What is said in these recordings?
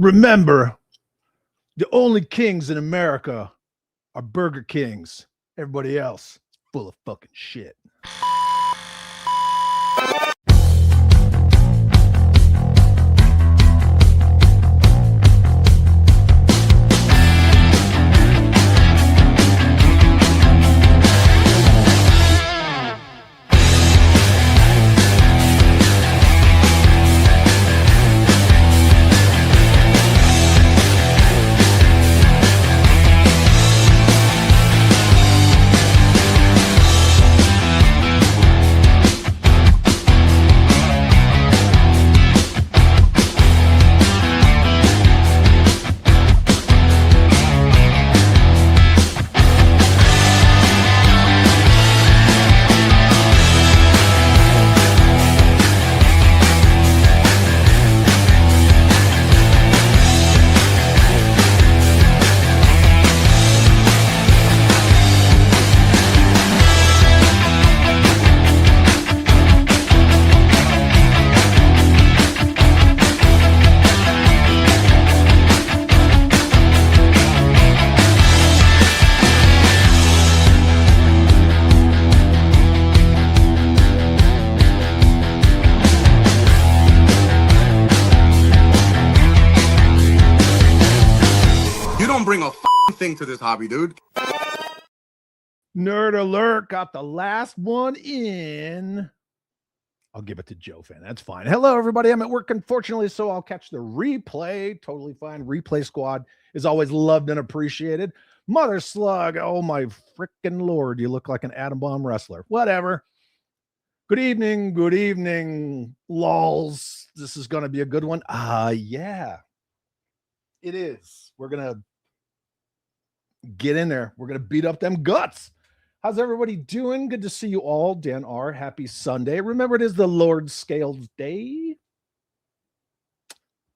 Remember, the only kings in America are Burger Kings. Everybody else is full of fucking shit. Bring a thing to this hobby, dude. Nerd alert, got the last one in. I'll give it to Joe Fan. That's fine. Hello, everybody. I'm at work, unfortunately, so I'll catch the replay. Totally fine. Replay squad is always loved and appreciated. Mother Slug. Oh, my freaking Lord. You look like an atom bomb wrestler. Whatever. Good evening. Good evening, lols. This is going to be a good one. Yeah. It is. We're going to get in there. We're going to beat up them guts. How's everybody doing? Good to see you all. Dan R. Happy Sunday. Remember, it is the Lord Scales Day.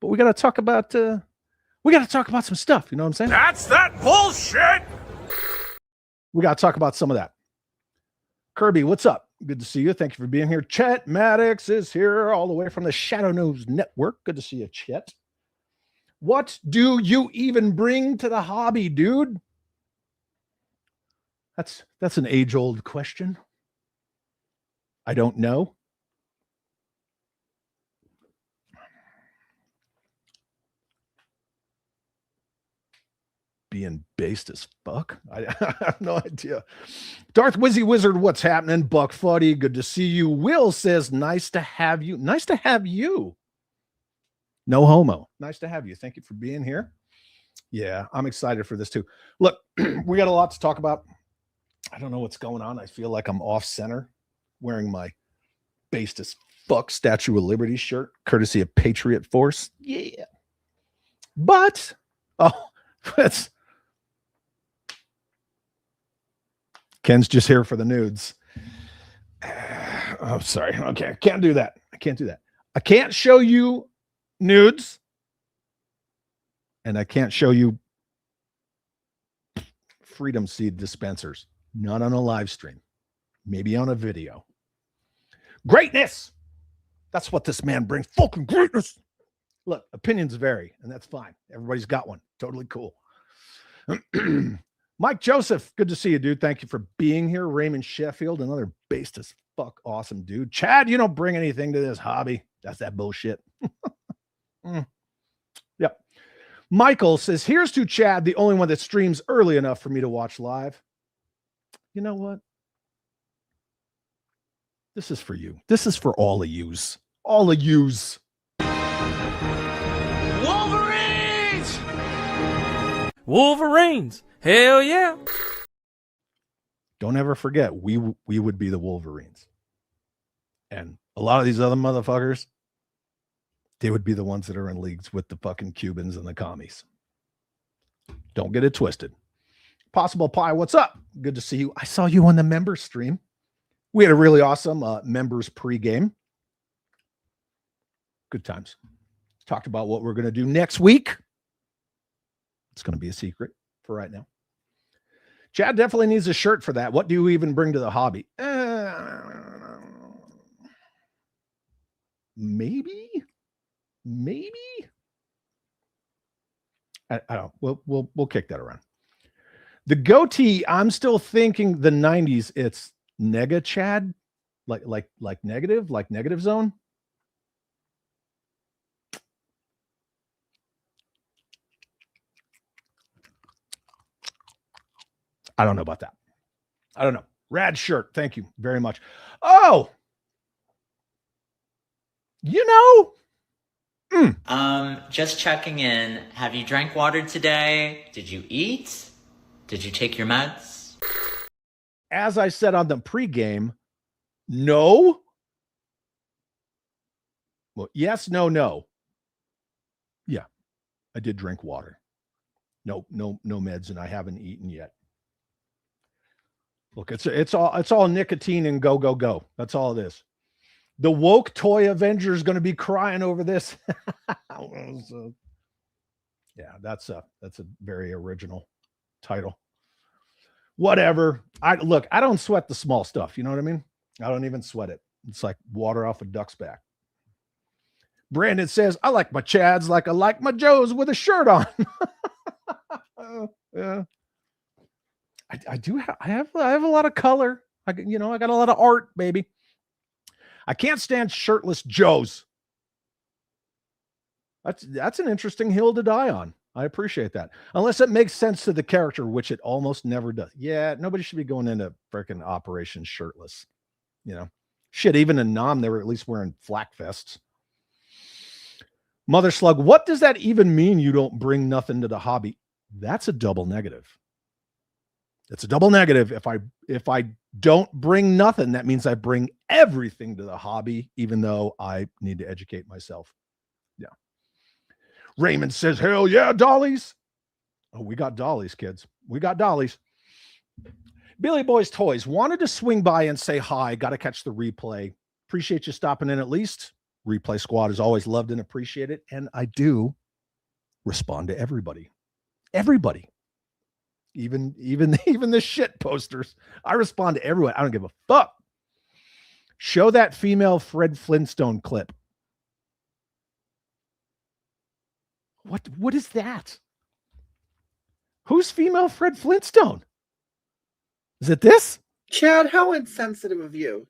But we got to talk about some stuff. You know what I'm saying? That's that bullshit. We got to talk about some of that. Kirby, what's up? Good to see you. Thank you for being here. Chet Maddox is here all the way from the Shadow News Network. Good to see you, Chet. What do you even bring to the hobby, dude? That's an age-old question. I don't know. Being based as fuck. I have no idea. Darth Wizzy Wizard, what's happening? Buck Fuddy, good to see you. Will says, nice to have you. Nice to have you. No homo. Nice to have you. Thank you for being here. Yeah, I'm excited for this too. Look, we got a lot to talk about. I don't know what's going on. I feel like I'm off center wearing my based as fuck Statue of Liberty shirt, courtesy of Patriot Force. Yeah. But, that's Ken's just here for the nudes. Oh, sorry. Okay. I can't do that. I can't show you nudes. And I can't show you Freedom Seed dispensers. Not on a live stream. Maybe on a video. Greatness! That's what this man brings. Fucking greatness! Look, opinions vary, and that's fine. Everybody's got one. Totally cool. Mike Joseph, good to see you, dude. Thank you for being here. Raymond Sheffield, another based as fuck awesome dude. Chad, you don't bring anything to this hobby. That's that bullshit. Yep. Michael says, here's to Chad, the only one that streams early enough for me to watch live. You know what? This is for you. This is for all of yous. All of yous. Wolverines! Wolverines! Hell yeah! Don't ever forget, we would be the Wolverines. And a lot of these other motherfuckers, they would be the ones that are in leagues with the fucking Cubans and the commies. Don't get it twisted. Possible Pie, what's up? Good to see you. I saw you on the members stream. We had a really awesome members pregame. Good times. Talked about what we're going to do next week. It's going to be a secret for right now. Chad definitely needs a shirt for that. What do you even bring to the hobby? Maybe. I don't. We'll kick that around. The goatee. I'm still thinking the 90s. It's nega Chad, like negative zone. I don't know about that. I don't know. Rad shirt. Thank you very much. Oh, you know. Just checking in. Have you drank water today? Did you eat? Did you take your meds? As I said on the pregame, no. Well, yes, no. Yeah, I did drink water. No meds, and I haven't eaten yet. Look, it's all nicotine and go. That's all it is. The woke toy Avenger is going to be crying over this. So, yeah, that's a very original title. Whatever. I don't sweat the small stuff. You know what I mean? I don't even sweat it. It's like water off a duck's back. Brandon says, I like my Chads like I like my Joes with a shirt on. Yeah. I have a lot of color. I got a lot of art, baby. I can't stand shirtless Joes. That's an interesting hill to die on. I appreciate that. Unless it makes sense to the character, which it almost never does. Yeah, nobody should be going into freaking Operation Shirtless. Shit, even in Nam, they were at least wearing flak vests. Mother Slug, what does that even mean? You don't bring nothing to the hobby? That's a double negative. It's a double negative. If I don't bring nothing, that means I bring everything to the hobby, even though I need to educate myself. Yeah. Raymond says, hell yeah, dollies. Oh, we got dollies, kids. We got dollies. Billy Boy's Toys wanted to swing by and say hi. Got to catch the replay. Appreciate you stopping in at least. Replay Squad is always loved and appreciated. And I do respond to everybody. Everybody. Even the shit posters. I respond to everyone. I don't give a fuck. Show that female Fred Flintstone clip. What is that? Who's female Fred Flintstone? Is it this? Chad, how insensitive of you.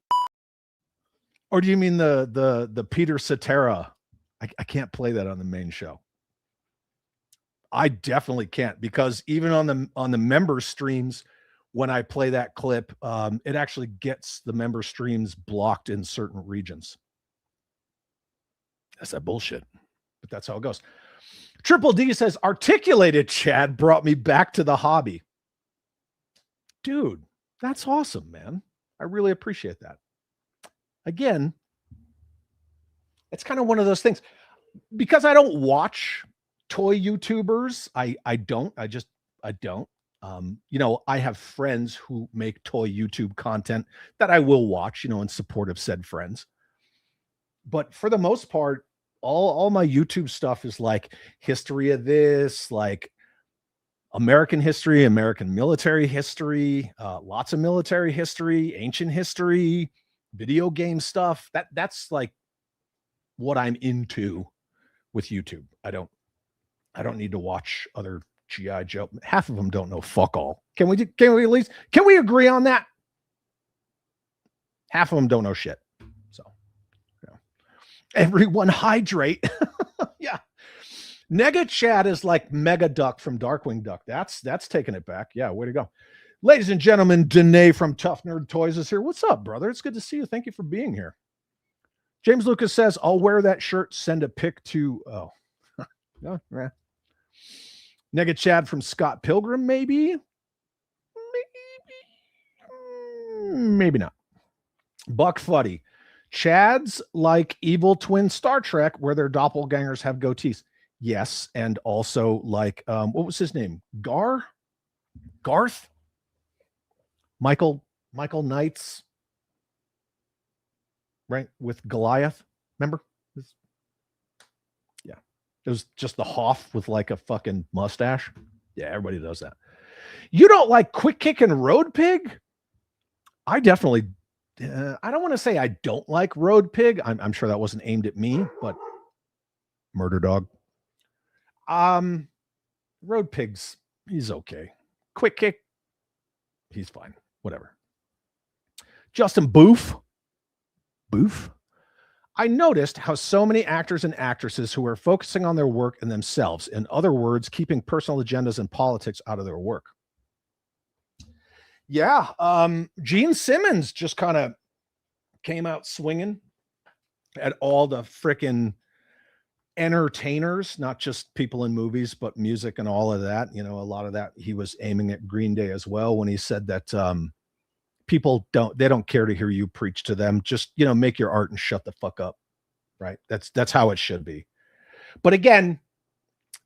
Or do you mean the Peter Cetera? I can't play that on the main show. I definitely can't, because even on the member streams, when I play that clip, it actually gets the member streams blocked in certain regions. That's that bullshit, but that's how it goes. Triple D says, articulated Chad brought me back to the hobby. Dude, that's awesome, man. I really appreciate that. Again, it's kind of one of those things, because I don't watch toy YouTubers. I don't. I have friends who make toy YouTube content that I will watch, in support of said friends. But for the most part, all my YouTube stuff is like history of this, like American history, American military history, lots of military history, ancient history, video game stuff. That's like what I'm into with YouTube. I don't need to watch other G.I. Joe. Half of them don't know fuck all. Can we agree on that? Half of them don't know shit. So, everyone hydrate. Yeah. Nega Chad is like Mega Duck from Darkwing Duck. That's taking it back. Yeah, way to go. Ladies and gentlemen, Danae from Tough Nerd Toys is here. What's up, brother? It's good to see you. Thank you for being here. James Lucas says, I'll wear that shirt. Send a pic to, oh, yeah. Nega Chad from Scott Pilgrim, maybe not. Buck Fuddy. Chads like evil twin Star Trek, where their doppelgangers have goatees. Yes, and also like what was his name? Garth? Michael Knights, right? With Goliath. Remember? Yeah. It was just the Hoff with like a fucking mustache. Yeah, everybody does that. You don't like Quick Kick and Road Pig? I definitely I don't want to say I don't like Road Pig. I'm sure that wasn't aimed at me, but Murder Dog. Road Pigs, he's okay. Quick Kick, he's fine. Whatever. Justin Boof. I noticed how so many actors and actresses who are focusing on their work and themselves, in other words, keeping personal agendas and politics out of their work. Yeah, Gene Simmons just kind of came out swinging at all the frickin' entertainers, not just people in movies, but music and all of that. You know, a lot of that he was aiming at Green Day as well when he said that people don't care to hear you preach to them. Just, you know, make your art and shut the fuck up. Right. That's how it should be. But again,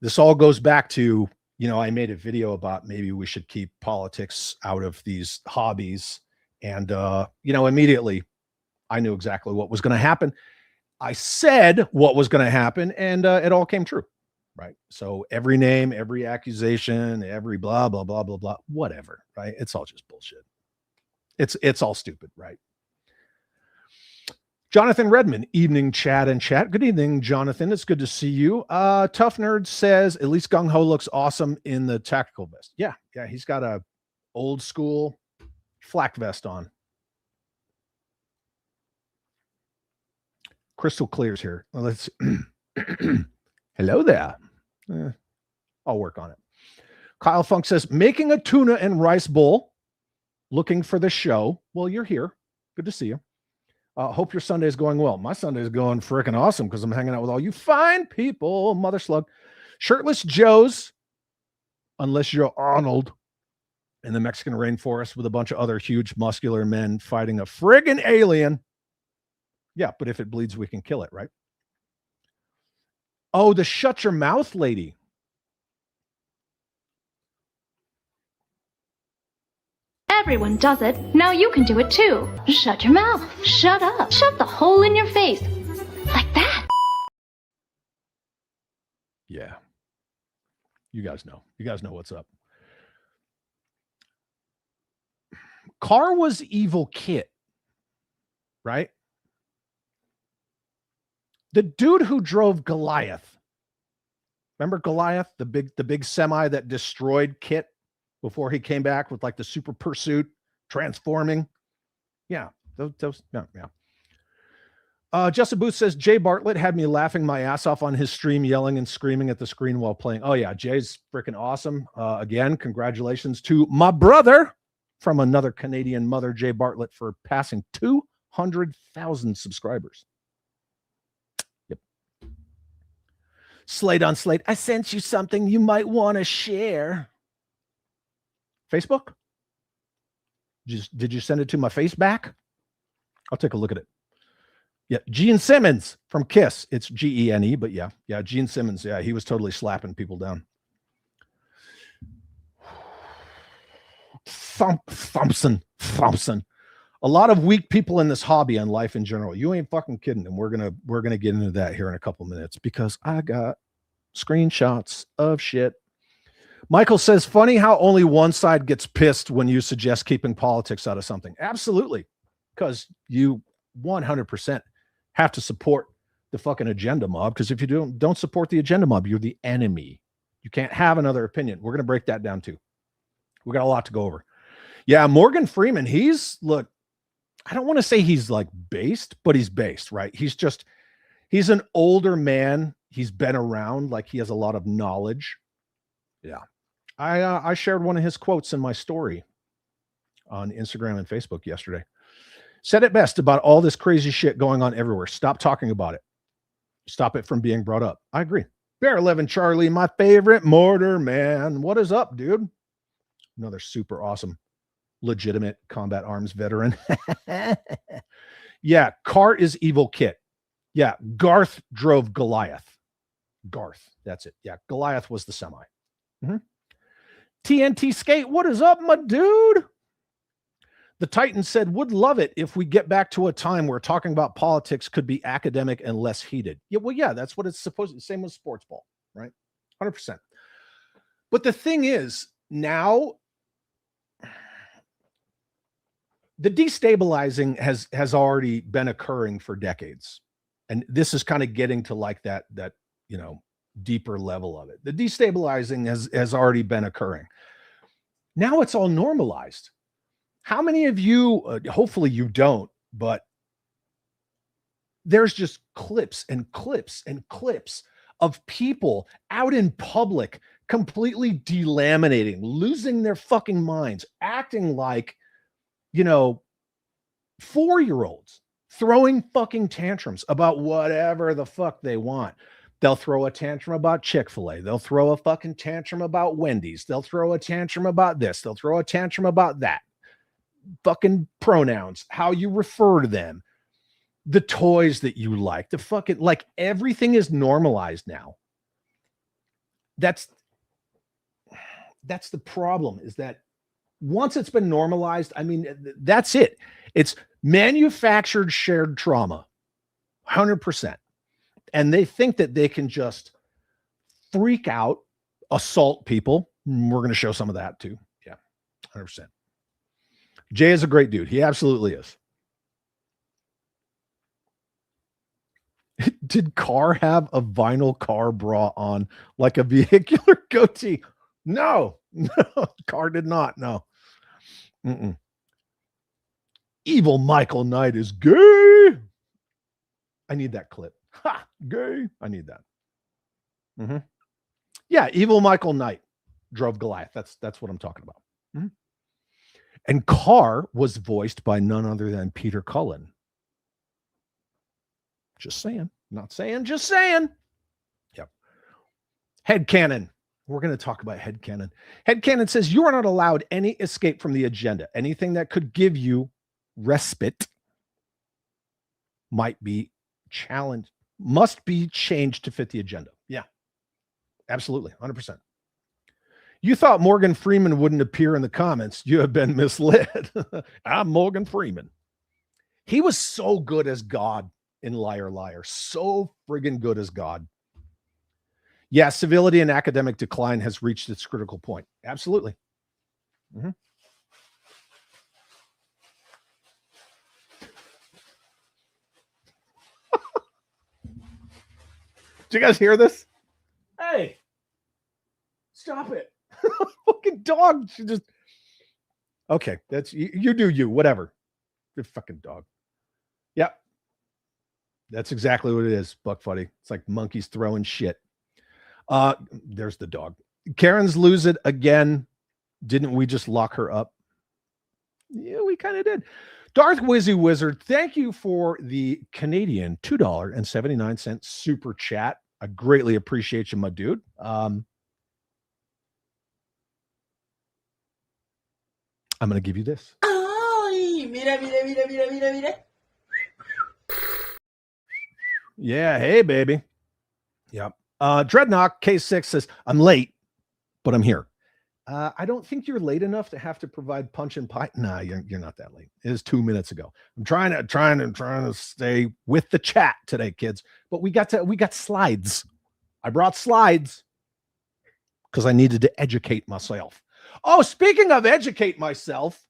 this all goes back to, you know, I made a video about maybe we should keep politics out of these hobbies. And, you know, immediately I knew exactly what was going to happen. I said what was going to happen, and it all came true. Right. So every name, every accusation, every blah, blah, blah, blah, blah, whatever. Right. It's all just bullshit. It's all stupid, right? Jonathan Redmond, evening chat and chat. Good evening, Jonathan. It's good to see you. Tough Nerd says at least Gung Ho looks awesome in the tactical vest. Yeah, he's got a old school flak vest on. Crystal Clear's here. Well, let's hello there. I'll work on it. Kyle Funk says making a tuna and rice bowl. Looking for the show. Well, you're here. Good to see you. Hope your Sunday is going well. My Sunday is going freaking awesome because I'm hanging out with all you fine people. Mother slug. Shirtless Joes, unless you're Arnold in the Mexican rainforest with a bunch of other huge muscular men fighting a friggin' alien. Yeah, but if it bleeds, we can kill it, right? Oh, the shut your mouth lady. Everyone does it. Now you can do it too. Shut your mouth. Shut up. Shut the hole in your face. Like that. Yeah. You guys know. You guys know what's up. Car was evil Kit, right? The dude who drove Goliath. Remember Goliath, the big semi that destroyed Kit before he came back with like the super pursuit transforming. Yeah. Yeah. Justin Booth says Jay Bartlett had me laughing my ass off on his stream, yelling and screaming at the screen while playing. Oh yeah. Jay's freaking awesome. Again, congratulations to my brother from another Canadian mother, Jay Bartlett, for passing 200,000 subscribers. Yep. Slate on Slate. I sent you something you might want to share. Facebook? Did you send it to my face back? I'll take a look at it. Yeah, Gene Simmons from Kiss. It's Gene, but yeah, Gene Simmons. Yeah, he was totally slapping people down. Thompson. A lot of weak people in this hobby and life in general. You ain't fucking kidding. And we're gonna get into that here in a couple minutes because I got screenshots of shit. Michael says, funny how only one side gets pissed when you suggest keeping politics out of something. Absolutely. Because you 100% have to support the fucking agenda mob. Because if you don't support the agenda mob, you're the enemy. You can't have another opinion. We're going to break that down too. We got a lot to go over. Yeah, Morgan Freeman, look, I don't want to say he's like based, but he's based, right? He's an older man. He's been around, like he has a lot of knowledge. Yeah. I shared one of his quotes in my story on Instagram and Facebook yesterday. Said it best about all this crazy shit going on everywhere. Stop talking about it. Stop it from being brought up. I agree. Bear 11 Charlie, my favorite mortar man. What is up, dude? Another super awesome, legitimate combat arms veteran. Yeah, Car is evil Kit. Yeah, Garth drove Goliath. Garth, that's it. Yeah, Goliath was the semi. Mm-hmm. TNT Skate, what is up, my dude? The Titan said, would love it if we get back to a time where talking about politics could be academic and less heated. Yeah, well, yeah, that's what it's supposed to be. Same with sports ball, right? 100%. But the thing is, now the destabilizing has already been occurring for decades. And this is kind of getting to like that, you know, deeper level of it. The destabilizing has already been occurring. Now it's all normalized. How many of you, hopefully you don't, but there's just clips and clips and clips of people out in public completely delaminating, losing their fucking minds, acting like, 4-year-olds, throwing fucking tantrums about whatever the fuck they want. They'll throw a tantrum about Chick-fil-A. They'll throw a fucking tantrum about Wendy's. They'll throw a tantrum about this. They'll throw a tantrum about that. Fucking pronouns, how you refer to them, the toys that you like, the fucking, like, everything is normalized now. That's the problem, is that once it's been normalized, I mean, that's it. It's manufactured shared trauma, 100%. And they think that they can just freak out, assault people. We're going to show some of that too. Yeah, 100%. Jay is a great dude. He absolutely is. Did Carr have a vinyl car bra on like a vehicular goatee? No, Carr did not. No. Mm-mm. Evil Michael Knight is gay. I need that clip. Ha, gay. I need that. Mm-hmm. Yeah, evil Michael Knight drove Goliath. That's what I'm talking about. Mm-hmm. And Carr was voiced by none other than Peter Cullen. Just saying. Not saying, just saying. Yep. Headcanon. We're going to talk about headcanon. Headcanon says you are not allowed any escape from the agenda. Anything that could give you respite might be challenged, must be changed to fit the agenda. Yeah, absolutely. 100%. You thought Morgan Freeman wouldn't appear in the comments. You have been misled. I'm Morgan Freeman. He was so good as God in Liar Liar. So friggin' good as God. Yeah, civility and academic decline has reached its critical point. Absolutely. Mm-hmm. Did you guys hear this? Hey, stop it. Fucking dog. She just, okay, that's, you do you, whatever. You're fucking dog. Yep. That's exactly what it is, Buck Fuddy. It's like monkeys throwing shit. There's the dog. Karen's lose it again. Didn't we just lock her up? Yeah, we kind of did. Darth Wizzy Wizard, thank you for the Canadian $2.79 super chat. I greatly appreciate you, my dude. I'm going to give you this. Ay, mira, mira, mira, mira, mira, mira. Yeah, hey, baby. Yep. Dreadnought K6 says, I'm late, but I'm here. I don't think you're late enough to have to provide punch and pie. Nah, you're not that late. It is 2 minutes ago. I'm trying to stay with the chat today, kids. But we got slides. I brought slides because I needed to educate myself. Oh, speaking of educate myself,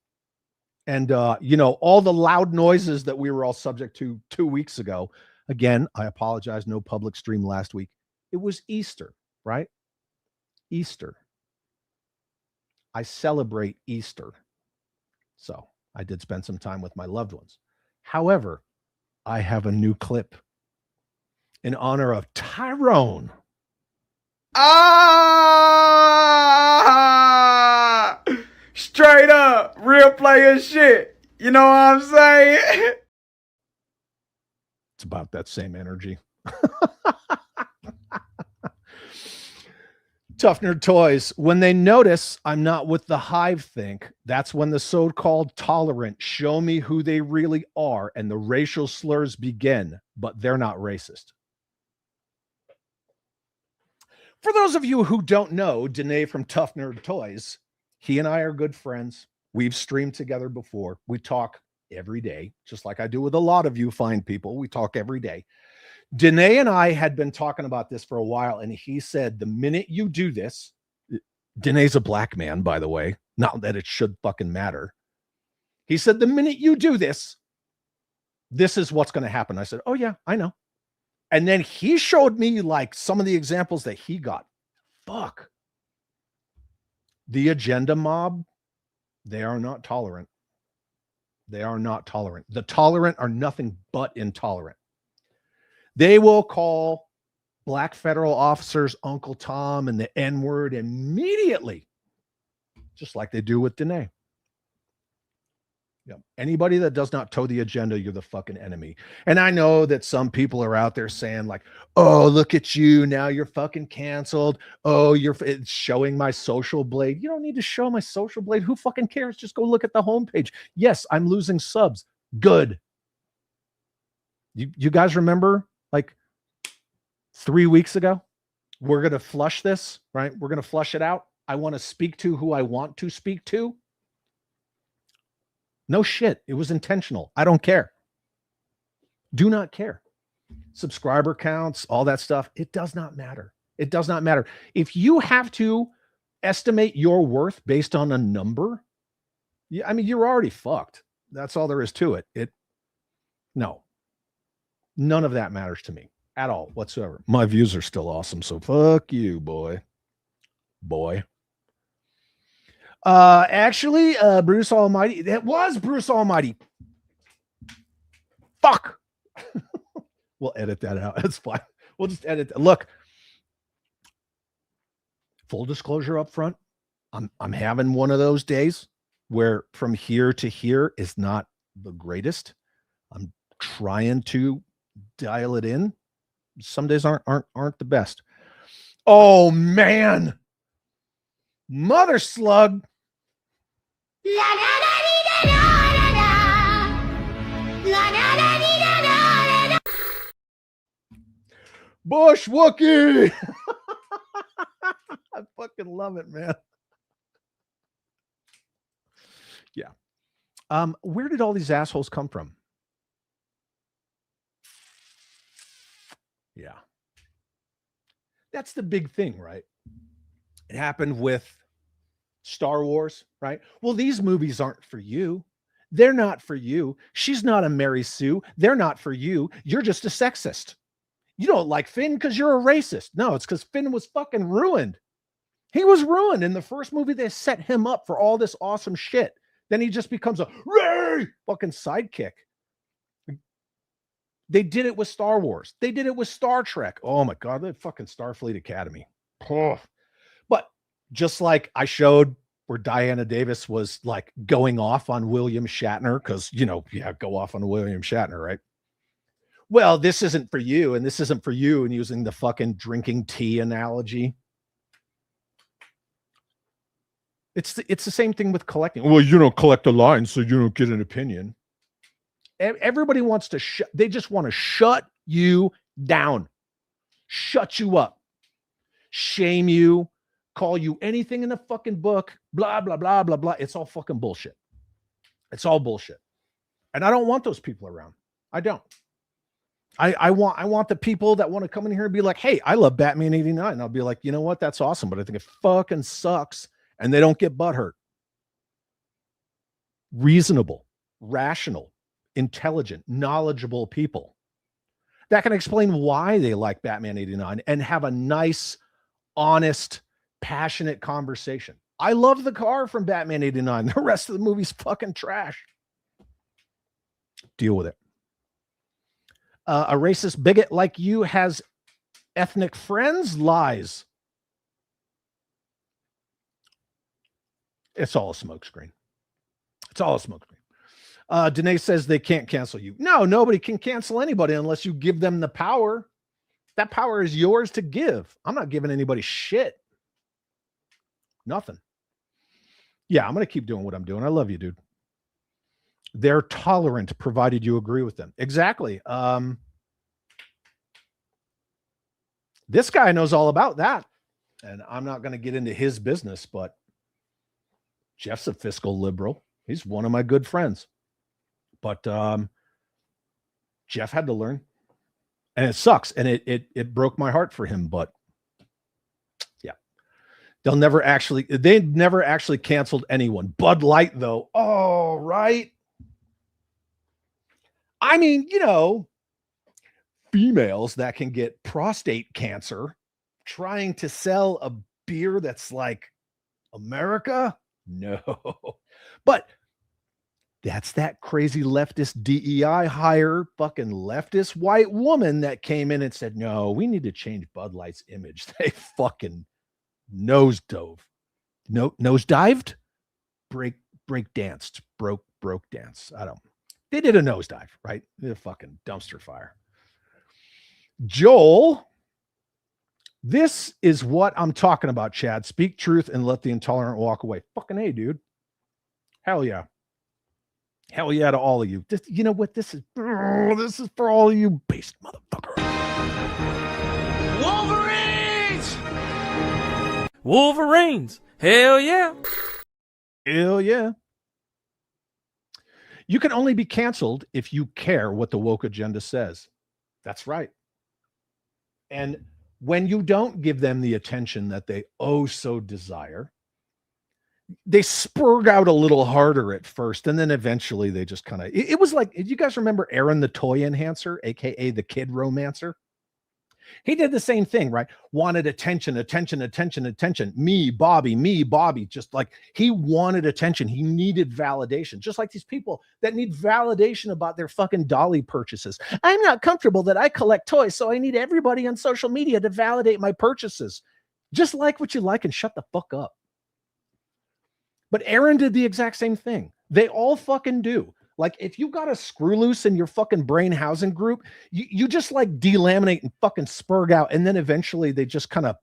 and all the loud noises that we were all subject to 2 weeks ago. Again, I apologize. No public stream last week. It was Easter, right? Easter. I celebrate Easter. So I did spend some time with my loved ones. However, I have a new clip in honor of Tyrone. Straight up, real player shit. You know what I'm saying? It's about that same energy. Tough Nerd Toys. When they notice I'm not with the hive think, that's when the so-called tolerant show me who they really are and the racial slurs begin, but they're not racist. For those of you who don't know, Danae from Tough Nerd Toys, he and I are good friends. We've streamed together before. We talk every day, just like I do with a lot of you fine people. We talk every day. Danae and I had been talking about this for a while, and he said, the minute you do this, Danae's a black man, by the way, not that it should fucking matter. He said, the minute you do this, this is what's going to happen. I said, oh yeah, I know. And then he showed me like some of the examples that he got. Fuck. The agenda mob, they are not tolerant. They are not tolerant. The tolerant are nothing but intolerant. They will call black federal officers Uncle Tom and the N-word immediately, just like they do with Danae. Yeah. Anybody that does not toe the agenda, you're the fucking enemy. And I know that some people are out there saying like, oh, look at you. Now you're fucking canceled. Oh, it's showing my social blade. You don't need to show my social blade. Who fucking cares? Just go look at the homepage. Yes, I'm losing subs. Good. You guys remember like 3 weeks ago? We're going to flush this, right? We're going to flush it out. I want to speak to who I want to speak to. No shit. It was intentional. I don't care. Do not care. Subscriber counts, all that stuff. It does not matter. It does not matter. If you have to estimate your worth based on a number, I mean, you're already fucked. That's all there is to it. No, none of that matters to me at all whatsoever. My views are still awesome. So fuck you, boy. Actually, Bruce Almighty. That was Bruce Almighty. Fuck. We'll edit that out. That's fine. We'll just edit that. Look, full disclosure up front. I'm having one of those days where from here to here is not the greatest. I'm trying to dial it in. Some days aren't the best. Oh man. Mother slug. Bush Wookie. I fucking love it, man. Yeah. Where did all these assholes come from? Yeah. That's the big thing, right? It happened with Star Wars, right? Well, these movies aren't for you. They're not for you. She's not a Mary Sue. They're not for you. You're just a sexist. You don't like Finn because you're a racist. No, it's because Finn was fucking ruined. He was ruined in the first movie. They set him up for all this awesome shit. Then he just becomes a Ray fucking sidekick. They did it with Star Wars. They did it with Star Trek. Oh my God, that fucking Starfleet Academy. Oh. But just like I showed where Diana Davis was like going off on William Shatner, because, go off on William Shatner, right? Well, this isn't for you, and this isn't for you, and using the fucking drinking tea analogy. It's the same thing with collecting. Well, you don't collect a line, so you don't get an opinion. Everybody wants to they just want to shut you down, shut you up, shame you, call you anything in the fucking book, blah, blah, blah, blah, blah. It's all fucking bullshit. It's all bullshit. And I don't want those people around. I don't. I want the people that want to come in here and be like, hey, I love Batman 89. And I'll be like, you know what? That's awesome. But I think it fucking sucks. And they don't get butthurt. Reasonable, rational, intelligent, knowledgeable people that can explain why they like Batman 89 and have a nice, honest, passionate conversation. I love the car from Batman 89. The rest of the movie's fucking trash. Deal with it. A racist bigot like you has ethnic friends? Lies. It's all a smokescreen. It's all a smokescreen. Danae says they can't cancel you. No, nobody can cancel anybody unless you give them the power. That power is yours to give. I'm not giving anybody shit. Nothing. Yeah, I'm going to keep doing what I'm doing. I love you, dude. They're tolerant, provided you agree with them. Exactly. This guy knows all about that. And I'm not going to get into his business, but Jeff's a fiscal liberal. He's one of my good friends. But Jeff had to learn. And it sucks. And it broke my heart for him. But yeah. They never actually canceled anyone. Bud Light, though. Oh, right. I mean, females that can get prostate cancer trying to sell a beer that's like America? No. But that's that crazy leftist DEI hire fucking leftist white woman that came in and said, no, we need to change Bud Light's image. They fucking nosedived, break danced, broke dance. They did a nosedive, right? They're fucking dumpster fire. Joel, this is what I'm talking about, Chad. Speak truth and let the intolerant walk away. Fucking A, dude. Hell yeah. Hell yeah to all of you. You know what this is? This is for all of you based motherfucker. Wolverines. Hell yeah. Hell yeah. You can only be canceled if you care what the woke agenda says. That's right. And when you don't give them the attention that they oh so desire, they spurg out a little harder at first, and then eventually they just kind of, it was like, you guys remember Aaron the toy enhancer, aka the kid romancer? He did the same thing, right? Wanted attention. Me, Bobby, just like he wanted attention. He needed validation, just like these people that need validation about their fucking Dollie purchases. I'm not comfortable that I collect toys, so I need everybody on social media to validate my purchases. Just like what you like and shut the fuck up. But Aaron did the exact same thing. They all fucking do. Like, if you got a screw loose in your fucking brain housing group, you just like delaminate and fucking spurg out. And then eventually they just kind of,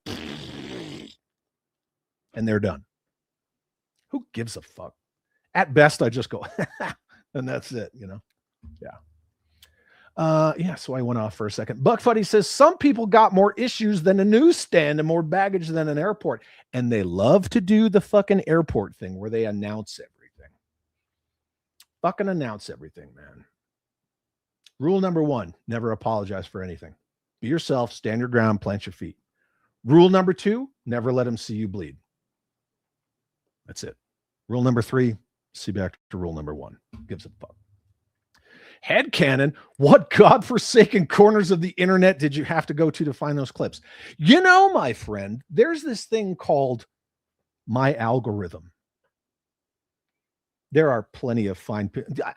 and they're done. Who gives a fuck? At best, I just go, and that's it, you know? Yeah. Yeah, so I went off for a second. Buck Fuddy says, some people got more issues than a newsstand and more baggage than an airport. And they love to do the fucking airport thing where they announce everything. Fucking announce everything, man. Rule number 1, never apologize for anything. Be yourself, stand your ground, plant your feet. Rule number 2, never let them see you bleed. That's it. Rule number 3, see back to rule number 1. Gives a fuck. Headcanon, what godforsaken corners of the internet did you have to go to find those clips? You know, my friend, there's this thing called my algorithm. There are plenty of fine.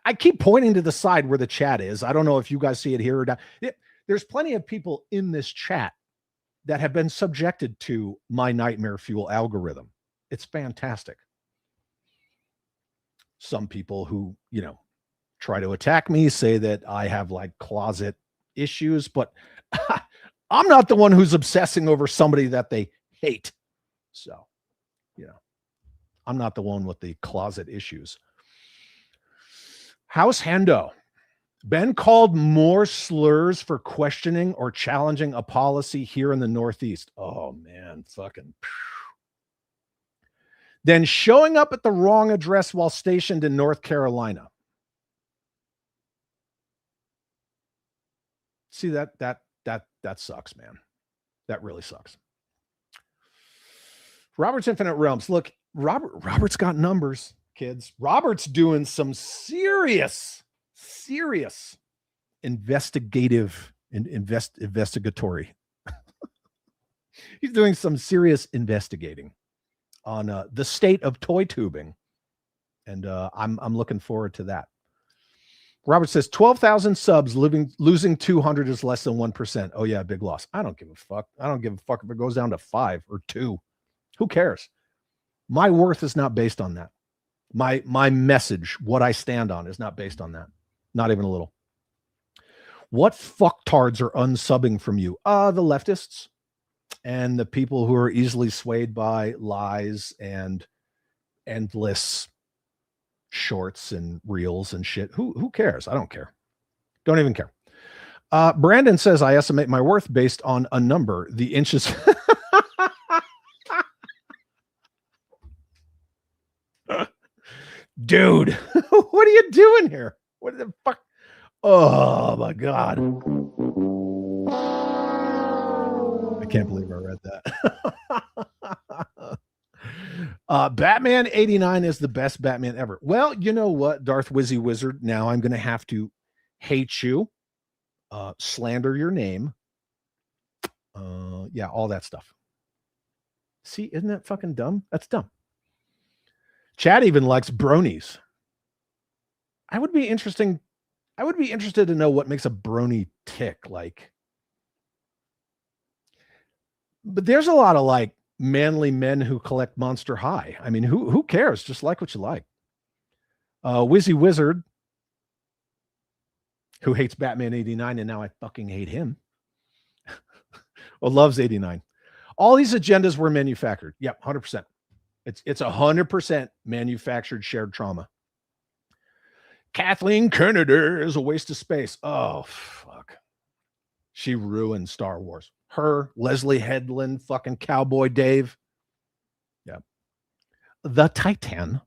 I keep pointing to the side where the chat is. I don't know if you guys see it here or not. There's plenty of people in this chat that have been subjected to my nightmare fuel algorithm. It's fantastic. Some people who, you know, try to attack me, say that I have like closet issues, but I'm not the one who's obsessing over somebody that they hate. So, you know, I'm not the one with the closet issues. House Hendo. Been called more slurs for questioning or challenging a policy here in the Northeast. Oh, man, fucking. Then showing up at the wrong address while stationed in North Carolina. See, that sucks, man. That really sucks. Robert's Infinite Realms. Look, Robert's got numbers, kids. Robert's doing some serious investigative and investigatory. He's doing some serious investigating on the state of toy tubing, and I'm looking forward to that. Robert says 12,000 subs, losing 200 is less than 1%. Oh yeah, big loss. I don't give a fuck. I don't give a fuck if it goes down to 5 or 2. Who cares? My worth is not based on that. My message, what I stand on, is not based on that. Not even a little. What fucktards are unsubbing from you? The leftists and the people who are easily swayed by lies and endless shorts and reels and shit. Who cares? I don't care. Don't even care. Brandon says, I estimate my worth based on a number, the inches. Dude, what are you doing here? What the fuck? Oh my God. I can't believe I read that. Batman 89 is the best Batman ever. Well, you know what, Darth Wizzy Wizard, now I'm going to have to hate you slander your name. Yeah, all that stuff. See, isn't that fucking dumb? That's dumb. Chad even likes bronies. I would be interested to know what makes a brony tick. Like, but there's a lot of like manly men who collect Monster High. I mean, who cares? Just like what you like. Wizzy Wizard, who hates Batman 89, and now I fucking hate him. Well, loves 89. All these agendas were manufactured. Yep, 100%. It's 100% manufactured shared trauma. Kathleen Kennedy is a waste of space. Oh, fuck. She ruined Star Wars. Her, Leslie Headland, fucking Cowboy Dave. Yeah. The Titan.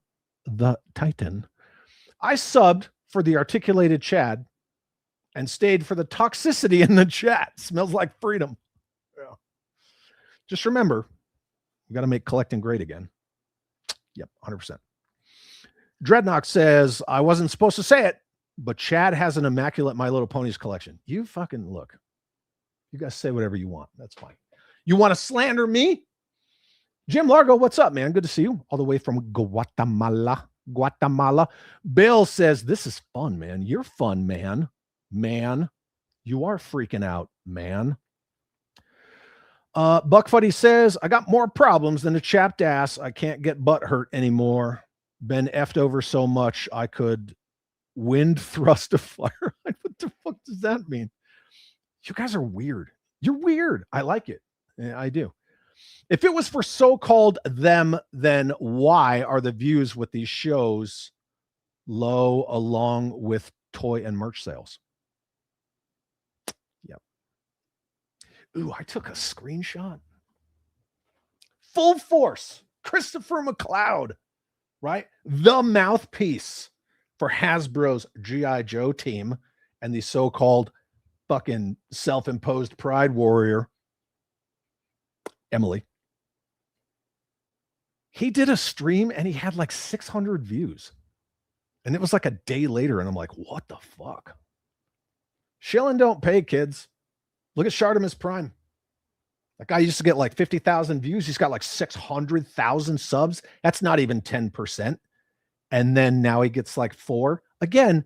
I subbed for the articulated Chad and stayed for the toxicity in the chat. Smells like freedom. Yeah. Just remember, we got to make collecting great again. Yep, 100%. Dreadnought says, I wasn't supposed to say it, but Chad has an immaculate My Little Ponies collection. You fucking look. You guys say whatever you want. That's fine. You want to slander me? Jim Largo, what's up, man? Good to see you. All the way from Guatemala. Bill says, this is fun, man. You're fun, man. Man, you are freaking out, man. Buck Fuddy says, I got more problems than a chapped ass. I can't get butt hurt anymore. Been effed over so much I could wind thrust a fire. What the fuck does that mean? You guys are weird. You're weird. I like it. Yeah, I do. If it was for so-called them, then why are the views with these shows low along with toy and merch sales? Yep. Ooh, I took a screenshot. Full Force. Christopher McLeod. Right? The mouthpiece for Hasbro's G.I. Joe team and the so-called fucking self-imposed pride warrior, Emily. He did a stream and he had like 600 views. And it was like a day later. And I'm like, what the fuck? Shilling don't pay, kids. Look at Shartimus Prime. That guy used to get like 50,000 views. He's got like 600,000 subs. That's not even 10%. And then now he gets like 4. Again,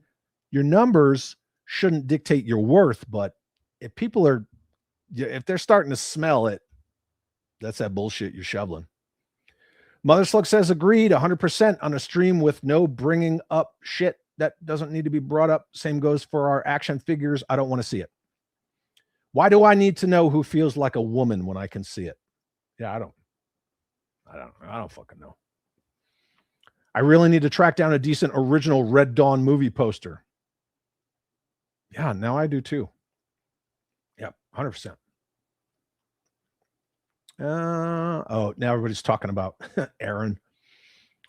your numbers shouldn't dictate your worth, but if people are, if they're starting to smell it, that's that bullshit you're shoveling. Mother Slug says, agreed 100% on a stream with no bringing up shit that doesn't need to be brought up. Same goes for our action figures. I don't want to see it. Why do I need to know who feels like a woman when I can see it? Yeah, I don't fucking know. I really need to track down a decent original Red Dawn movie poster. Yeah, now I do too. Yep, 100%. Oh, now everybody's talking about Aaron.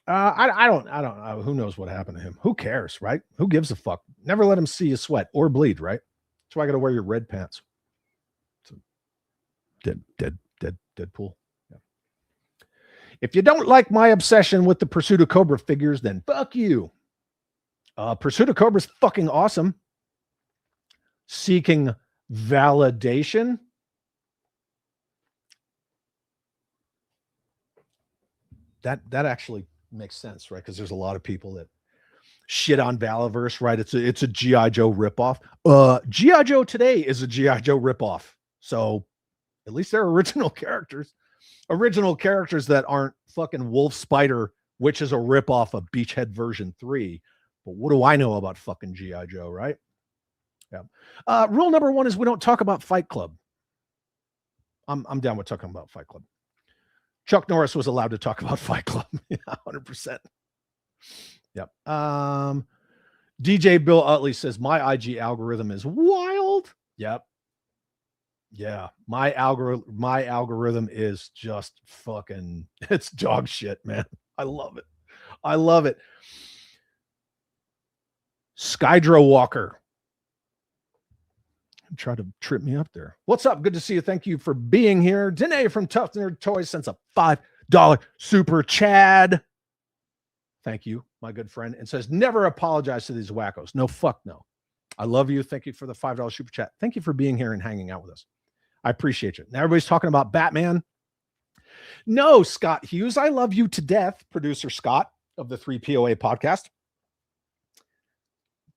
I don't know. Who knows what happened to him? Who cares, right? Who gives a fuck? Never let him see you sweat or bleed, right? That's why I got to wear your red pants. Deadpool. Yeah. If you don't like my obsession with the Pursuit of Cobra figures, then fuck you. Pursuit of Cobra is fucking awesome. Seeking validation. That actually makes sense, right? Because there's a lot of people that shit on Valaverse, right? It's a G.I. Joe ripoff. G.I. Joe today is a G.I. Joe ripoff. So at least they're original characters that aren't fucking Wolf Spider, which is a ripoff of Beachhead version 3. But what do I know about fucking G.I. Joe, right? Yeah. Rule number 1 is we don't talk about Fight Club. I'm down with talking about Fight Club. Chuck Norris was allowed to talk about Fight Club. Yeah, 100%. Yep. DJ Bill Utley says, my IG algorithm is wild. Yep. Yeah. My algorithm is just fucking, it's dog shit, man. I love it. I love it. Skydro Walker. Try to trip me up there. What's up? Good to see you. Thank you for being here. Danae from Tough Nerd Toys sends a $5 super Chad. Thank you, my good friend. And says, never apologize to these wackos. No, fuck no. I love you. Thank you for the $5 super chat. Thank you for being here and hanging out with us. I appreciate you. Now everybody's talking about Batman. No, Scott Hughes, I love you to death, producer Scott of the 3POA podcast.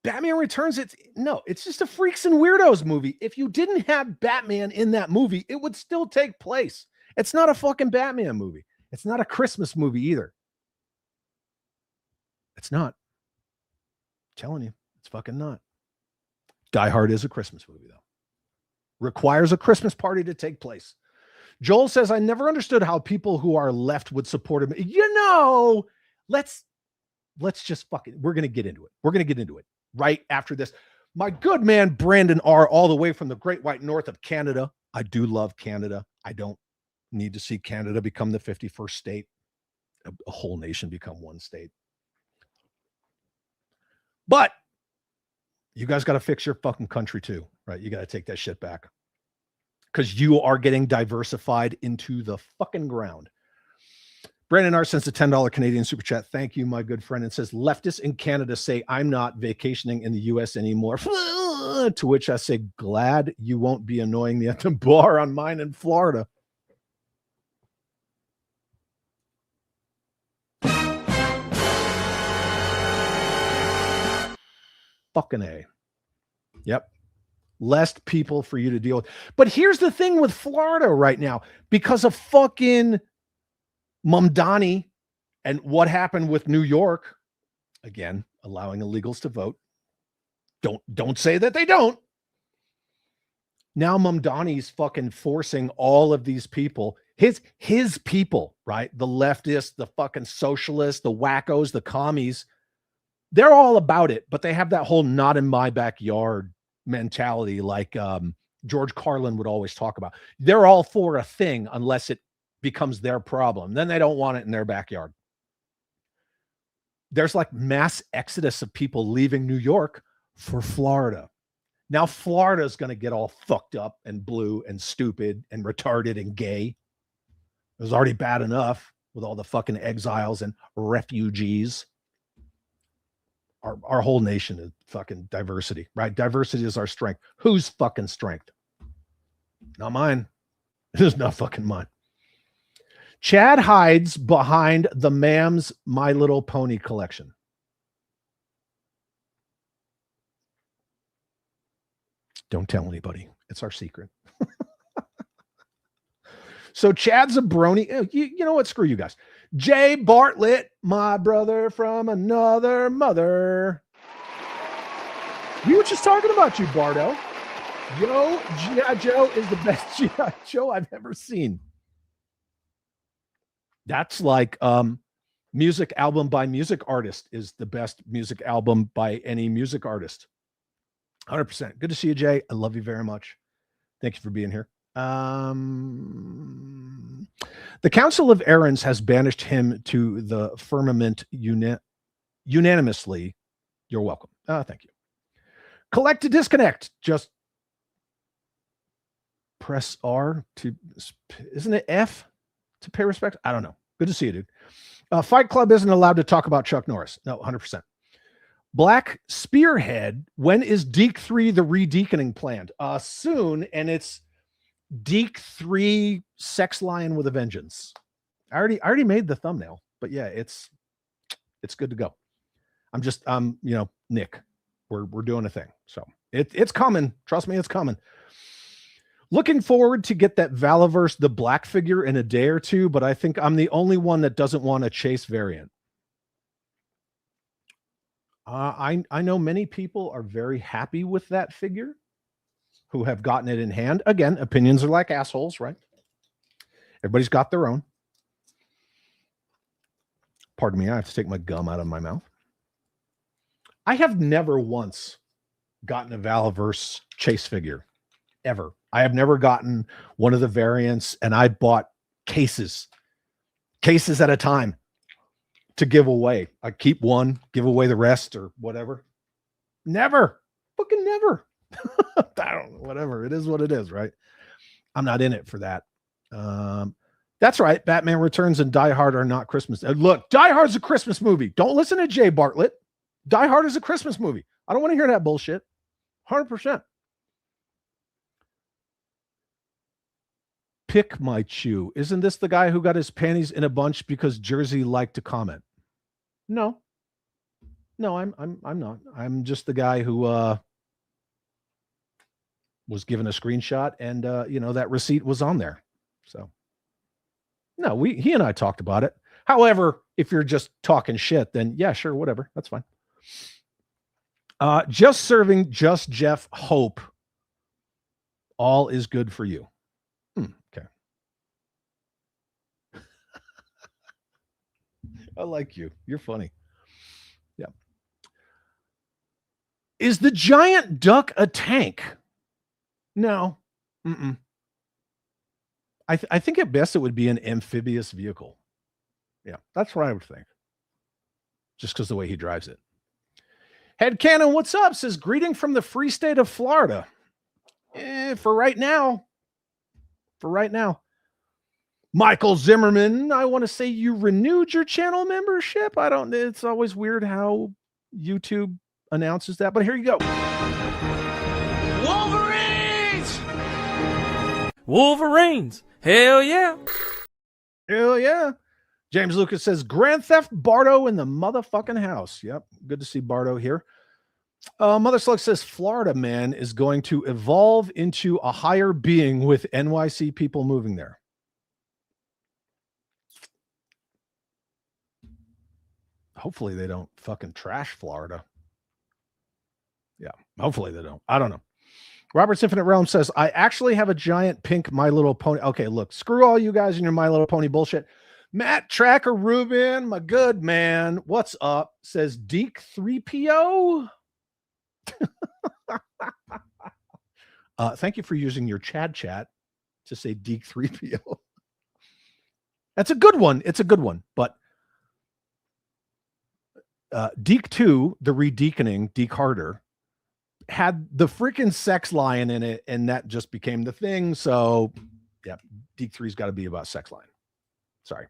Batman Returns, it's just a freaks and weirdos movie. If you didn't have Batman in that movie, it would still take place. It's not a fucking Batman movie. It's not a Christmas movie either. It's not. I'm telling you, it's fucking not. Die Hard is a Christmas movie, though. Requires a Christmas party to take place. Joel says, I never understood how people who are left would support him. Let's just fucking, we're going to get into it. We're going to get into it right after this. My good man, Brandon R., all the way from the great white north of Canada. I do love Canada. I don't need to see Canada become the 51st state, a whole nation become one state. But you guys got to fix your fucking country too, right? You got to take that shit back because you are getting diversified into the fucking ground. Brandon R. sends a $10 Canadian super chat. Thank you, my good friend. And says, leftists in Canada say, I'm not vacationing in the U.S. anymore. To which I say, glad you won't be annoying me at the bar on mine in Florida. Fucking A. Yep. Less people for you to deal with. But here's the thing with Florida right now, because of fucking Mamdani and what happened with New York, again, allowing illegals to vote. Don't say that they don't. Now Mamdani's fucking forcing all of these people, his people, right? The leftists, the fucking socialists, the wackos, the commies, they're all about it, but they have that whole not in my backyard mentality like George Carlin would always talk about. They're all for a thing unless it becomes their problem. Then they don't want it in their backyard. There's like mass exodus of people leaving New York for Florida. Now Florida is going to get all fucked up and blue and stupid and retarded and gay. It was already bad enough with all the fucking exiles and refugees. Our whole nation is fucking diversity, right? Diversity is our strength. Whose fucking strength? Not mine. It is not fucking mine. Chad hides behind the Mam's My Little Pony collection. Don't tell anybody. It's our secret. So Chad's a brony. You know what? Screw you guys. Jay Bartlett, my brother from another mother. We were just talking about you, Bardo. Yo, G.I. Joe is the best G.I. Joe I've ever seen. That's like music album by music artist is the best music album by any music artist. 100%. Good to see you, Jay. I love you very much. Thank you for being here. The Council of Errands has banished him to the firmament unanimously. You're welcome. Thank you. Collect to disconnect. Just press R to, isn't it F to pay respect? I don't know. Good to see you, dude. Fight Club isn't allowed to talk about Chuck Norris. No, 100%. Black Spearhead. When is Deke 3 the redeaconing planned? Soon, and it's Deke 3 Sex Lion with a Vengeance. I already made the thumbnail, but yeah, it's good to go. I'm just Nick. We're doing a thing. So it's coming. Trust me, it's coming. Looking forward to get that Valaverse the Black figure in a day or two, but I think I'm the only one that doesn't want a Chase variant. I know many people are very happy with that figure who have gotten it in hand. Again, opinions are like assholes, right? Everybody's got their own. Pardon me, I have to take my gum out of my mouth. I have never once gotten a Valaverse Chase figure, ever. I have never gotten one of the variants, and I bought cases at a time to give away. I keep one, give away the rest or whatever. Never. Fucking never. I don't know, whatever. It is what it is, right? I'm not in it for that. That's right. Batman Returns and Die Hard are not Christmas. Look, Die Hard's a Christmas movie. Don't listen to Jay Bartlett. Die Hard is a Christmas movie. I don't want to hear that bullshit. 100%. Pick my chew. Isn't this the guy who got his panties in a bunch because Jersey liked to comment? No, I'm not. I'm just the guy who was given a screenshot and that receipt was on there. So no, he and I talked about it. However, if you're just talking shit, then yeah, sure, whatever. That's fine. Just serving just Jeff hope. All is good for you. Okay. I like you. You're funny. Yeah. Is the giant duck a tank? No. Mm-mm. I think at best it would be an amphibious vehicle. Yeah, that's what I would think. Just because the way he drives it. Headcanon, what's up? Says, greeting from the free state of Florida. For right now. For right now. Michael Zimmerman, I want to say you renewed your channel membership. It's always weird how YouTube announces that, but here you go. Wolverines! Hell yeah! Hell yeah. James Lucas says, Grand Theft Bardo in the motherfucking house. Yep. Good to see Bardo here. Mother Slug says, Florida man is going to evolve into a higher being with NYC people moving there. Hopefully they don't fucking trash Florida. Yeah. Hopefully they don't. I don't know. Robert's Infinite Realm says, I actually have a giant pink My Little Pony. Okay, look, screw all you guys and your My Little Pony bullshit. Matt Tracker Rubin, my good man, what's up? Says Deke 3PO. Thank you for using your Chad chat to say Deke 3PO. That's a good one. It's a good one. But Deke 2, the redeaconing, Deke Harder, had the freaking sex lion in it, and that just became the thing. So, yeah, Deke 3's got to be about sex lion. Sorry.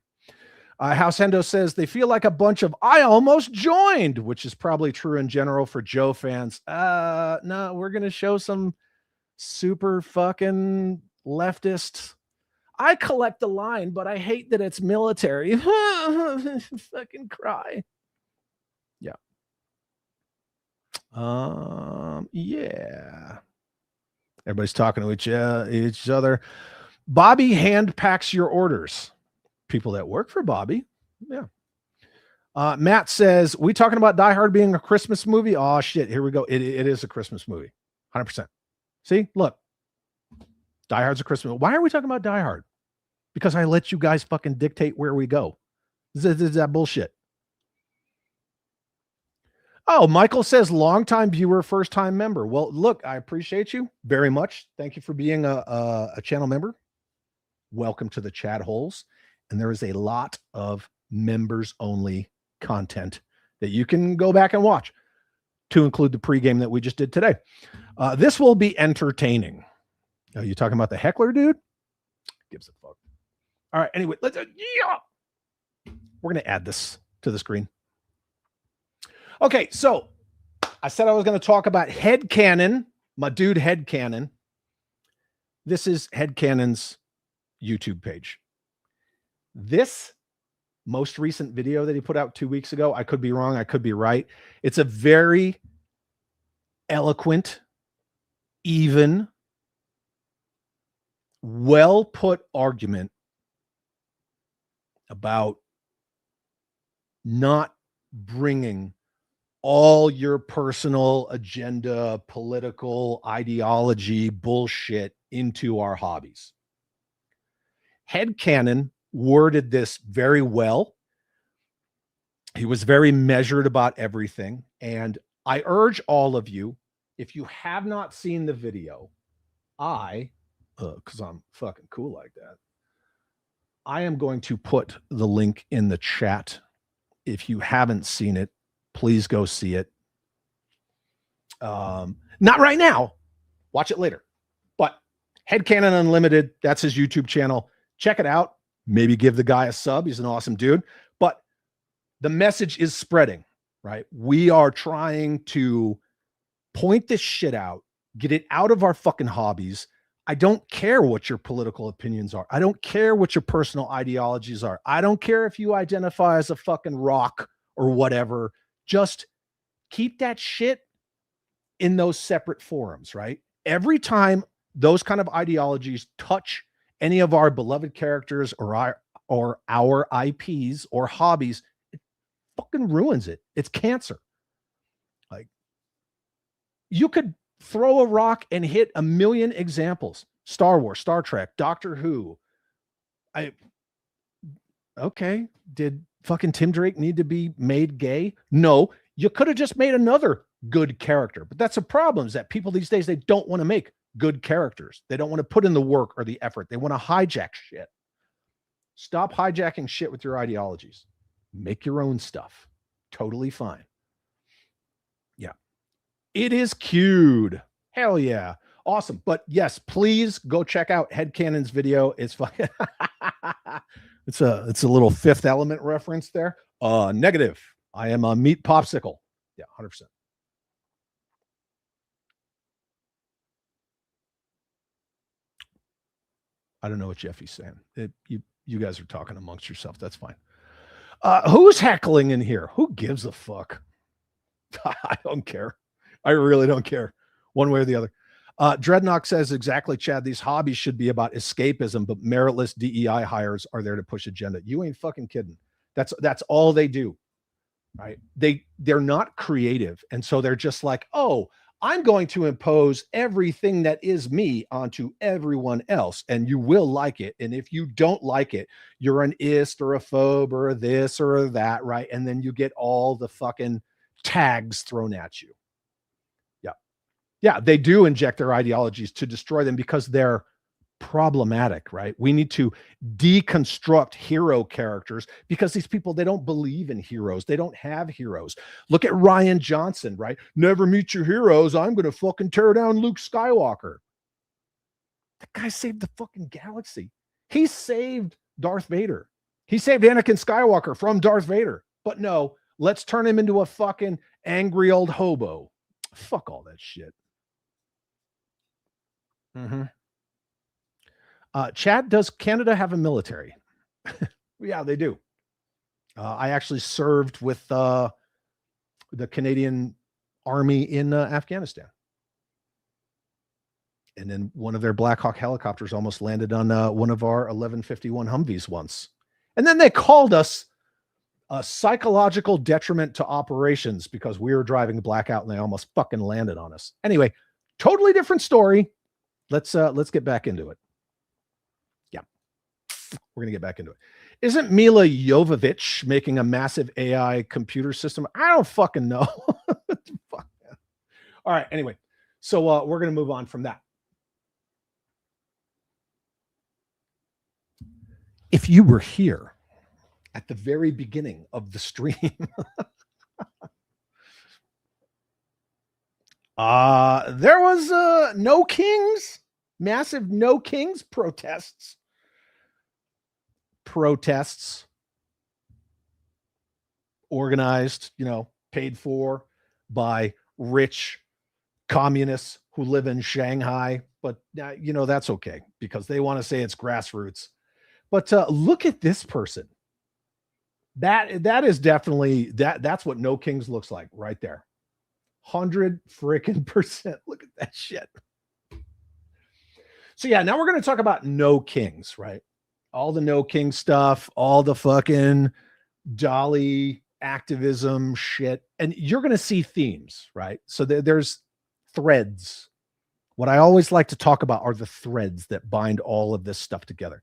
House Hendo says they feel like a bunch of I almost joined, which is probably true in general for Joe fans. No, we're gonna show some super fucking leftists. I collect the line, but I hate that it's military. Fucking cry. Yeah. Yeah. Everybody's talking to each other. Bobby hand packs your orders. People that work for Bobby. Yeah. Matt says, we talking about Die Hard being a Christmas movie? Oh shit. Here we go. It is a Christmas movie. 100%. See, look, Die Hard's a Christmas. Why are we talking about Die Hard? Because I let you guys fucking dictate where we go. This is that bullshit. Oh, Michael says, longtime viewer, first time member. Well, look, I appreciate you very much. Thank you for being a channel member. Welcome to the chat holes. And there is a lot of members only content that you can go back and watch, to include the pregame that we just did today. This will be entertaining. Are you talking about the heckler dude? Gives a fuck. All right. Anyway, we're going to add this to the screen. Okay. So I said I was going to talk about Headcanon, my dude Headcanon. This is Headcanon's YouTube page. This most recent video that he put out 2 weeks ago, I could be wrong, I could be right. It's a very eloquent, even, well put argument about not bringing all your personal agenda, political ideology, bullshit into our hobbies. Headcanon worded this very well. He was very measured about everything. And I urge all of you, if you have not seen the video, because I'm fucking cool like that, I am going to put the link in the chat. If you haven't seen it, please go see it. Not right now. Watch it later. But Headcanon Unlimited, that's his YouTube channel. Check it out. Maybe give the guy a sub. He's an awesome dude. But the message is spreading, right? We are trying to point this shit out Get it out of our fucking hobbies. I don't care what your political opinions are. I don't care what your personal ideologies are. I don't care if you identify as a fucking rock or whatever. Just keep that shit in those separate forums, right? Every time those kind of ideologies touch any of our beloved characters or our IPs or hobbies, it fucking ruins it. It's cancer. Like, you could throw a rock and hit a million examples. Star Wars, Star Trek, Doctor Who. Okay. Did fucking Tim Drake need to be made gay? No. You could have just made another good character. But that's a problem, is that people these days, they don't want to make good characters. They don't want to put in the work or the effort. They want to hijack shit. Stop hijacking shit with your ideologies. Make your own stuff. Totally fine. Yeah. It is cued. Hell yeah. Awesome. But yes, please go check out Headcanon's video. It's fucking it's a little Fifth Element reference there. Negative. I am a meat popsicle. Yeah, 100%. I don't know what Jeffy's saying. You guys are talking amongst yourself. That's fine. Who's heckling in here? Who gives a fuck? I don't care. I really don't care. One way or the other. Dreadnought says exactly, Chad. These hobbies should be about escapism, but meritless DEI hires are there to push agenda. You ain't fucking kidding. That's all they do, right? They're not creative, and so they're just like, oh, I'm going to impose everything that is me onto everyone else, and you will like it. And if you don't like it, you're an ist or a phobe or a this or a that, right? And then you get all the fucking tags thrown at you. Yeah, they do inject their ideologies to destroy them because they're problematic, right? We need to deconstruct hero characters because these people, they don't believe in heroes. They don't have heroes. Look at Ryan Johnson, right? Never meet your heroes. I'm going to fucking tear down Luke Skywalker. That guy saved the fucking galaxy. He saved Darth Vader. He saved Anakin Skywalker from Darth Vader. But no, let's turn him into a fucking angry old hobo. Fuck all that shit. Chad, does Canada have a military? Yeah, they do. I actually served with the Canadian Army in Afghanistan. And then one of their Black Hawk helicopters almost landed on one of our 1151 Humvees once. And then they called us a psychological detriment to operations because we were driving blackout and they almost fucking landed on us. Anyway, totally different story. Let's get back into it. Yeah, we're going to get back into it. Isn't Mila Jovovich making a massive AI computer system? I don't fucking know. Fuck. All right. Anyway, so we're going to move on from that. If you were here at the very beginning of the stream, there was no kings, massive no kings protests organized, paid for by rich communists who live in Shanghai. But that's okay because they want to say it's grassroots. But look at this person. That is definitely that's what no kings looks like right there. 100% Look at that shit. So yeah, now we're going to talk about no kings, right? All the no king stuff, all the fucking Dollie activism shit. And you're going to see themes, right? So there's threads. What I always like to talk about are the threads that bind all of this stuff together.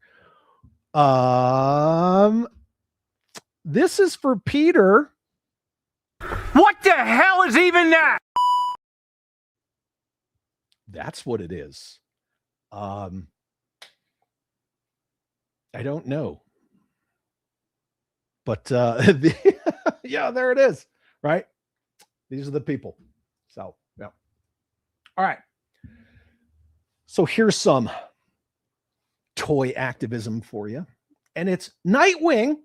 This is for Peter. What the hell is even that? That's what it is. I don't know. But yeah, there it is, right? These are the people. So, yeah. All right. So here's some toy activism for you. And it's Nightwing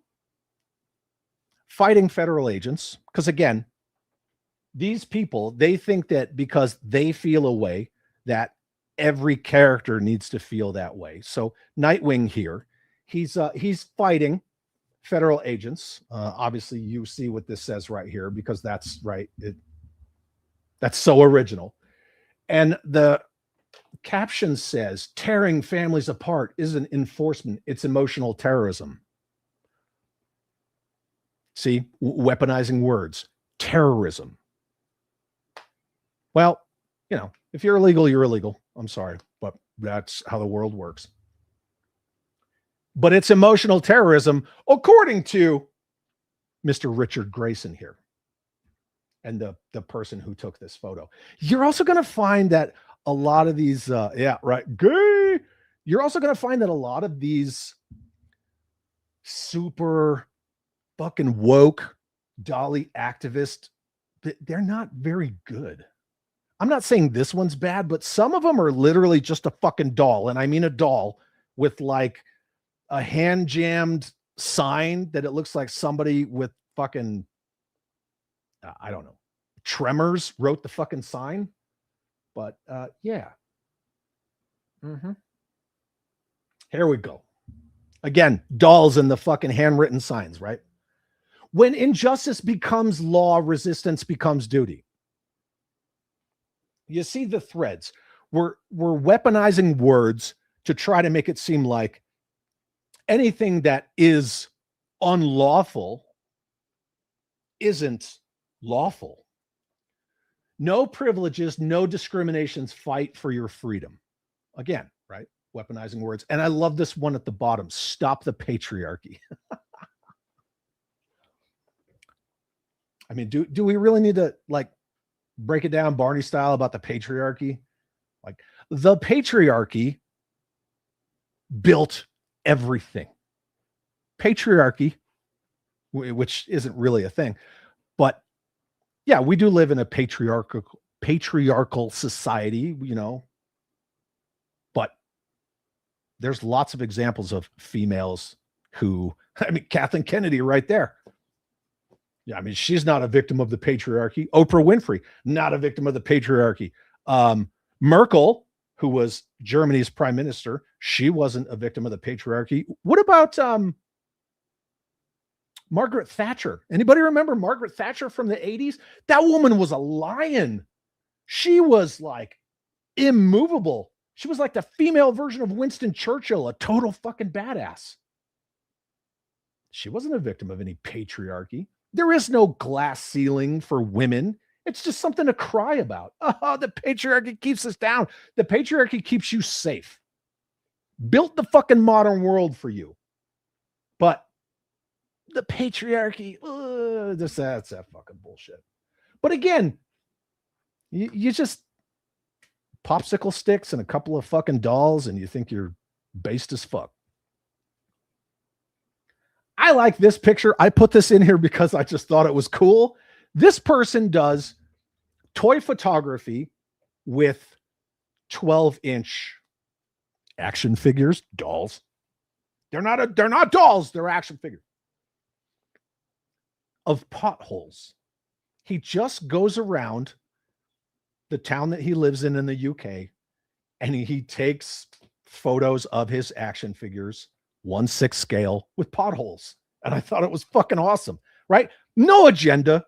fighting federal agents. Because again, these people, they think that because they feel a way, that every character needs to feel that way. So Nightwing here, he's fighting federal agents. Obviously, you see what this says right here because that's right. That's so original. And the caption says, "Tearing families apart isn't enforcement; it's emotional terrorism." See, weaponizing words, terrorism. Well, you know, if you're illegal, you're illegal. I'm sorry, but that's how the world works. But it's emotional terrorism, according to Mr. Richard Grayson here and the person who took this photo. You're also going to find that a lot of these, gay. You're also going to find that a lot of these super fucking woke Dolly activists, they're not very good. I'm not saying this one's bad, but some of them are literally just a fucking doll. And I mean a doll with like a hand jammed sign that it looks like somebody with fucking, I don't know, tremors wrote the fucking sign. But yeah. Here we go. Again, dolls and the fucking handwritten signs, right? When injustice becomes law, resistance becomes duty. You see the threads. We're weaponizing words to try to make it seem like anything that is unlawful isn't lawful. No privileges, no discriminations, fight for your freedom. Again, right? Weaponizing words. And I love this one at the bottom. Stop the patriarchy. I mean, do we really need to like break it down Barney style about the patriarchy? Like the patriarchy built everything. Patriarchy, which isn't really a thing, but yeah, we do live in a patriarchal society, you know, but there's lots of examples of females who, I mean, Kathleen Kennedy right there. Yeah, I mean, she's not a victim of the patriarchy. Oprah Winfrey, not a victim of the patriarchy. Merkel, who was Germany's prime minister, she wasn't a victim of the patriarchy. What about Margaret Thatcher? Anybody remember Margaret Thatcher from the 80s? That woman was a lion. She was like immovable. She was like the female version of Winston Churchill, a total fucking badass. She wasn't a victim of any patriarchy. There is no glass ceiling for women. It's just something to cry about. Oh, the patriarchy keeps us down. The patriarchy keeps you safe. Built the fucking modern world for you. But the patriarchy, that's that fucking bullshit. But again, you just popsicle sticks and a couple of fucking dolls and you think you're based as fuck. I like this picture. I put this in here because I just thought it was cool. This person does toy photography with 12-inch action figures, dolls. They're not dolls, they're action figures. Of potholes. He just goes around the town that he lives in the UK and he takes photos of his action figures 1/6 scale with potholes. And I thought it was fucking awesome, right? No agenda,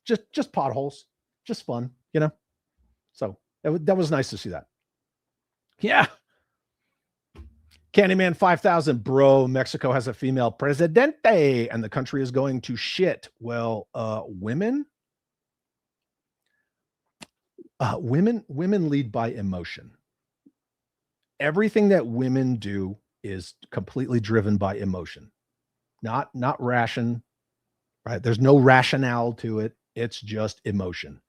just potholes, just fun, you know? So that was nice to see that. Yeah. Candyman 5000, bro, Mexico has a female presidente and the country is going to shit. Well, women lead by emotion. Everything that women do is completely driven by emotion, not ration, right? There's no rationale to it. It's just emotion.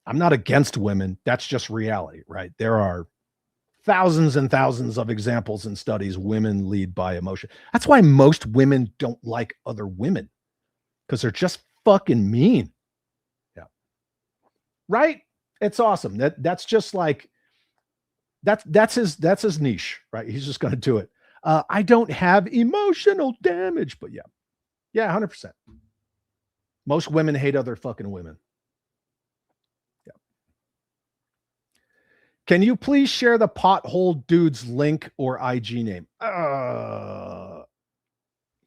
I'm not against women. That's just reality, right? There are thousands and thousands of examples and studies. Women lead by emotion. That's why most women don't like other women, because they're just fucking mean. Yeah. Right? It's awesome. That's just like, that's his niche, right? He's just going to do it. I don't have emotional damage, but yeah, 100%. Most women hate other fucking women. Yeah. Can you please share the pothole dude's link or IG name?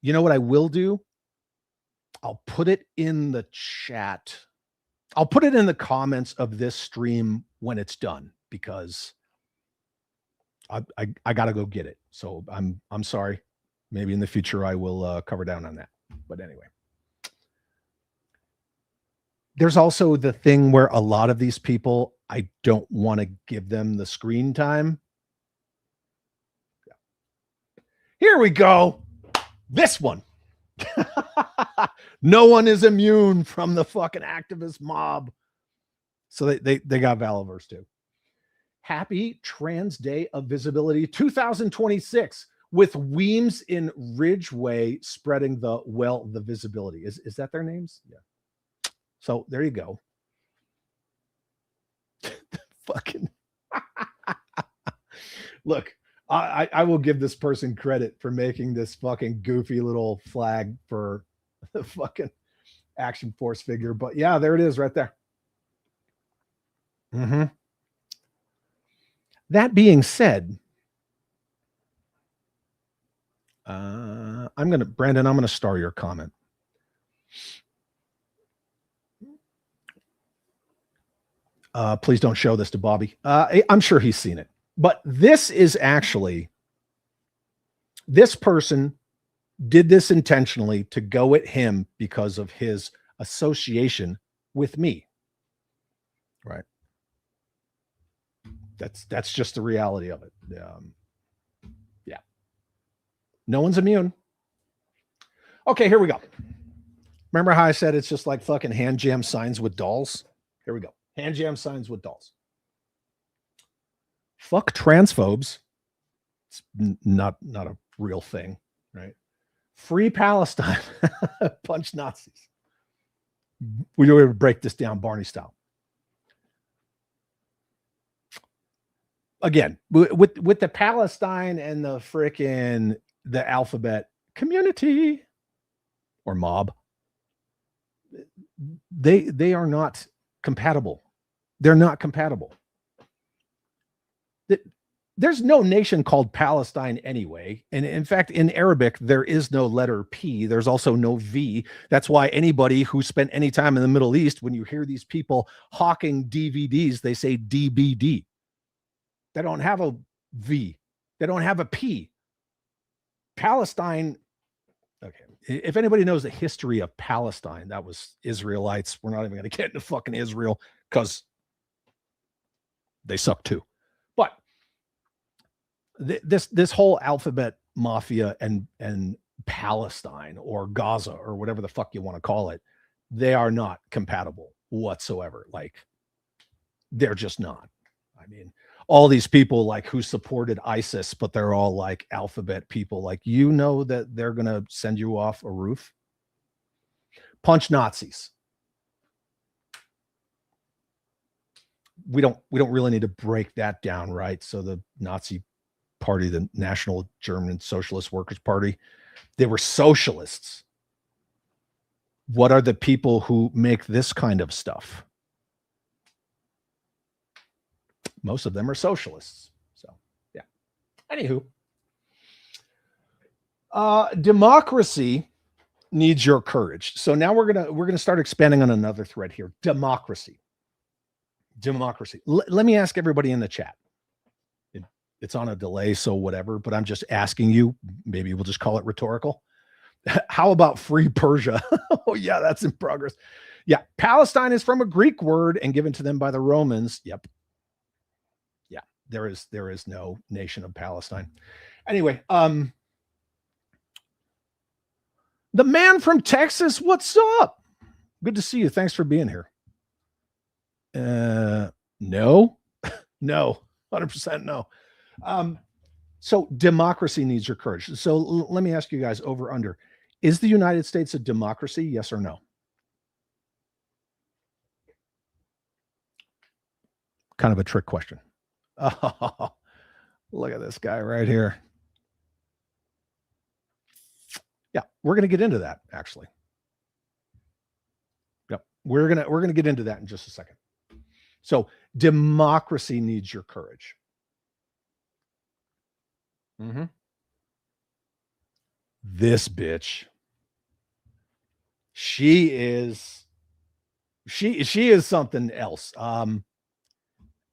You know what I will do? I'll put it in the chat. I'll put it in the comments of this stream when it's done, because I got to go get it. So I'm sorry. Maybe in the future I will cover down on that. But anyway. There's also the thing where a lot of these people, I don't want to give them the screen time. Here we go. This one. No one is immune from the fucking activist mob. So they got Valaverse too. Happy Trans Day of Visibility 2026 with Weems in Ridgeway spreading the visibility. Is that their names? Yeah. So there you go. Fucking look, I will give this person credit for making this fucking goofy little flag for the fucking Action Force figure. But yeah, there it is right there. Mm-hmm. That being said, Brandon, I'm gonna star your comment. Please don't show this to Bobby. I'm sure he's seen it. But this is actually, this person did this intentionally to go at him because of his association with me. Right. That's just the reality of it. Yeah. No one's immune. Okay, here we go. Remember how I said it's just like fucking hand jam signs with dolls? Here we go. Hand jam signs with dolls. Fuck transphobes. It's not a real thing, right? Free Palestine. Punch Nazis. We do break this down Barney style. Again, with the Palestine and the frickin' the alphabet community or mob, they are not compatible. They're not compatible. There's no nation called Palestine anyway. And in fact, in Arabic, there is no letter P. There's also no V. That's why anybody who spent any time in the Middle East, when you hear these people hawking DVDs, they say DBD. They don't have a V. They don't have a P. Palestine. Okay. If anybody knows the history of Palestine, that was Israelites. We're not even going to get into fucking Israel because they suck too. But this whole alphabet mafia and Palestine or Gaza or whatever the fuck you want to call it, they are not compatible whatsoever. Like, they're just not. I mean, all these people like who supported ISIS, but they're all like alphabet people. Like, you know that they're going to send you off a roof. Punch Nazis. We don't really need to break that down, right? So the Nazi party, the National German Socialist Workers' Party, they were socialists. What are the people who make this kind of stuff? Most of them are socialists. So yeah. Anywho, democracy needs your courage. So now we're gonna start expanding on another thread here. Democracy. Let me ask everybody in the chat. It's on a delay, so whatever, but I'm just asking you, maybe we'll just call it rhetorical. How about free Persia? Oh yeah, that's in progress. Yeah, Palestine is from a Greek word and given to them by the Romans. Yep. Yeah, there is no nation of Palestine. Anyway, the man from Texas, what's up? Good to see you. Thanks for being here. No, 100% no. So democracy needs your courage. So let me ask you guys over under. Is the United States a democracy? Yes or no? Kind of a trick question. Oh, look at this guy right here. Yeah, we're going to get into that actually. Yep. We're going to get into that in just a second. So democracy needs your courage. This bitch, she is something else.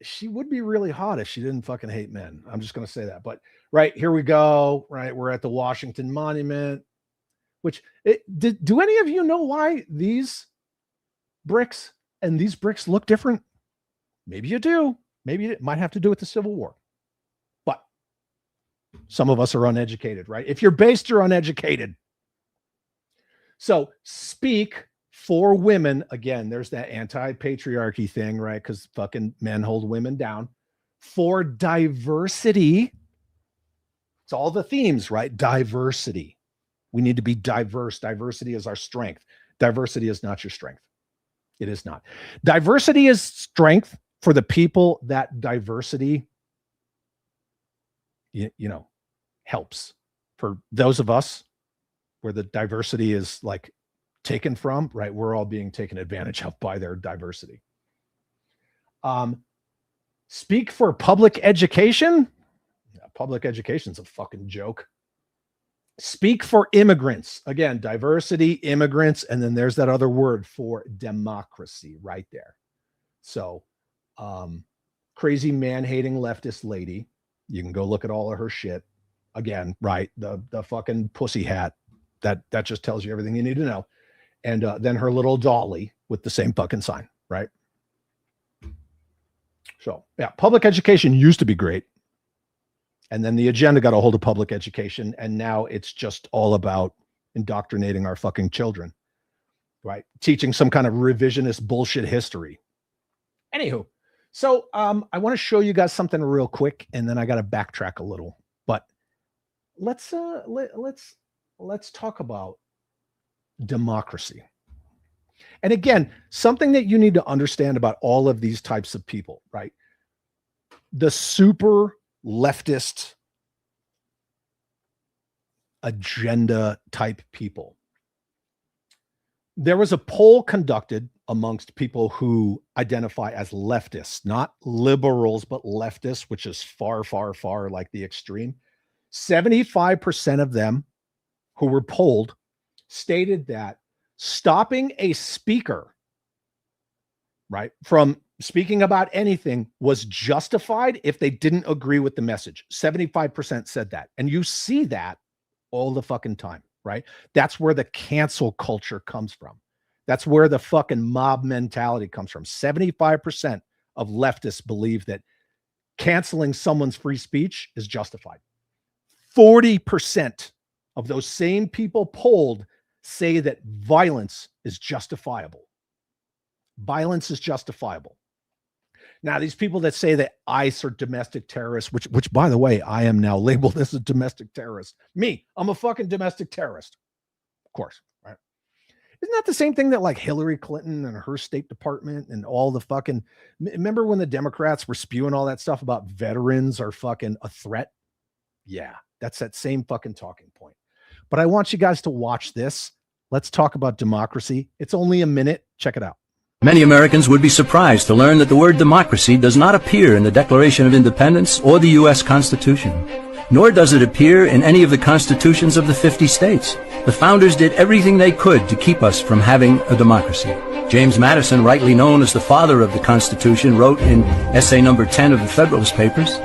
She would be really hot if she didn't fucking hate men. I'm just going to say that. But right, here we go. Right, we're at the Washington Monument. Which do any of you know why these bricks and these bricks look different? Maybe you do. Maybe it might have to do with the Civil War. But some of us are uneducated, right? If you're based, you're uneducated. So speak for women. Again, there's that anti-patriarchy thing, right? Because fucking men hold women down. For diversity. It's all the themes, right? Diversity. We need to be diverse. Diversity is our strength. Diversity is not your strength. It is not. Diversity is strength for the people that diversity, you know, helps. For those of us where the diversity is like taken from, right? We're all being taken advantage of by their diversity. Speak for public education. Yeah, public education's a fucking joke. Speak for immigrants. Again, diversity, immigrants, and then there's that other word for democracy right there. So, crazy man-hating leftist lady. You can go look at all of her shit. Again, right? The fucking pussy hat. That just tells you everything you need to know. And then her little dolly with the same fucking sign, right? So, yeah, public education used to be great. And then the agenda got a hold of public education, and now it's just all about indoctrinating our fucking children, right? Teaching some kind of revisionist bullshit history. Anywho, so I want to show you guys something real quick, and then I got to backtrack a little. But let's talk about democracy. And again, something that you need to understand about all of these types of people, right? The super leftist agenda type people. There was a poll conducted amongst people who identify as leftists, not liberals, but leftists, which is far, far, far like the extreme. 75% of them who were polled stated that stopping a speaker, right, from speaking about anything was justified if they didn't agree with the message. 75% said that. And you see that all the fucking time, right? That's where the cancel culture comes from. That's where the fucking mob mentality comes from. 75% of leftists believe that canceling someone's free speech is justified. 40% of those same people polled say that violence is justifiable. Violence is justifiable. Now, these people that say that ICE are domestic terrorists, which by the way, I am now labeled as a domestic terrorist. Me, I'm a fucking domestic terrorist. Of course, right? Isn't that the same thing that like Hillary Clinton and her State Department and all the fucking, remember when the Democrats were spewing all that stuff about veterans are fucking a threat? Yeah, that's that same fucking talking point. But I want you guys to watch this. Let's talk about democracy. It's only a minute. Check it out. Many Americans would be surprised to learn that the word democracy does not appear in the Declaration of Independence or the U.S. Constitution, nor does it appear in any of the constitutions of the 50 states. The founders did everything they could to keep us from having a democracy. James Madison, rightly known as the father of the Constitution, wrote in essay number 10 of the Federalist Papers,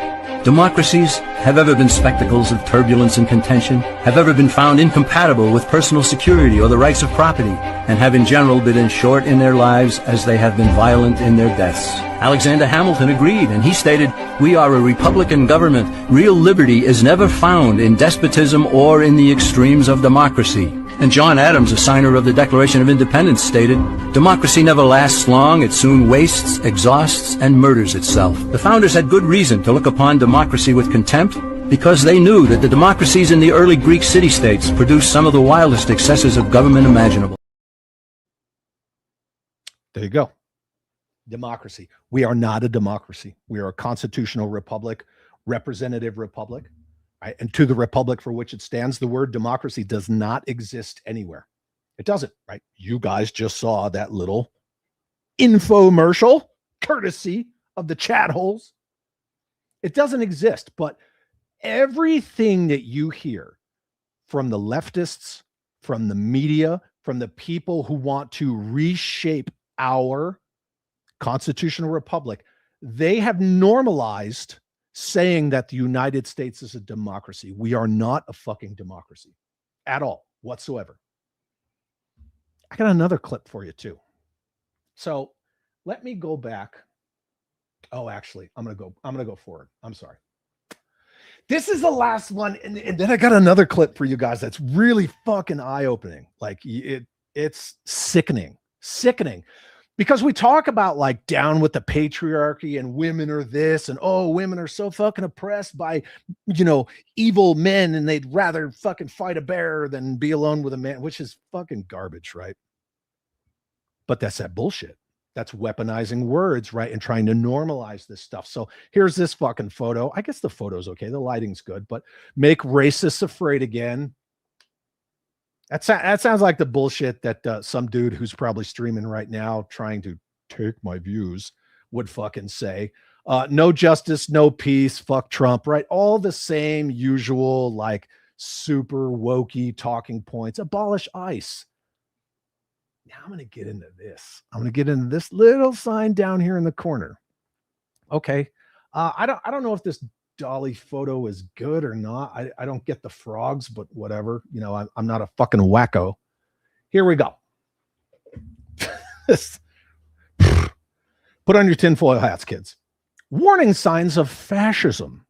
"Democracies have ever been spectacles of turbulence and contention, have ever been found incompatible with personal security or the rights of property, and have in general been as short in their lives as they have been violent in their deaths." Alexander Hamilton agreed, and he stated, "We are a republican government. Real liberty is never found in despotism or in the extremes of democracy." And John Adams, a signer of the Declaration of Independence, stated, "Democracy never lasts long. It soon wastes, exhausts, and murders itself." The founders had good reason to look upon democracy with contempt, because they knew that the democracies in the early Greek city-states produced some of the wildest excesses of government imaginable. There you go. Democracy. We are not a democracy. We are a constitutional republic, representative republic. Right? And to the republic for which it stands, the word democracy does not exist anywhere. It doesn't, right? You guys just saw that little infomercial courtesy of the chat holes. It doesn't exist, but everything that you hear from the leftists, from the media, from the people who want to reshape our constitutional republic, they have normalized saying that the United States is a democracy. We are not a fucking democracy at all, whatsoever. I got another clip for you too. So let me go back. Oh, actually, I'm gonna go forward. I'm sorry. This is the last one, and then I got another clip for you guys that's really fucking eye-opening. Like it's sickening, because we talk about like down with the patriarchy and women are this, and oh, women are so fucking oppressed by, evil men, and they'd rather fucking fight a bear than be alone with a man, which is fucking garbage, right? But that's that bullshit. That's weaponizing words, right? And trying to normalize this stuff. So here's this fucking photo. I guess the photo's okay. The lighting's good, but make racists afraid again. That sounds like the bullshit that some dude who's probably streaming right now trying to take my views would fucking say. No justice, no peace, fuck Trump, right? All the same usual, like super wokey talking points. Abolish ICE. Now I'm going to get into this. I'm going to get into this little sign down here in the corner. Okay. I don't know if this Dollie photo is good or not. I don't get the frogs, but whatever. I'm not a fucking wacko. Here we go. Put on your tinfoil hats, kids. Warning signs of fascism.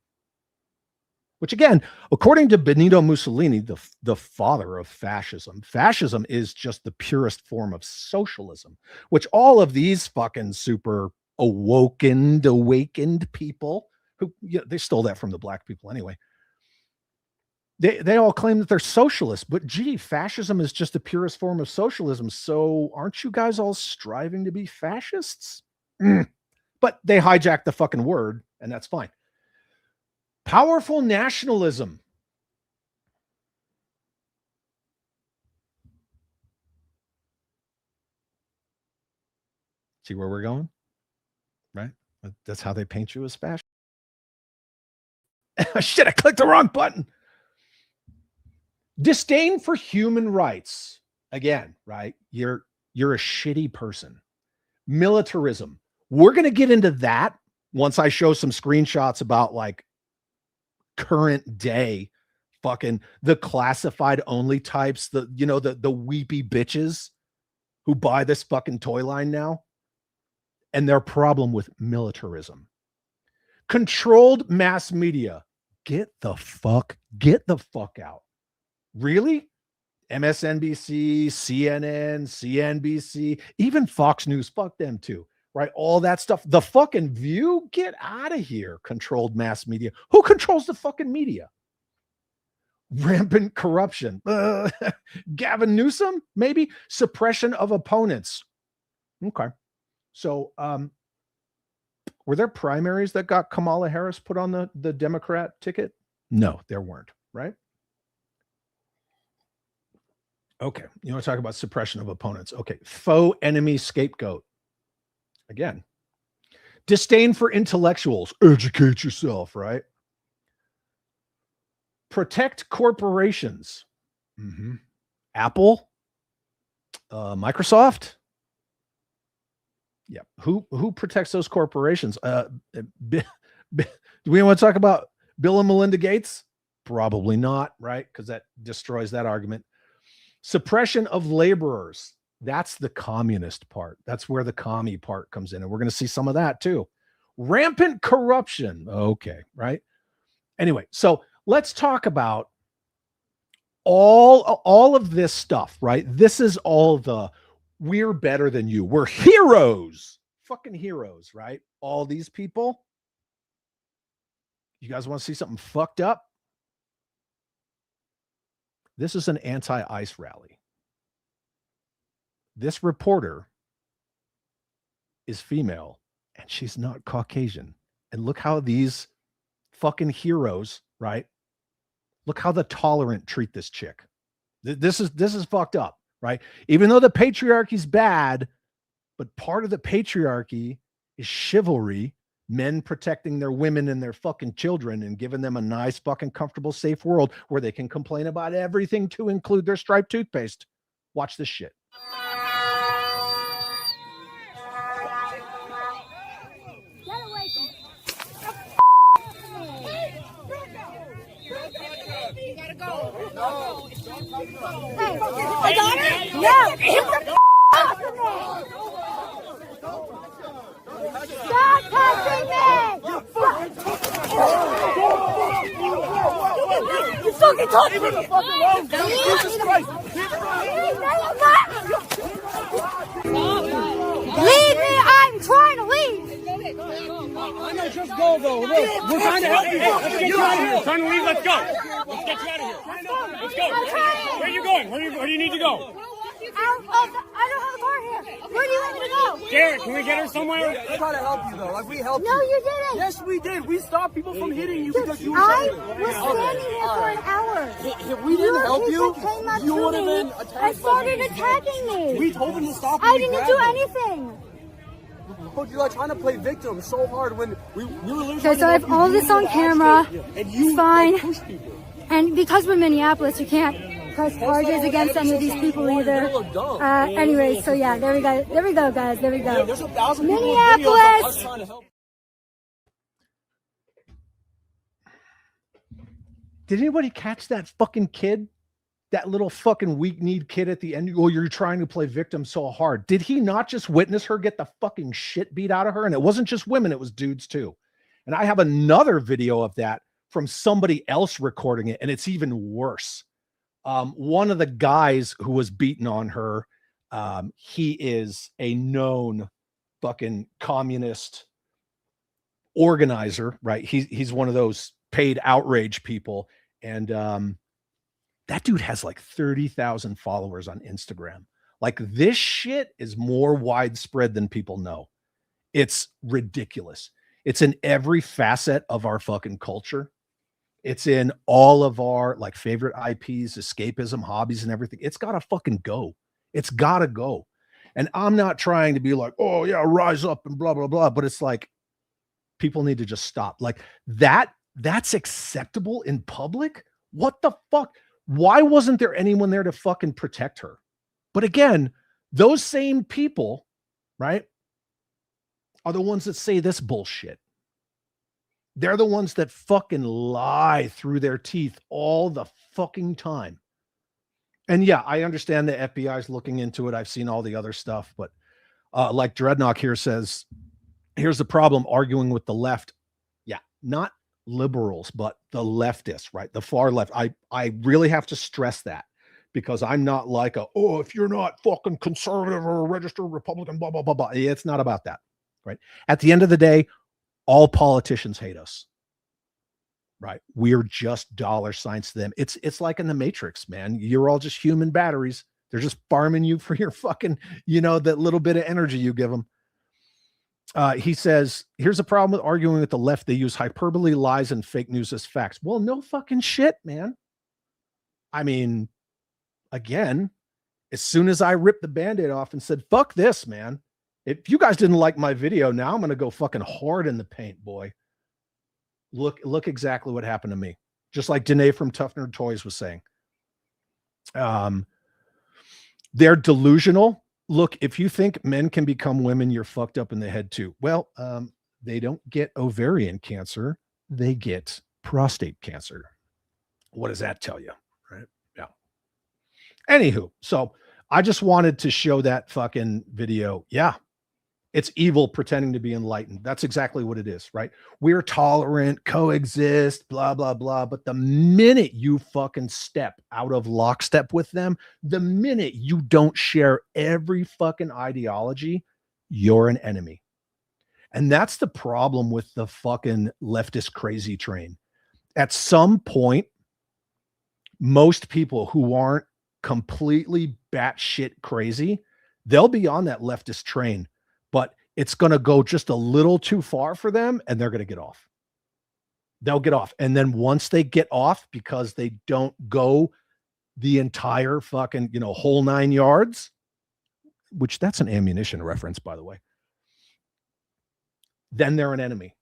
Which again, according to Benito Mussolini, the father of fascism is just the purest form of socialism, which all of these fucking super awakened people who, they stole that from the black people anyway. They all claim that they're socialists, but gee, fascism is just the purest form of socialism. So aren't you guys all striving to be fascists? But they hijacked the fucking word, and that's fine. Powerful nationalism. See where we're going? Right? That's how they paint you as fascist. Shit, I clicked the wrong button. Disdain for human rights. Again, right? You're a shitty person. Militarism. We're going to get into that once I show some screenshots about like current day fucking the classified only types, the weepy bitches who buy this fucking toy line now, and their problem with militarism. Controlled mass media. Get the fuck out. Really? MSNBC, CNN, CNBC, even Fox News, fuck them too. Right? All that stuff. The fucking View, get out of here. Controlled mass media. Who controls the fucking media? Rampant corruption. Gavin Newsom, maybe. Suppression of opponents. Okay. So, were there primaries that got Kamala Harris put on the Democrat ticket? No, there weren't, right? Okay. You want to talk about suppression of opponents? Okay. Faux enemy scapegoat. Again, disdain for intellectuals. Educate yourself, right? Protect corporations. Mm-hmm. Apple, Microsoft. Yeah. Who protects those corporations? Do we want to talk about Bill and Melinda Gates? Probably not, right? Because that destroys that argument. Suppression of laborers. That's the communist part. That's where the commie part comes in. And we're going to see some of that too. Rampant corruption. Okay, right? Anyway, so let's talk about all of this stuff, right? This is all the we're better than you. We're heroes. Fucking heroes, right? All these people. You guys want to see something fucked up? This is an anti-ICE rally. This reporter is female and she's not Caucasian. And look how these fucking heroes, right? Look how the tolerant treat this chick. This is fucked up, right? Even though the patriarchy's bad, but part of the patriarchy is chivalry, men protecting their women and their fucking children and giving them a nice fucking comfortable safe world where they can complain about everything to include their striped toothpaste. Watch this shit. I got her? No! Stop touching me! You fucking touched me! Jesus Christ! Leave me! I'm trying to leave! I know, just go though. Look, we're trying to help you. Let's get you out of here. Trying to leave, let's go. Let's get you out of here. Let's go. Where are you going? Where do you need to go? I don't have a car here. Where do you want me to go? Jared, can we get her somewhere? We're trying to help you though. Like we helped you. No, you didn't. Yes, we did. We stopped people from hitting you because you were I saying. was standing here for an hour. If we didn't help you, you would have been attacked. I started attacking me. We told them to stop. I didn't do anything. You like trying to play victim so hard when we were literally. Okay, so I have all this on camera. And you it's fine. push people. And because we're Minneapolis, you can't press charges against any of these people either. Anyway, so yeah, there we go. There we go, guys. There we go. There's 1,000 people Minneapolis. trying to help. Did anybody catch that fucking kid? That little fucking weak-kneed kid at the end? Oh, you're trying to play victim so hard. Did he not just witness her get the fucking shit beat out of her? And it wasn't just women, it was dudes too. And I have another video of that from somebody else recording it, and it's even worse. One of the guys who was beating on her, he is a known fucking communist organizer, right? He's one of those paid outrage people. And that dude has like 30,000 followers on Instagram. Like this shit is more widespread than people know. It's ridiculous. It's in every facet of our fucking culture. It's in all of our like favorite IPs, escapism, hobbies, and everything. It's got to fucking go. It's got to go. And I'm not trying to be like, oh yeah, rise up and blah, blah, blah. But it's like, people need to just stop. Like that's acceptable in public? What the fuck? Why wasn't there anyone there to fucking protect her? But again, those same people, right, are the ones that say this bullshit. They're the ones that fucking lie through their teeth all the fucking time. And yeah, I understand the FBI is looking into it. I've seen all the other stuff, but like Dreadnought here says, here's the problem arguing with the left. Yeah, not liberals, but the leftists, right? The far left. I really have to stress that because I'm not like if you're not fucking conservative or a registered Republican, blah, blah, blah, blah. It's not about that, right? At the end of the day, all politicians hate us, right? We're just dollar signs to them. It's like in the Matrix, man. You're all just human batteries. They're just farming you for your fucking, that little bit of energy you give them. He says, here's a problem with arguing with the left. They use hyperbole, lies, and fake news as facts. Well, no fucking shit, man. I mean, again, as soon as I ripped the Band-Aid off and said, fuck this, man. If you guys didn't like my video, now I'm going to go fucking hard in the paint, boy. Look exactly what happened to me. Just like Danae from Tough Nerd Toys was saying. They're delusional. Look, if you think men can become women, you're fucked up in the head too. Well, they don't get ovarian cancer. They get prostate cancer. What does that tell you? Right? Yeah. Anywho, so I just wanted to show that fucking video. Yeah. It's evil pretending to be enlightened. That's exactly what it is, right? We're tolerant, coexist, blah, blah, blah. But the minute you fucking step out of lockstep with them, the minute you don't share every fucking ideology, you're an enemy. And that's the problem with the fucking leftist crazy train. At some point, most people who aren't completely batshit crazy, they'll be on that leftist train. But it's going to go just a little too far for them and they're going to get off. They'll get off. And then once they get off, because they don't go the entire fucking, whole 9 yards, which that's an ammunition reference, by the way. then they're an enemy.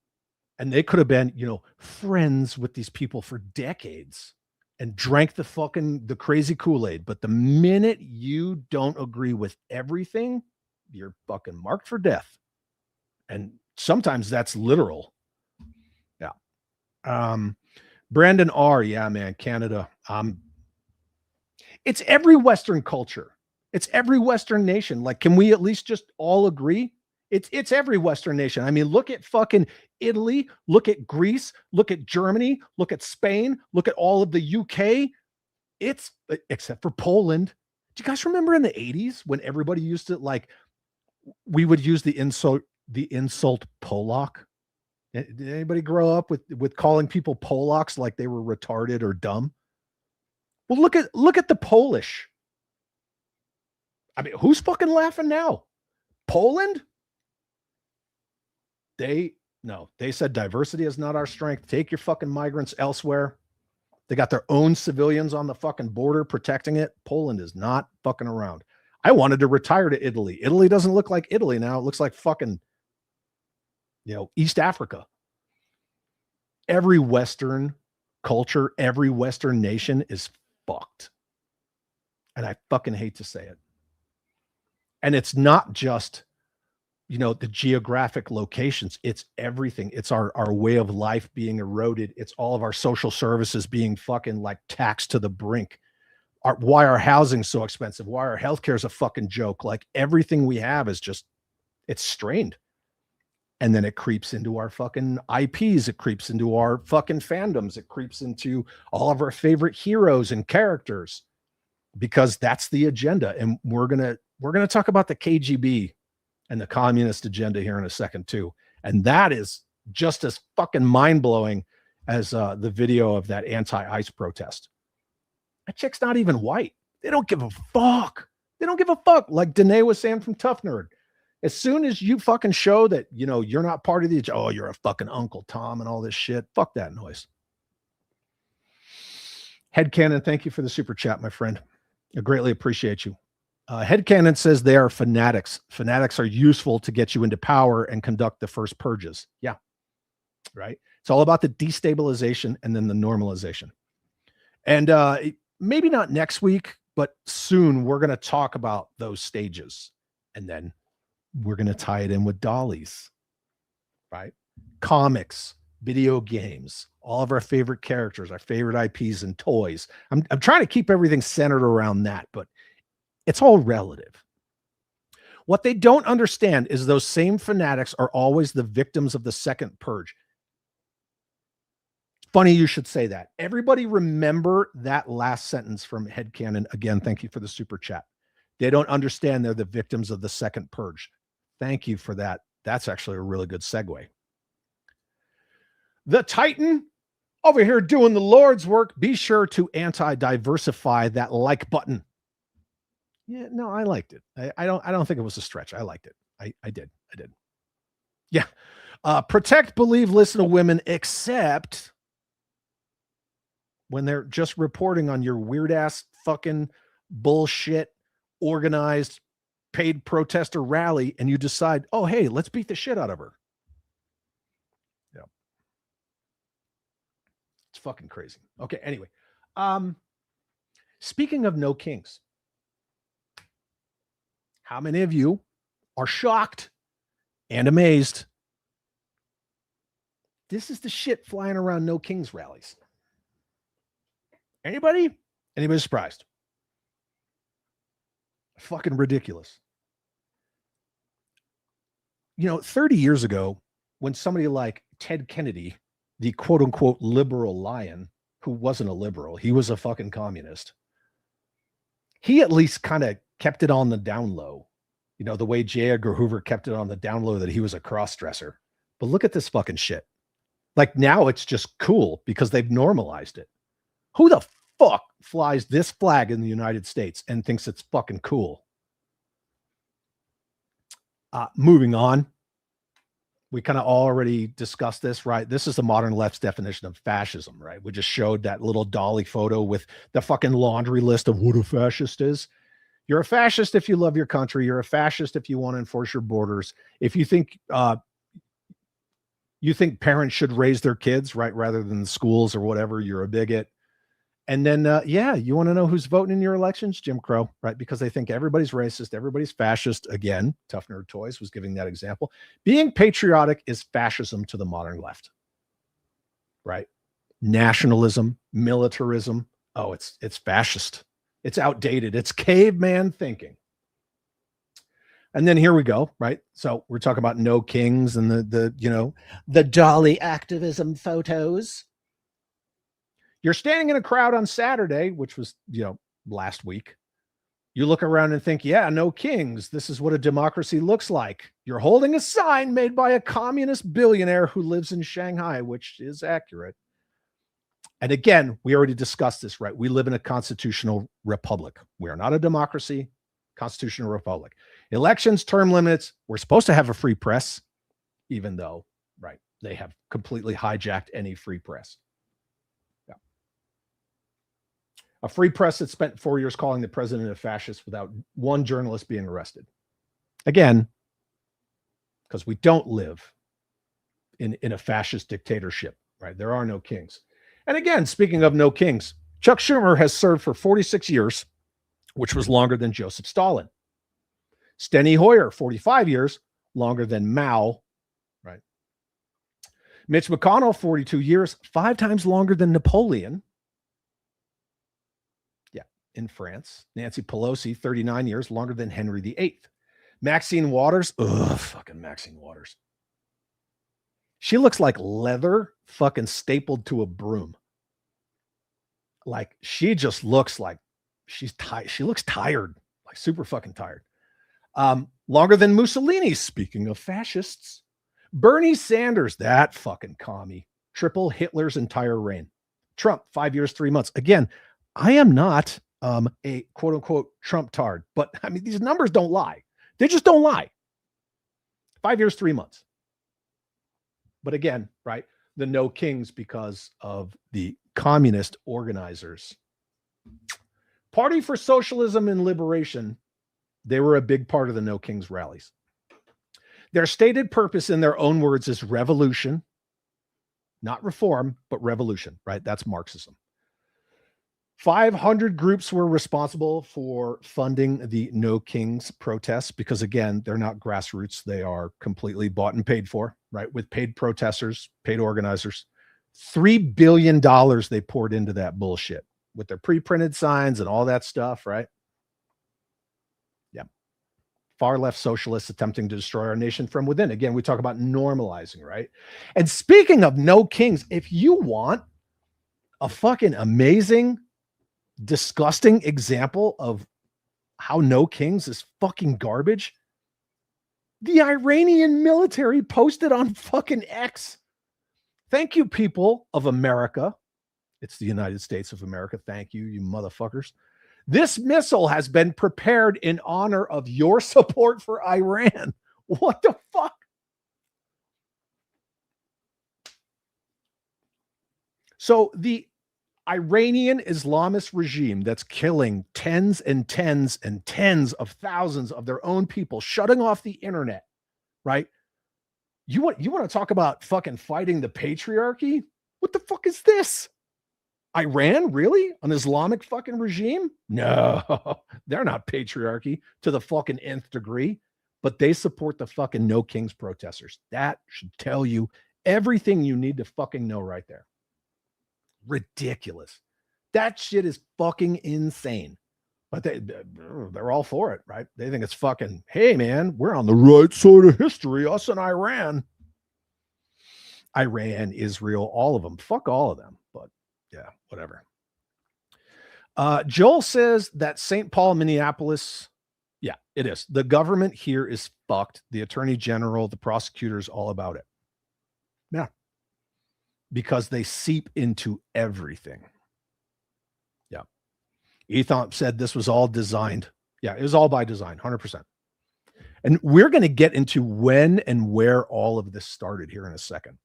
And they could have been, friends with these people for decades and drank the crazy Kool-Aid. But the minute you don't agree with everything, you're fucking marked for death. And sometimes that's literal. Yeah. Brandon R. Yeah, man, Canada. It's every Western culture. It's every Western nation. Like, can we at least just all agree? It's every Western nation. I mean, look at fucking Italy, look at Greece, look at Germany, look at Spain, look at all of the UK. It's except for Poland. Do you guys remember in the 80s when everybody used to, like, we would use the insult Polak? Did anybody grow up with calling people Polacks like they were retarded or dumb? Well, look at the Polish. I mean, who's fucking laughing now? Poland? They said diversity is not our strength. Take your fucking migrants elsewhere. They got their own civilians on the fucking border protecting it. Poland is not fucking around. I wanted to retire to Italy. Italy doesn't look like Italy now. It looks like fucking, East Africa. Every Western culture, every Western nation is fucked. And I fucking hate to say it. And it's not just, the geographic locations. It's everything. It's our way of life being eroded. It's all of our social services being fucking like taxed to the brink. Why our housing's so expensive. Why our healthcare is a fucking joke. Like everything we have is just, it's strained. And then it creeps into our fucking IPs. It creeps into our fucking fandoms. It creeps into all of our favorite heroes and characters because that's the agenda. And we're going to talk about the KGB and the communist agenda here in a second too. And that is just as fucking mind-blowing as the video of that anti-ICE protest. That chick's not even white. They don't give a fuck. They don't give a fuck. Like Danae was saying from Tough Nerd. As soon as you fucking show that, you're not part of the, you're a fucking Uncle Tom and all this shit. Fuck that noise. Headcanon, thank you for the super chat, my friend. I greatly appreciate you. Headcanon says they are fanatics. Fanatics are useful to get you into power and conduct the first purges. Yeah. Right. It's all about the destabilization and then the normalization. And maybe not next week, but soon we're going to talk about those stages. And then we're going to tie it in with dollies, right? Comics, video games, all of our favorite characters, our favorite IPs and toys. I'm trying to keep everything centered around that, but it's all relative. What they don't understand is those same fanatics are always the victims of the second purge. Funny you should say that. Everybody remember that last sentence from Headcanon. Again, thank you for the super chat. They don't understand they're the victims of the second purge. Thank you for that. That's actually a really good segue. The Titan over here doing the Lord's work. Be sure to anti-diversify that like button. Yeah, no, I liked it. I don't think it was a stretch. I liked it. I did. Yeah. Protect, believe, listen to women, except when they're just reporting on your weird ass fucking bullshit organized paid protester rally and you decide, oh, hey, let's beat the shit out of her. Yeah. It's fucking crazy. Okay. Anyway, speaking of no kings, how many of you are shocked and amazed? This is the shit flying around no kings rallies. Anybody surprised? Fucking ridiculous. 30 years ago, when somebody like Ted Kennedy, the quote unquote liberal lion, who wasn't a liberal, he was a fucking communist. He at least kind of kept it on the down low, the way J. Edgar Hoover kept it on the down low that he was a cross-dresser. But look at this fucking shit. Like now it's just cool because they've normalized it. Who the fuck flies this flag in the United States and thinks it's fucking cool? Moving on. We kind of already discussed this, right? This is the modern left's definition of fascism, right? We just showed that little Dollie photo with the fucking laundry list of what a fascist is. You're a fascist if you love your country. You're a fascist if you want to enforce your borders. If you think You think parents should raise their kids, right, rather than the schools or whatever. You're a bigot. And then, yeah, you want to know who's voting in your elections? Jim Crow, right? Because they think everybody's racist, everybody's fascist. Again, Tough Nerd Toys was giving that example. Being patriotic is fascism to the modern left, right? Nationalism, militarism. Oh, it's fascist. It's outdated. It's caveman thinking. And then here we go, right? So we're talking about no kings and the Dollie activism photos. You're standing in a crowd on Saturday, which was, last week. You look around and think, yeah, no kings. This is what a democracy looks like. You're holding a sign made by a communist billionaire who lives in Shanghai, which is accurate. And again, we already discussed this, right? We live in a constitutional republic. We are not a democracy, constitutional republic. Elections, term limits, we're supposed to have a free press, even though, right, they have completely hijacked any free press. Yeah. A free press that spent 4 years calling the president a fascist without one journalist being arrested. Again, because we don't live in a fascist dictatorship, right? There are no kings. And again, speaking of no kings, Chuck Schumer has served for 46 years, which was longer than Joseph Stalin. Steny Hoyer, 45 years, longer than Mao, right? Mitch McConnell, 42 years, 5 times longer than Napoleon. Yeah, in France. Nancy Pelosi, 39 years, longer than Henry VIII. Maxine Waters, fucking Maxine Waters. She looks like leather fucking stapled to a broom. Like, she just looks like she's tired. She looks tired, like super fucking tired. Longer than Mussolini, speaking of fascists. Bernie Sanders, that fucking commie. Triple Hitler's entire reign. Trump, 5 years, 3 months. Again, I am not a quote unquote Trump tard, but I mean, these numbers don't lie. They just don't lie. 5 years, 3 months. But again, right, the no kings because of the communist organizers. Party for Socialism and Liberation, they were a big part of the no kings rallies. Their stated purpose in their own words is revolution, not reform, but revolution, right? That's Marxism. 500 groups were responsible for funding the No Kings protests because, again, they're not grassroots. They are completely bought and paid for, right? With paid protesters, paid organizers. $3 billion they poured into that bullshit with their pre-printed signs and all that stuff, right? Yeah. Far left socialists attempting to destroy our nation from within. Again, we talk about normalizing, right? And speaking of no kings, if you want a fucking amazing, disgusting example of how no kings is fucking garbage, the Iranian military posted on fucking X. Thank you, people of America. It's the United States of America. Thank you, you motherfuckers. This missile has been prepared in honor of your support for Iran. What the fuck? So the Iranian Islamist regime that's killing tens and tens and tens of thousands of their own people, shutting off the internet, right? You want to talk about fucking fighting the patriarchy? What the fuck is this? Iran, really? An Islamic fucking regime? No, they're not patriarchy to the fucking nth degree, but they support the fucking no kings protesters. That should tell you everything you need to fucking know right there. Ridiculous. That shit is fucking insane. But they're all for it, right? They think it's fucking, hey man, we're on the right side of history, us and Iran. Iran, Israel, all of them. Fuck all of them. But yeah, whatever. Joel says that St. Paul, Minneapolis, yeah, it is. The government here is fucked. The attorney general, the prosecutors, all about it. Yeah. Because they seep into everything. Yeah. Ethan said this was all designed. Yeah, it was all by design, 100%. And we're going to get into when and where all of this started here in a second.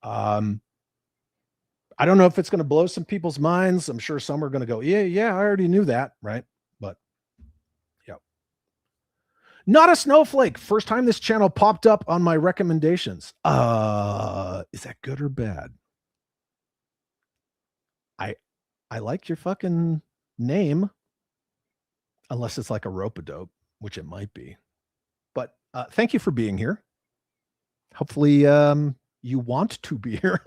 I don't know if it's going to blow some people's minds. I'm sure some are going to go, yeah, I already knew that, right? But yeah. Not a snowflake. First time this channel popped up on my recommendations. Is that good or bad? I like your fucking name. Unless it's like a rope-a-dope, which it might be. But thank you for being here. Hopefully you want to be here.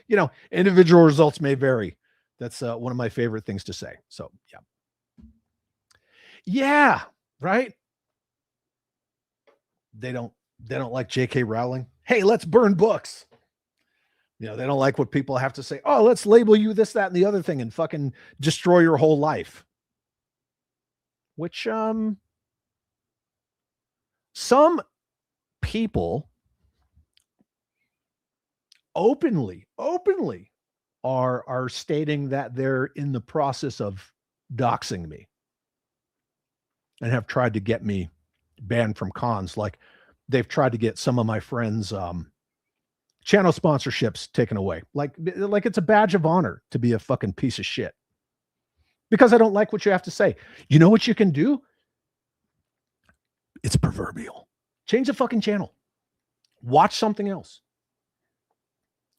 You know, individual results may vary. That's one of my favorite things to say. So yeah. Yeah, right. They don't like J.K. Rowling. Hey, let's burn books. You know, they don't like what people have to say. Oh, let's label you this, that, and the other thing and fucking destroy your whole life. Which some people openly are stating that they're in the process of doxing me and have tried to get me banned from cons. Like they've tried to get some of my friends channel sponsorships taken away. Like it's a badge of honor to be a fucking piece of shit. Because I don't like what you have to say. You know what you can do? It's proverbial. Change the fucking channel. Watch something else.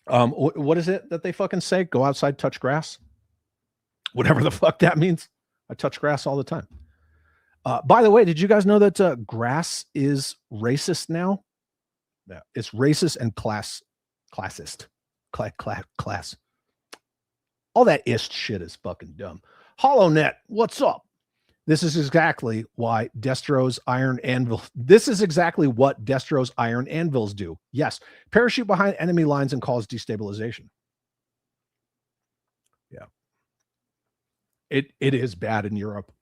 What is it that they fucking say? Go outside, touch grass. Whatever the fuck that means. I touch grass all the time. By the way, did you guys know that grass is racist now? Yeah, it's racist and classist. Class. All that ist shit is fucking dumb. HollowNet, what's up? This is exactly why Destro's iron anvil. This is exactly what Destro's iron anvils do. Yes, parachute behind enemy lines and cause destabilization. Yeah, it is bad in Europe.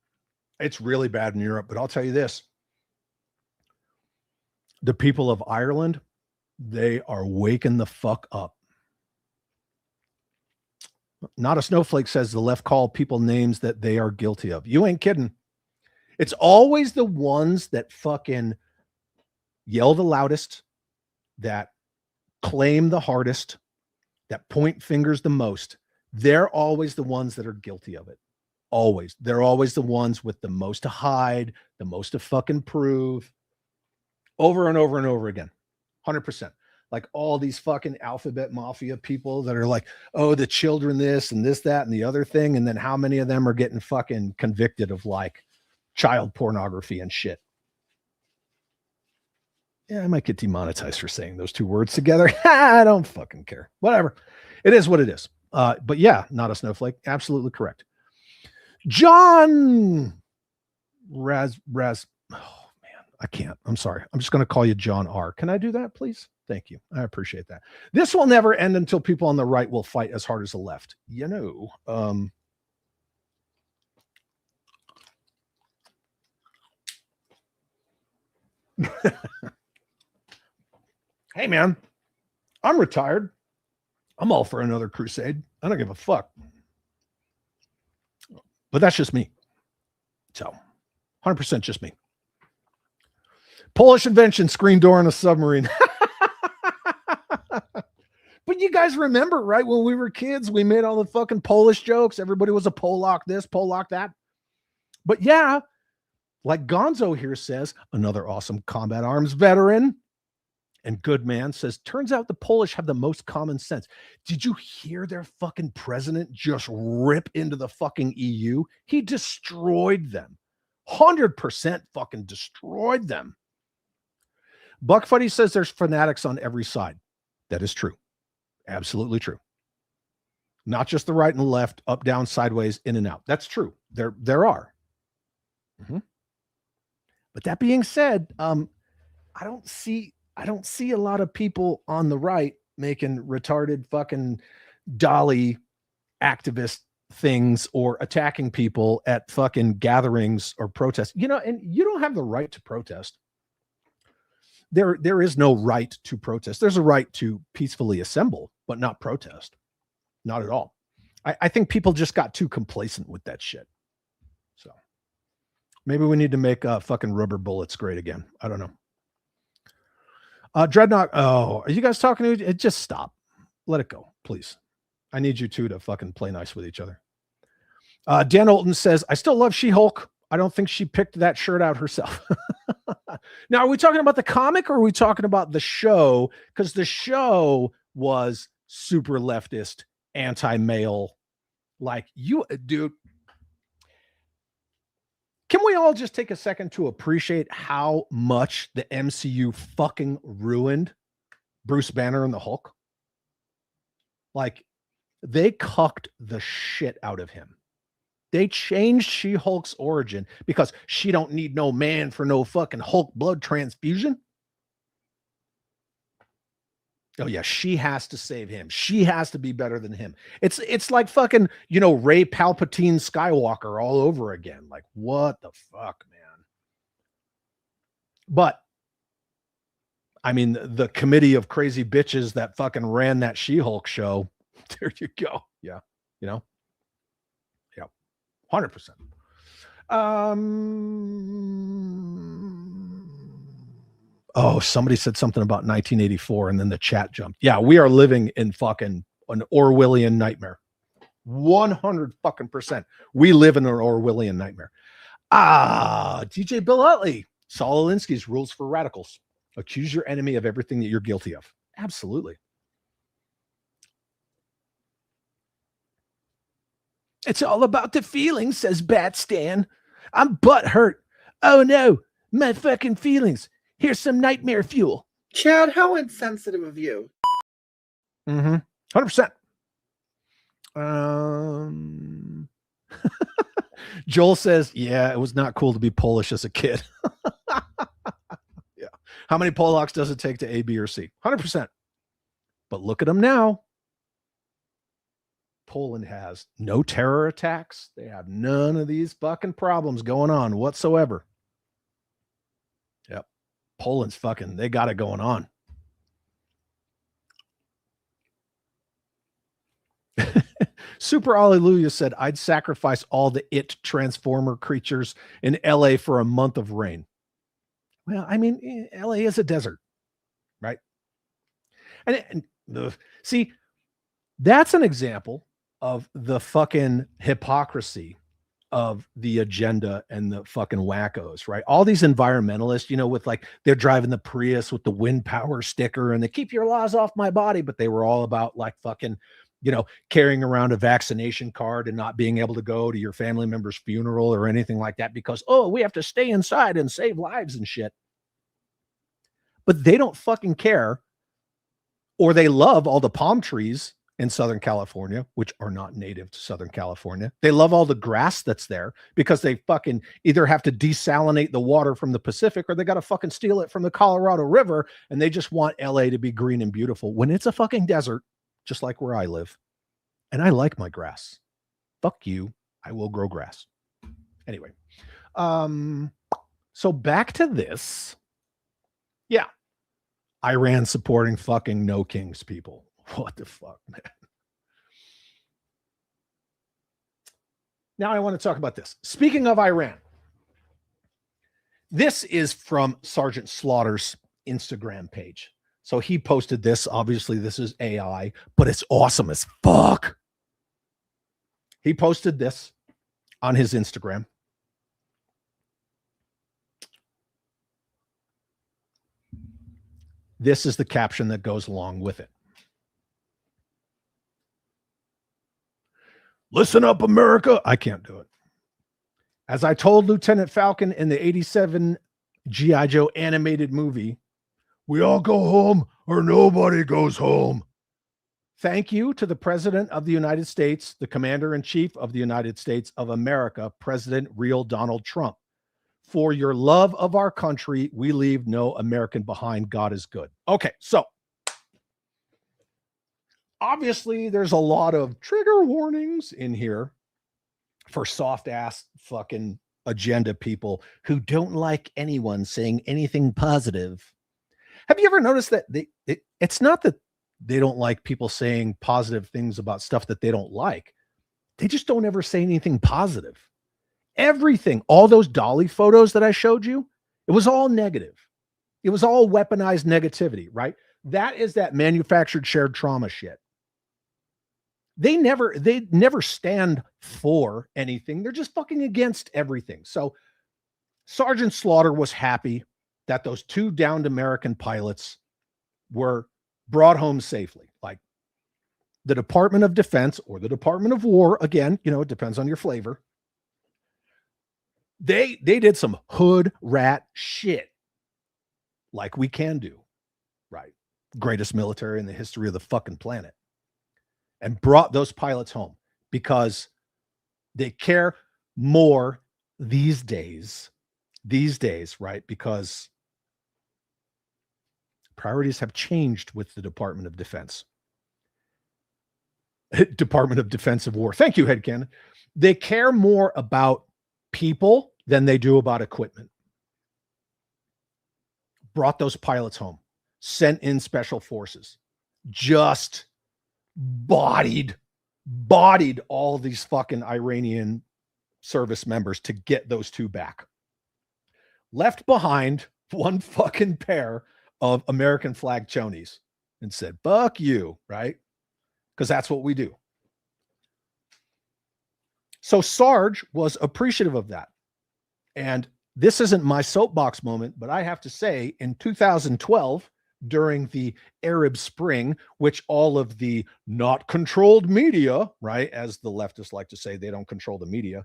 It's really bad in Europe. But I'll tell you this: the people of Ireland, they are waking the fuck up. Not a snowflake says the left call people names that they are guilty of. You ain't kidding. It's always the ones that fucking yell the loudest, that claim the hardest, that point fingers the most. They're always the ones that are guilty of it. Always. They're always the ones with the most to hide, the most to fucking prove. Over and over and over again. 100%. Like all these fucking alphabet mafia people that are like, oh, the children this and this, that, and the other thing. And then how many of them are getting fucking convicted of like child pornography and shit? Yeah, I might get demonetized for saying those two words together. I don't fucking care. Whatever. It is what it is. But yeah, not a snowflake. Absolutely correct. John Raz. Oh man, I can't. I'm sorry. I'm just going to call you John R. Can I do that, please? Thank you. I appreciate that. This will never end until people on the right will fight as hard as the left. You know, hey man, I'm retired. I'm all for another crusade. I don't give a fuck. But that's just me. So 100% just me. Polish invention, screen door on a submarine. But you guys remember, right? When we were kids, we made all the fucking Polish jokes. Everybody was a Polak this, Polak that. But yeah, like Gonzo here says, another awesome combat arms veteran and good man says, turns out the Polish have the most common sense. Did you hear their fucking president just rip into the fucking EU? He destroyed them. 100% fucking destroyed them. Buck Fuddy says there's fanatics on every side. That is true. Absolutely true. Not just the right and the left, up, down, sideways, in and out. That's true. There are. Mm-hmm. But that being said, I don't see a lot of people on the right making retarded fucking Dollie activist things or attacking people at fucking gatherings or protests. You know, and you don't have the right to protest. There is no right to protest. There's a right to peacefully assemble, but not protest. Not at all. I think people just got too complacent with that shit. So maybe we need to make fucking rubber bullets great again. I don't know. Dreadnought. Oh, are you guys talking to? Just stop. Let it go, please. I need you two to fucking play nice with each other. Dan Olton says, I still love She-Hulk. I don't think she picked that shirt out herself. Now, are we talking about the comic or are we talking about the show? Because the show was super leftist, anti-male. Like you, dude. Can we all just take a second to appreciate how much the MCU fucking ruined Bruce Banner and the Hulk? Like, they cucked the shit out of him. They changed She-Hulk's origin because she don't need no man for no fucking Hulk blood transfusion. Oh yeah, she has to save him. She has to be better than him. It's like fucking, Ray Palpatine Skywalker all over again. Like, what the fuck, man? But I mean, the committee of crazy bitches that fucking ran that She-Hulk show, there you go. Yeah. 100%. Oh, somebody said something about 1984 and then the chat jumped. Yeah, we are living in fucking an Orwellian nightmare. 100%. We live in an Orwellian nightmare. DJ Bill Utley. Saul Alinsky's Rules for Radicals. Accuse your enemy of everything that you're guilty of. Absolutely. It's all about the feelings, says Bat Stan. I'm butthurt. Oh no, my fucking feelings. Here's some nightmare fuel. Chad, how insensitive of you. 100%. Joel says, yeah, it was not cool to be Polish as a kid. Yeah. How many Polacks does it take to A, B, or C? 100%. But look at them now. Poland has no terror attacks. They have none of these fucking problems going on whatsoever. Yep. Poland's fucking, they got it going on. Super Hallelujah said, I'd sacrifice all the IT transformer creatures in LA for a month of rain. Well, I mean, LA is a desert, right? And see, that's an example of the fucking hypocrisy of the agenda and the fucking wackos, right? All these environmentalists, with like, they're driving the Prius with the wind power sticker and they keep your laws off my body, but they were all about like fucking, carrying around a vaccination card and not being able to go to your family member's funeral or anything like that because, we have to stay inside and save lives and shit. But they don't fucking care, or they love all the palm trees in Southern California, which are not native to Southern California. They love all the grass that's there because they fucking either have to desalinate the water from the Pacific or they got to fucking steal it from the Colorado River. And they just want LA to be green and beautiful when it's a fucking desert, just like where I live. And I like my grass. Fuck you. I will grow grass. Anyway. So back to this. Yeah. Iran supporting fucking no kings people. What the fuck, man? Now I want to talk about this. Speaking of Iran, this is from Sergeant Slaughter's Instagram page. So he posted this. Obviously, this is AI, but it's awesome as fuck. He posted this on his Instagram. This is the caption that goes along with it. Listen up, America. I can't do it. As I told Lieutenant Falcon in the 87 G.I. Joe animated movie, we all go home or nobody goes home. Thank you to the President of the United States, the Commander-in-Chief of the United States of America, President real Donald Trump. For your love of our country, we leave no American behind. God is good. Okay, so obviously there's a lot of trigger warnings in here for soft ass fucking agenda people who don't like anyone saying anything positive. Have you ever noticed that it's not that they don't like people saying positive things about stuff that they don't like. They just don't ever say anything positive. Everything, all those Dollie photos that I showed you, it was all negative. It was all weaponized negativity, right? That is that manufactured shared trauma shit. they never stand for anything. They're just fucking against everything. So Sergeant Slaughter was happy that those 2 downed American pilots were brought home safely. Like the Department of Defense or the Department of War, again, it depends on your flavor. They did some hood rat shit like we can do, right? Greatest military in the history of the fucking planet, and brought those pilots home because they care more these days, right? Because priorities have changed with the Department of Defense. Department of Defensive War. Thank you, Headcanon. They care more about people than they do about equipment. Brought those pilots home, sent in special forces, just bodied all these fucking Iranian service members to get those 2 back. Left behind one fucking pair of American flag chonies and said, fuck you, right? Because that's what we do. So Sarge was appreciative of that. And this isn't my soapbox moment, but I have to say, in 2012, during the Arab Spring, which all of the not controlled media, right, as the leftists like to say, they don't control the media,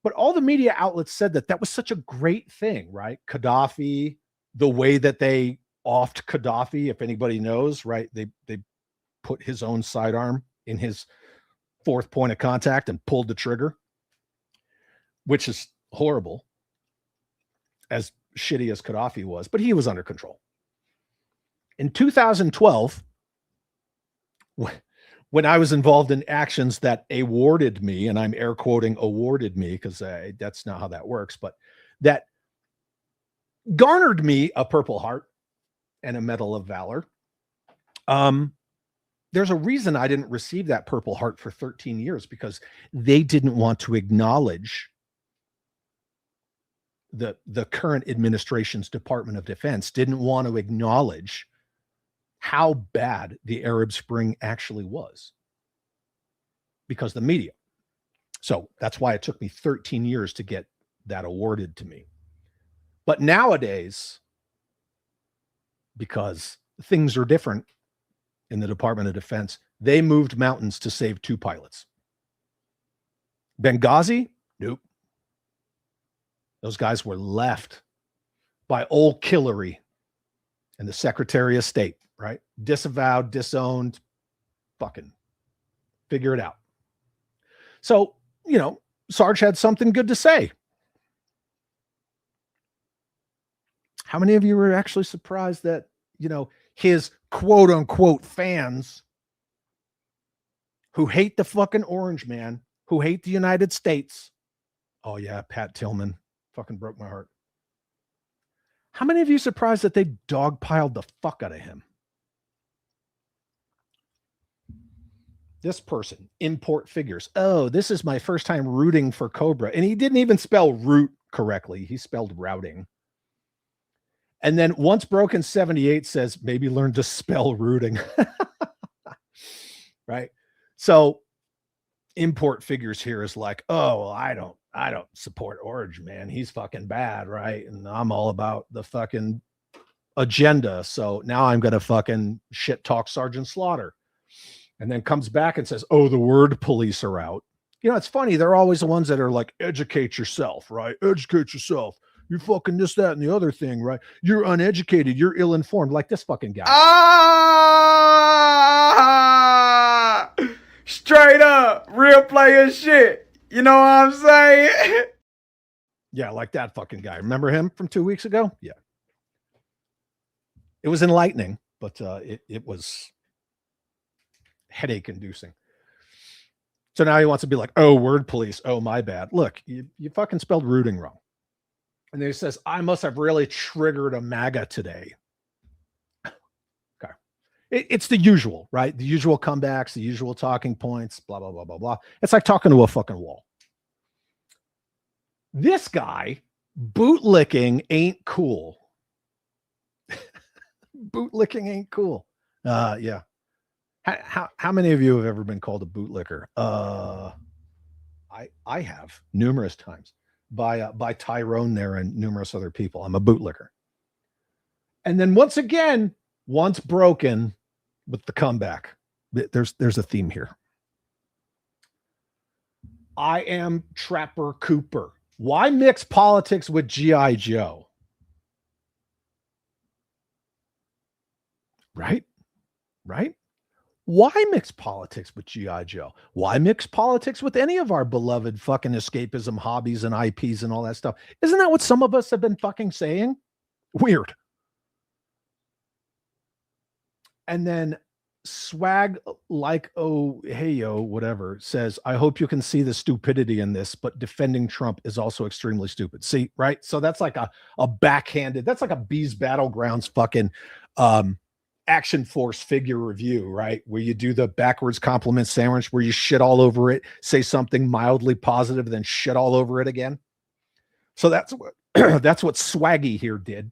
but all the media outlets said that was such a great thing, right? Gaddafi, the way that they offed Gaddafi, if anybody knows, right? They put his own sidearm in his 4th point of contact and pulled the trigger, which is horrible, as shitty as Gaddafi was, but he was under control. In 2012, when I was involved in actions that awarded me, and I'm air quoting awarded me because that's not how that works, but that garnered me a Purple Heart and a Medal of Valor. There's a reason I didn't receive that Purple Heart for 13 years, because they didn't want to acknowledge the current administration's Department of Defense didn't want to acknowledge how bad the Arab Spring actually was, because the media. So that's why it took me 13 years to get that awarded to me. But nowadays, because things are different in the Department of Defense, they moved mountains to save 2 pilots. Benghazi? Nope. Those guys were left by old Killery and the Secretary of State, right? Disavowed, disowned, fucking figure it out. So, Sarge had something good to say. How many of you were actually surprised that, his quote unquote fans who hate the fucking orange man, who hate the United States? Oh yeah, Pat Tillman fucking broke my heart. How many of you surprised that they dogpiled the fuck out of him? This person, import figures. Oh, this is my first time rooting for Cobra. And he didn't even spell root correctly. He spelled routing. And then Once Broken 78 says, maybe learn to spell rooting. Right? So import figures here is like, oh, well, I don't support Orange, man. He's fucking bad, right? And I'm all about the fucking agenda. So now I'm going to fucking shit talk Sergeant Slaughter. And then comes back and says, oh, the word police are out. It's funny. They're always the ones that are like, educate yourself, right? Educate yourself. You're fucking this, that, and the other thing, right? You're uneducated. You're ill-informed, like this fucking guy. Straight up, real player shit. You know what I'm saying? Yeah, like that fucking guy. Remember him from 2 weeks ago? Yeah. It was enlightening, but it was headache-inducing. So now he wants to be like, oh, word police. Oh, my bad. Look, you fucking spelled rooting wrong. And then he says, I must have really triggered a MAGA today. Okay. It's the usual, right? The usual comebacks, the usual talking points, blah, blah, blah, blah, blah. It's like talking to a fucking wall. This guy, bootlicking ain't cool. Bootlicking ain't cool. Yeah. How many of you have ever been called a bootlicker? I have numerous times by Tyrone there and numerous other people. I'm a bootlicker. And then once again, once broken with the comeback. There's a theme here. I am Trapper Cooper. Why mix politics with G.I. Joe? Right? Why mix politics with G.I. Joe? Why mix politics with any of our beloved fucking escapism hobbies and IPs and all that stuff? Isn't that what some of us have been fucking saying? Weird. And then swag like, oh, hey, yo, whatever, says, I hope you can see the stupidity in this, but defending Trump is also extremely stupid. See, right? So that's like a backhanded, that's like a Bees Battlegrounds fucking Action Force figure review, right? Where you do the backwards compliment sandwich where you shit all over it, say something mildly positive, then shit all over it again. So that's what that's what Swaggy here did.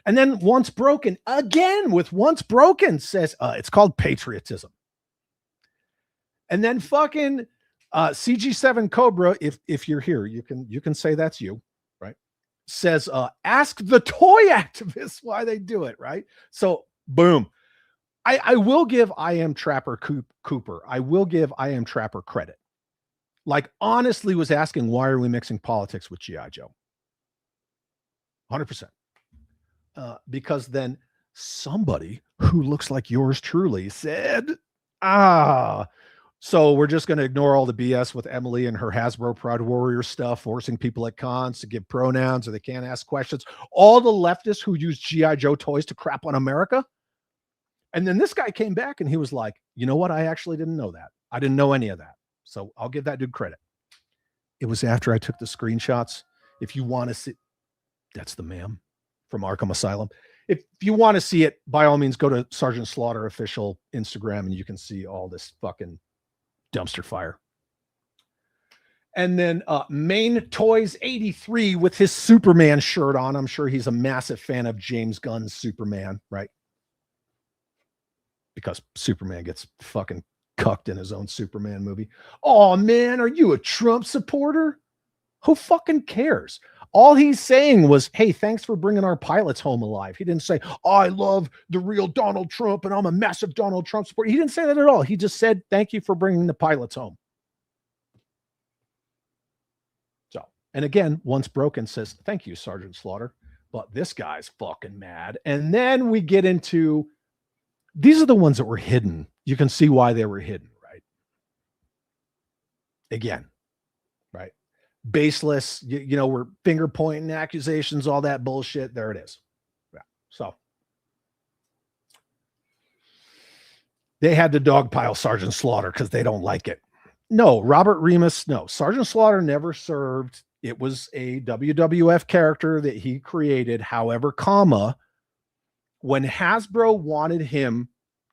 And then Once Broken again with Once Broken says it's called patriotism. And then fucking CG7 Cobra, if you're here, you can say that's you, right? Says ask the toy activists why they do it, right? So boom. I will give I Am Trapper Cooper. I will give I Am Trapper credit. Like honestly was asking, why are we mixing politics with G.I. Joe? 100%. Because then somebody who looks like yours truly said, so we're just going to ignore all the BS with Emily and her Hasbro Proud Warrior stuff, forcing people at cons to give pronouns or they can't ask questions. All the leftists who use G.I. Joe toys to crap on America. And then this guy came back and he was like, you know what? I actually didn't know that. I didn't know any of that. So I'll give that dude credit. It was after I took the screenshots. If you want to see, that's the ma'am from Arkham Asylum. If you want to see it, by all means, go to Sergeant Slaughter official Instagram and you can see all this fucking dumpster fire. And then Main Toys 83 with his Superman shirt on. I'm sure he's a massive fan of James Gunn's Superman, right? Because Superman gets fucking cucked in his own Superman movie. Oh man, are you a Trump supporter? Who fucking cares? All he's saying was, hey, thanks for bringing our pilots home alive. He didn't say, oh, I love the real Donald Trump and I'm a massive Donald Trump supporter. He didn't say that at all. He just said, thank you for bringing the pilots home. So, and again, Once Broken says, thank you, Sergeant Slaughter. But this guy's fucking mad. And then we get into, these are the ones that were hidden. You can see why they were hidden, right? Again, right? Baseless, you know, we're finger pointing accusations, all that bullshit. There it is. Yeah. So they had to dogpile Sergeant Slaughter because they don't like it. No, Robert Remus, no. Sergeant Slaughter never served. It was a WWF character that he created. However, when Hasbro wanted him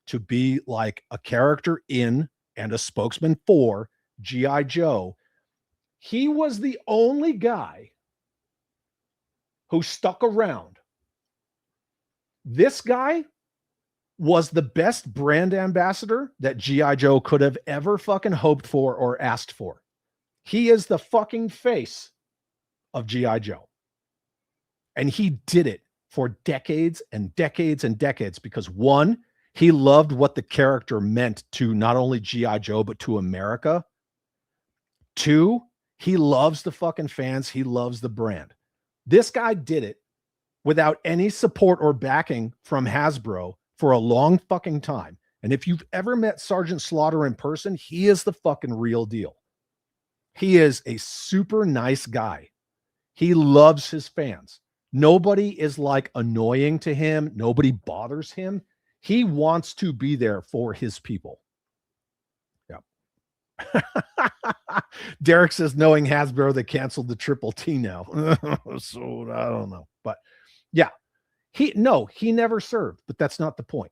to be like a character in and a spokesman for G.I. Joe, he was the only guy who stuck around. This guy was the best brand ambassador that G.I. Joe could have ever fucking hoped for or asked for. He is the fucking face of G.I. Joe. And he did it for decades and decades and decades because one, he loved what the character meant to not only G.I. Joe, but to America. Two, he loves the fucking fans. He loves the brand. This guy did it without any support or backing from Hasbro for a long fucking time. And if you've ever met Sergeant Slaughter in person, he is the fucking real deal. He is a super nice guy. He loves his fans. Nobody is like annoying to him. Nobody bothers him. He wants to be there for his people. Derek says, knowing Hasbro, they canceled the Triple T now. So I don't know. But yeah, he never served, but that's not the point.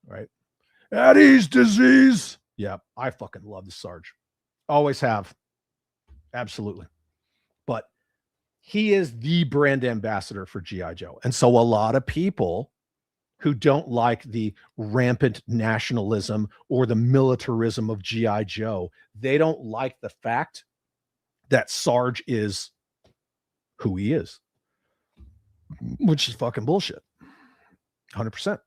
Right? Eddie's disease. Yeah, I fucking love the Sarge. Always have. Absolutely. But he is the brand ambassador for G.I. Joe. And so a lot of people who don't like the rampant nationalism or the militarism of G.I. Joe. They don't like the fact that Sarge is who he is, which is fucking bullshit. 100%.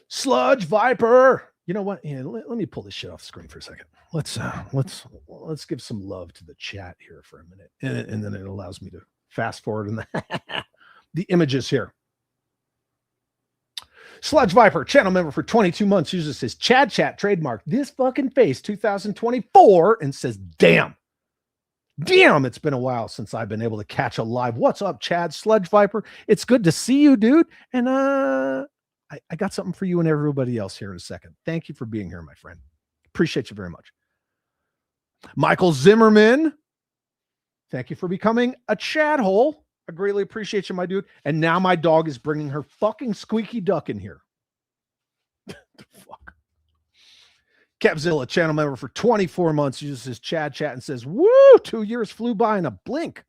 Sludge Viper. You know what? Yeah, let me pull this shit off the screen for a second. Let's give some love to the chat here for a minute, and then it allows me to fast forward in the images here. Sludge Viper, channel member for 22 months, uses his Chad Chat trademark, this fucking face 2024, and says, damn, it's been a while since I've been able to catch a live. What's up, Chad? Sludge Viper, it's good to see you, dude. And I got something for you and everybody else here in a second. Thank you for being here, my friend. Appreciate you very much. Michael Zimmerman, thank you for becoming a Chad hole. I greatly appreciate you, my dude. And now my dog is bringing her fucking squeaky duck in here. The fuck? Capzilla, channel member for 24 months, uses his Chad Chat and says, woo, 2 years flew by in a blink.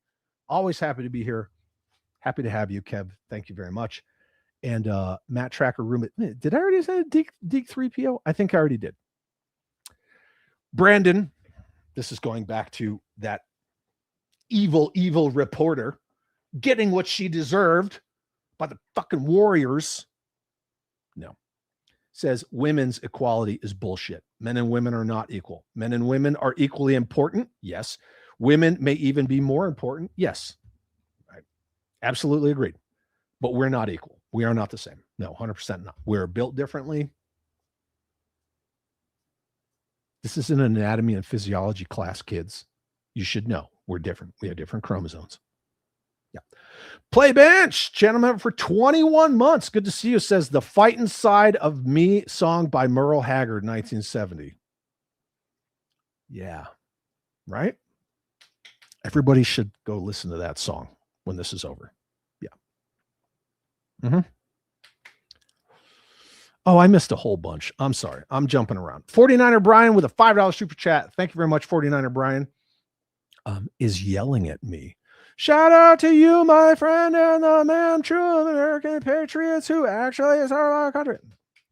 Always happy to be here. Happy to have you, Kev. Thank you very much. And Matt Tracker Room. Did I already say Deke 3PO? I think I already did. Brandon, this is going back to that evil reporter getting what she deserved by the fucking Warriors. No. Says women's equality is bullshit. Men and women are not equal. Men and women are equally important. Yes. Women may even be more important. Yes. I absolutely agreed. But we're not equal. We are not the same. No, 100% not. We're built differently. This is an anatomy and physiology class, kids. You should know we're different. We have different chromosomes. Yeah. Play Bench, channel member for 21 months. Good to see you. Says the Fighting Side of Me song by Merle Haggard, 1970. Yeah. Right? Everybody should go listen to that song when this is over. Yeah. Mm-hmm. Oh, I missed a whole bunch. I'm sorry. I'm jumping around. 49er Brian with a $5 super chat. Thank you very much, 49er Brian. Is yelling at me. Shout out to you, my friend, and the man, true American patriots who actually serve our country.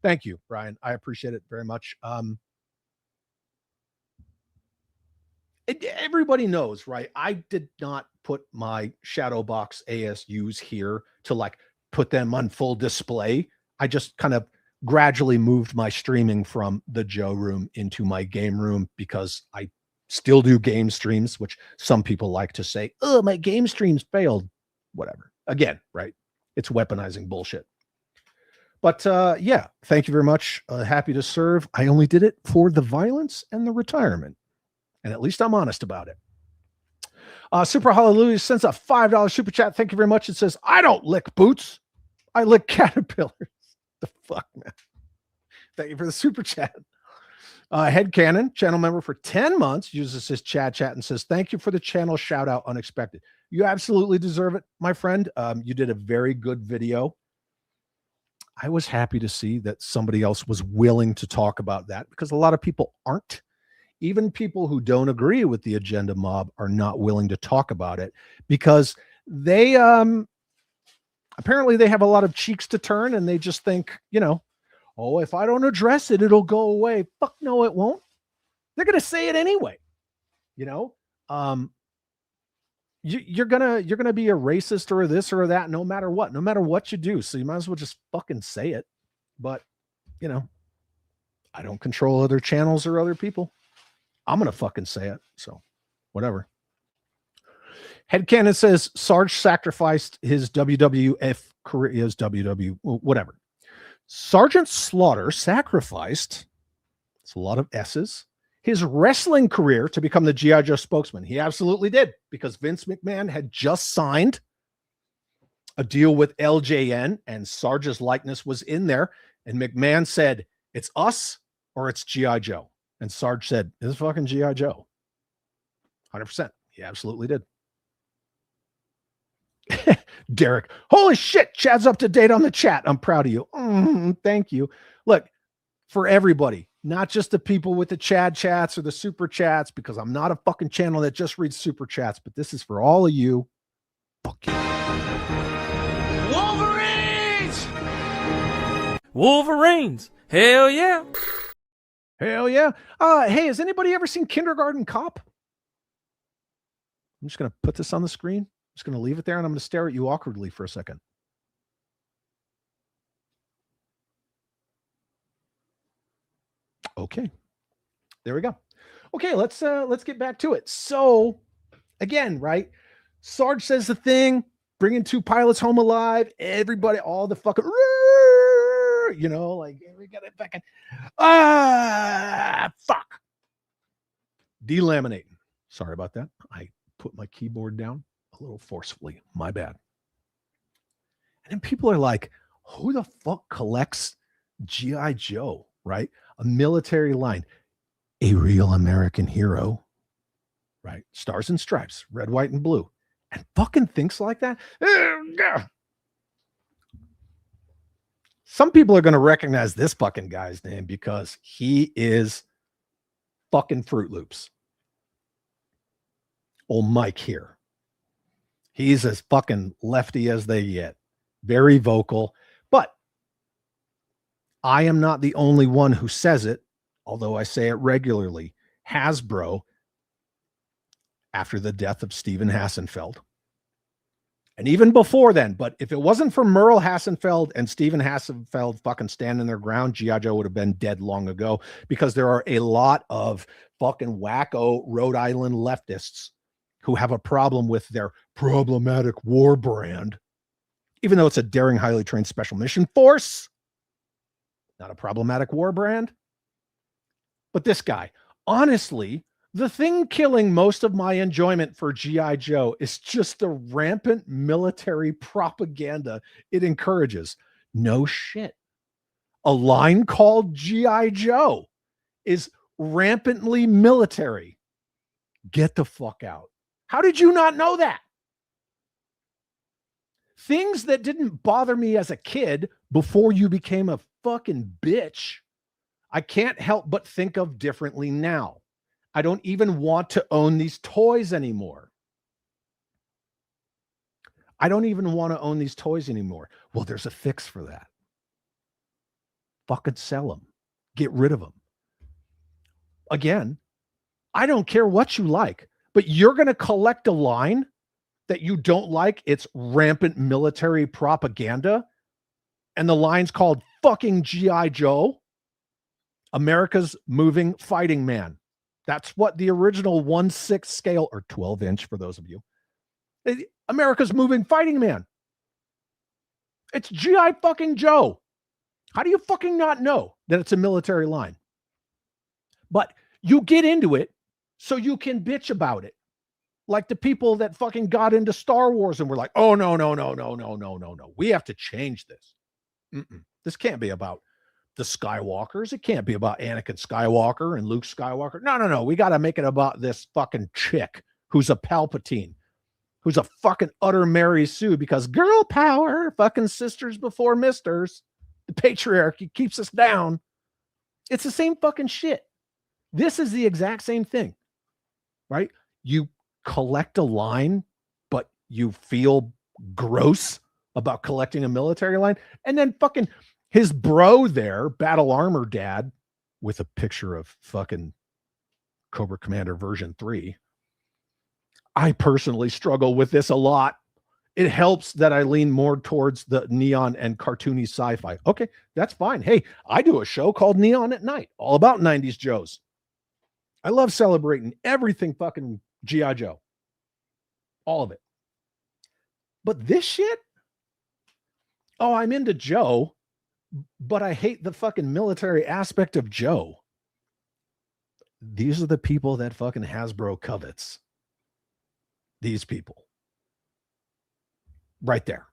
Thank you, Brian. I appreciate it very much. Everybody knows, right? I did not put my shadow box ASUs here to like put them on full display. I just kind of gradually moved my streaming from the Joe room into my game room because I still do game streams, which some people like to say, oh, my game streams failed. Whatever. Again, right? It's weaponizing bullshit. But yeah, thank you very much. Happy to serve. I only did it for the violence and the retirement. And at least I'm honest about it. Super Hallelujah sends a $5 super chat. Thank you very much. It says, I don't lick boots. I lick caterpillars. The fuck, man. Thank you for the super chat. Headcanon, channel member for 10 months, uses his Chad Chat and says, thank you for the channel shout out, unexpected. You absolutely deserve it, my friend. You did a very good video. I was happy to see that somebody else was willing to talk about that because a lot of people aren't. Even people who don't agree with the agenda mob are not willing to talk about it because they apparently they have a lot of cheeks to turn and they just think, you know, oh, if I don't address it, it'll go away. Fuck no, it won't. They're going to say it anyway. You know, you're going to be a racist or this or that, no matter what you do. So you might as well just fucking say it. But, you know, I don't control other channels or other people. I'm going to fucking say it. So whatever. Headcanon says Sarge sacrificed his WWF career, his WW, whatever. Sergeant Slaughter sacrificed, it's a lot of S's, his wrestling career to become the G.I. Joe spokesman. He absolutely did because Vince McMahon had just signed a deal with LJN and Sarge's likeness was in there. And McMahon said, it's us or it's G.I. Joe. And Sarge said, it's fucking G.I. Joe. 100%. He absolutely did. Derek, holy shit, Chad's up to date on the chat. I'm proud of you. Thank you. Look, for everybody, not just the people with the Chad chats or the super chats, because I'm not a fucking channel that just reads super chats, but this is for all of you. Fuck you. Wolverine! Wolverines. Hell yeah. Hell yeah. Hey, has anybody ever seen Kindergarten Cop? I'm just going to put this on the screen. I'm just going to leave it there, and I'm going to stare at you awkwardly for a second. Okay. There we go. Okay, let's get back to it. So, again, right? Sarge says the thing, bringing 2 pilots home alive. Everybody, all the fucking, you know, like we got it fucking, fuck. Delaminating. Sorry about that. I put my keyboard down a little forcefully. My bad. And then people are like, who the fuck collects G.I. Joe, right? A military line. A real American hero, right? Stars and stripes, red, white, and blue. And fucking thinks like that. Some people are going to recognize this fucking guy's name because he is fucking Fruit Loops. Old Mike here. He's as fucking lefty as they get. Very vocal. But I am not the only one who says it, although I say it regularly. Hasbro, after the death of Steven Hassenfeld, and even before then, but if it wasn't for Merle Hassenfeld and Steven Hassenfeld fucking standing their ground, G.I. Joe would have been dead long ago, because there are a lot of fucking wacko Rhode Island leftists who have a problem with their problematic war brand, even though it's a daring, highly trained special mission force, not a problematic war brand. But this guy, honestly, the thing killing most of my enjoyment for G.I. Joe is just the rampant military propaganda it encourages. No shit. A line called G.I. Joe is rampantly military. Get the fuck out. How did you not know that? Things that didn't bother me as a kid before you became a fucking bitch, I can't help but think of differently now. I don't even want to own these toys anymore. I don't even want to own these toys anymore. Well, there's a fix for that. Fucking sell them. Get rid of them. Again, I don't care what you like, but you're going to collect a line that you don't like. It's rampant military propaganda. And the line's called fucking G.I. Joe, America's Moving Fighting Man. That's what the original 1/6 scale, or 12-inch for those of you. America's Moving Fighting Man. It's G.I. fucking Joe. How do you fucking not know that it's a military line? But you get into it so you can bitch about it. Like the people that fucking got into Star Wars and were like, oh, no. We have to change this. This can't be about the Skywalkers. It can't be about Anakin Skywalker and Luke Skywalker. No. We got to make it about this fucking chick who's a Palpatine, who's a fucking utter Mary Sue, because girl power, fucking sisters before misters. The patriarchy keeps us down. It's the same fucking shit. This is the exact same thing, right? You collect a line, but you feel gross about collecting a military line. And then fucking his bro there, Battle Armor Dad, with a picture of fucking Cobra Commander version 3. I personally struggle with this a lot. It helps that I lean more towards the neon and cartoony sci-fi. Okay, that's fine. Hey, I do a show called Neon at Night, all about 90s Joes. I love celebrating everything fucking G.I. Joe. All of it. But this shit? Oh, I'm into Joe, but I hate the fucking military aspect of Joe. These are the people that fucking Hasbro covets. These people. Right there.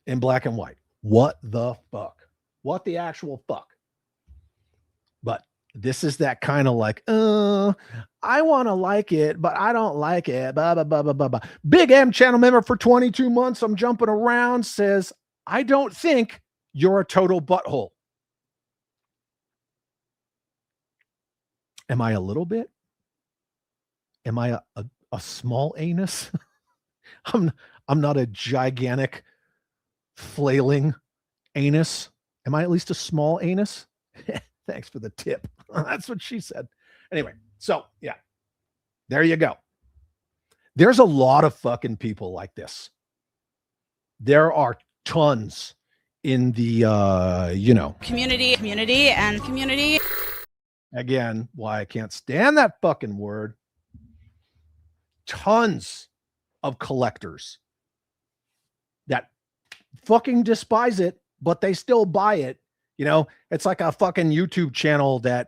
In black and white. What the fuck? What the actual fuck? But this is that kind of like, I want to like it, but I don't like it. Blah, blah, blah, blah, blah, blah. Big M channel member for 22 months. I'm jumping around. Says, I don't think you're a total butthole. Am I a little bit? Am I a small anus? I'm not a gigantic flailing anus Am I at least a small anus? Thanks for the tip. That's what she said. Anyway, so yeah, there you go. There's a lot of fucking people like this. There are tons in the, community. Again, why I can't stand that fucking word. Tons of collectors that fucking despise it, but they still buy it. It's like a fucking YouTube channel that,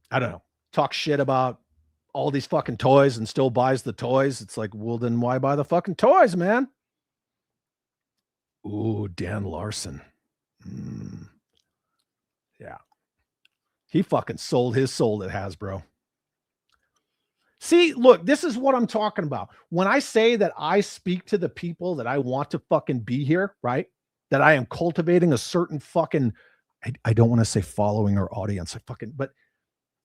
I don't know, talks shit about all these fucking toys and still buys the toys. It's like, well, then why buy the fucking toys, man? Ooh, Dan Larson. Yeah. He fucking sold his soul at Hasbro. See, look, this is what I'm talking about. When I say that I speak to the people that I want to fucking be here, right? That I am cultivating a certain fucking, I don't want to say following or audience, but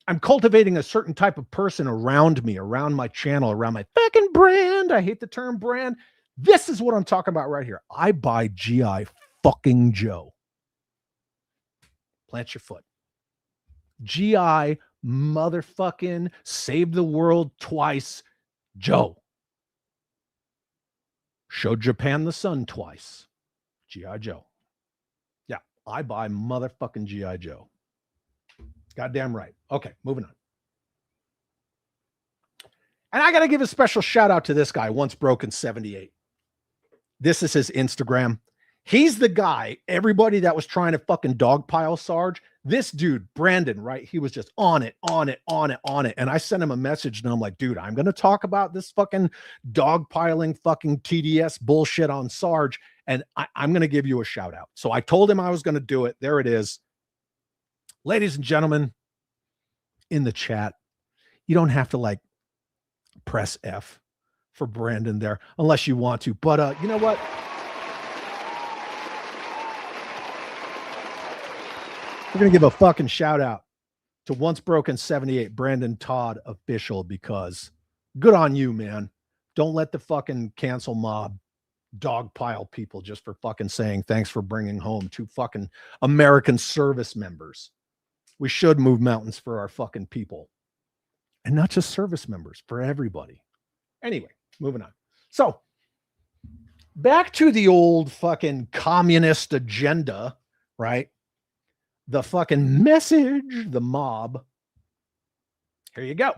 I'm cultivating a certain type of person around me, around my channel, around my fucking brand. I hate the term brand. This is what I'm talking about right here. I buy G.I. fucking Joe. Plant your foot. G.I. motherfucking saved the world twice, Joe. Showed Japan the sun twice, G.I. Joe. Yeah, I buy motherfucking G.I. Joe. Goddamn right. Okay, moving on. And I got to give a special shout out to this guy, Once Broken 78. This is his Instagram. He's the guy, everybody that was trying to fucking dogpile Sarge. This dude, Brandon, right? He was just on it. And I sent him a message and I'm like, dude, I'm going to talk about this fucking dogpiling fucking TDS bullshit on Sarge. And I'm going to give you a shout out. So I told him I was going to do it. There it is. Ladies and gentlemen, in the chat, you don't have to like press F for Brandon there unless you want to. But you know what? We're going to give a fucking shout out to Once Broken 78, Brandon Todd official, because good on you, man. Don't let the fucking cancel mob dogpile people just for fucking saying thanks for bringing home 2 fucking American service members. We should move mountains for our fucking people. And not just service members, for everybody. Anyway, moving on. So, back to the old fucking communist agenda, right? The fucking message, the mob. Here you go.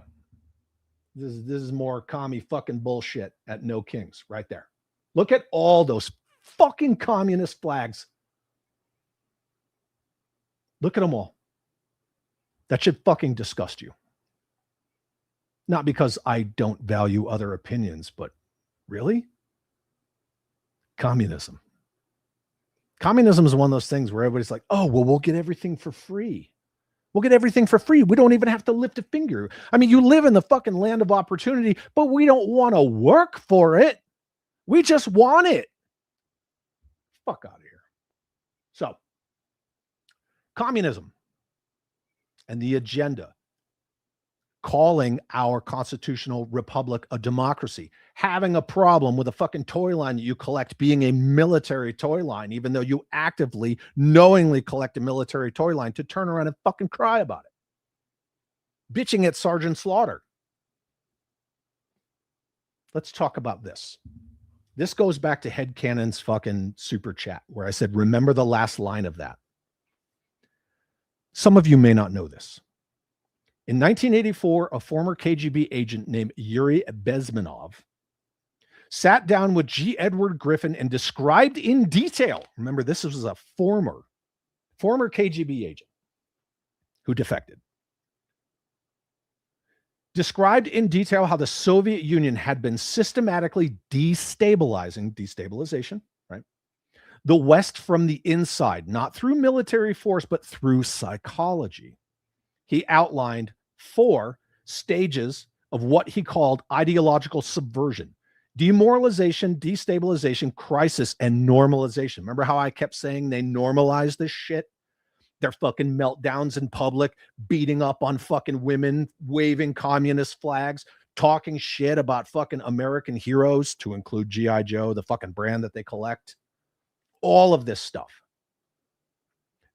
This is more commie fucking bullshit at No Kings right there. Look at all those fucking communist flags. Look at them all. That should fucking disgust you. Not because I don't value other opinions, but really? Communism. Communism is one of those things where everybody's like, oh, well, we'll get everything for free. We'll get everything for free. We don't even have to lift a finger. I mean, you live in the fucking land of opportunity, but we don't want to work for it. We just want it. Fuck out of here. So, communism and the agenda, calling our constitutional republic a democracy, having a problem with a fucking toy line that you collect being a military toy line, even though you actively, knowingly collect a military toy line to turn around and fucking cry about it. Bitching at Sergeant Slaughter. Let's talk about this. This goes back to Headcanon's fucking super chat where I said, remember the last line of that. Some of you may not know this. In 1984, a former KGB agent named Yuri Bezmenov sat down with G. Edward Griffin and described in detail, remember this was a former KGB agent who defected, described in detail how the Soviet Union had been systematically destabilization, right? The West from the inside, not through military force, but through psychology. He outlined 4 stages of what he called ideological subversion: demoralization, destabilization, crisis, and normalization. Remember how I kept saying they normalize this shit? Their fucking meltdowns in public, beating up on fucking women, waving communist flags, talking shit about fucking American heroes, to include G.I. Joe, the fucking brand that they collect. All of this stuff.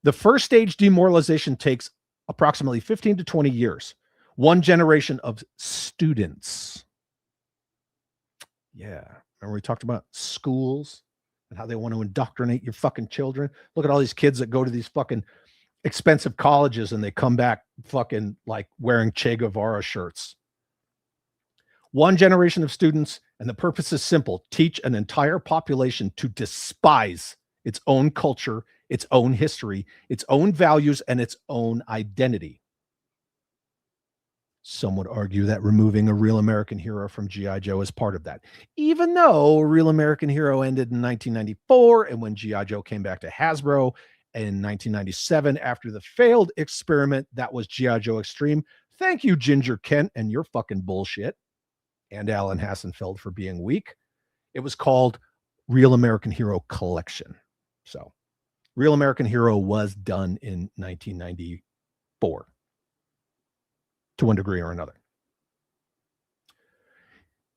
The first stage demoralization takes approximately 15 to 20 years. One generation of students. Yeah. Remember we talked about schools and how they want to indoctrinate your fucking children? Look at all these kids that go to these fucking expensive colleges and they come back fucking like wearing Che Guevara shirts. One generation of students, and the purpose is simple: teach an entire population to despise its own culture, its own history, its own values, and its own identity. Some would argue that removing a Real American Hero from G.I. Joe is part of that, even though a Real American Hero ended in 1994, and when G.I. Joe came back to Hasbro in 1997 after the failed experiment that was G.I. Joe Extreme. Thank you, Ginger Kent, and your fucking bullshit, and Alan Hassenfeld for being weak. It was called Real American Hero Collection. So Real American Hero was done in 1994 to one degree or another.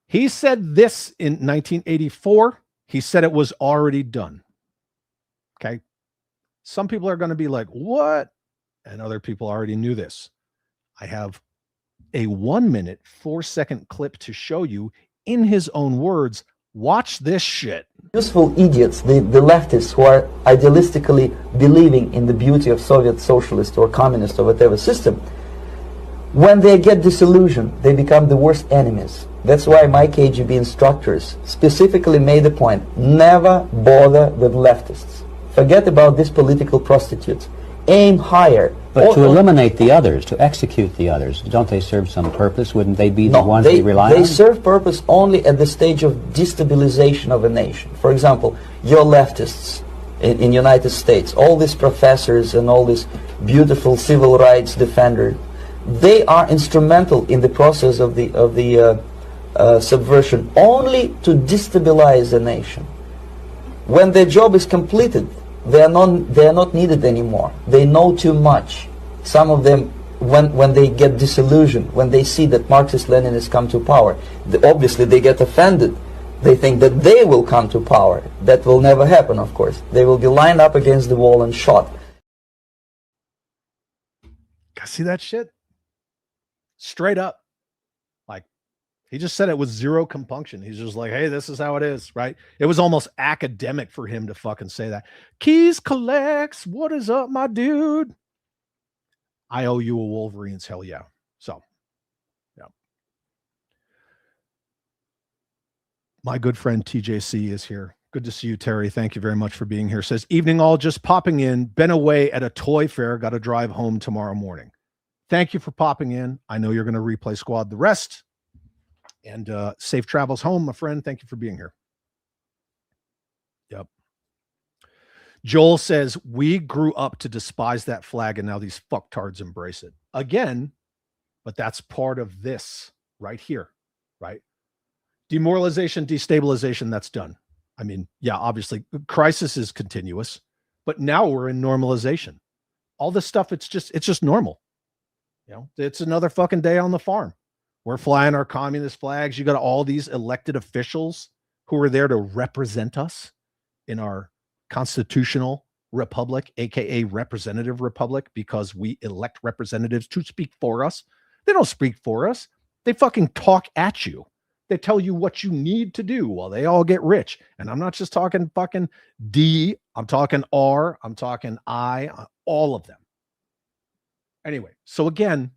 He said this in 1984. He said it was already done. Okay. Some people are going to be like, what? And other people already knew this. I have a 1 minute, 4-second clip to show you in his own words. Watch this shit. Useful idiots, the leftists who are idealistically believing in the beauty of Soviet socialist or communist or whatever system, when they get disillusioned, they become the worst enemies. That's why my KGB instructors specifically made the point: never bother with leftists. Forget about these political prostitutes. Aim higher. But to eliminate the others, to execute the others, don't they serve some purpose? Wouldn't they be the ones they rely on? They serve purpose only at the stage of destabilization of a nation. For example, your leftists in United States, all these professors and all these beautiful civil rights defenders, they are instrumental in the process of the subversion only to destabilize a nation. When their job is completed, they are not needed anymore. They know too much. Some of them, when they get disillusioned, when they see that Marxist-Leninists come to power, obviously they get offended. They think that they will come to power. That will never happen, of course. They will be lined up against the wall and shot. See that shit? Straight up. Like, he just said it with zero compunction. He's just like, hey, this is how it is, right? It was almost academic for him to fucking say that. Keys collects. What is up, my dude? I owe you a Wolverines. Hell yeah. So, yeah. My good friend TJC is here. Good to see you, Terry. Thank you very much for being here. Says, evening all, just popping in. Been away at a toy fair. Got to drive home tomorrow morning. Thank you for popping in. I know you're going to replay squad the rest. And safe travels home, my friend. Thank you for being here. Yep. Joel says, we grew up to despise that flag, and now these fucktards embrace it. Again, but that's part of this right here, right? Demoralization, destabilization, that's done. I mean, yeah, obviously, crisis is continuous, but now we're in normalization. All this stuff, it's just normal. You know, it's another fucking day on the farm. We're flying our communist flags. You got all these elected officials who are there to represent us in our constitutional republic, aka representative republic, because we elect representatives to speak for us. They don't speak for us. They fucking talk at you. They tell you what you need to do while they all get rich. And I'm not just talking fucking D, I'm talking R, I'm talking I, all of them. Anyway, so again,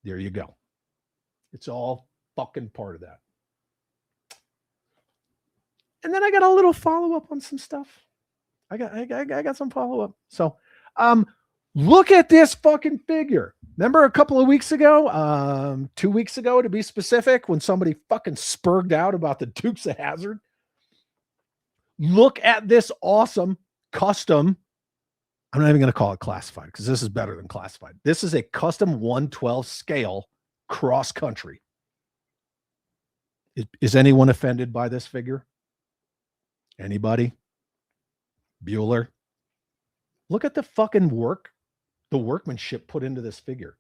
there you go. It's all fucking part of that. And then I got a little follow-up on some stuff. I got some follow-up. So look at this fucking figure. Remember a couple of weeks ago, 2 weeks ago to be specific, when somebody fucking spurged out about the Dukes of Hazzard? Look at this awesome custom. I'm not even going to call it classified because this is better than classified. This is a custom 1/12 scale cross country. Is anyone offended by this figure? Anybody? Bueller? Look at the fucking work, the workmanship put into this figure.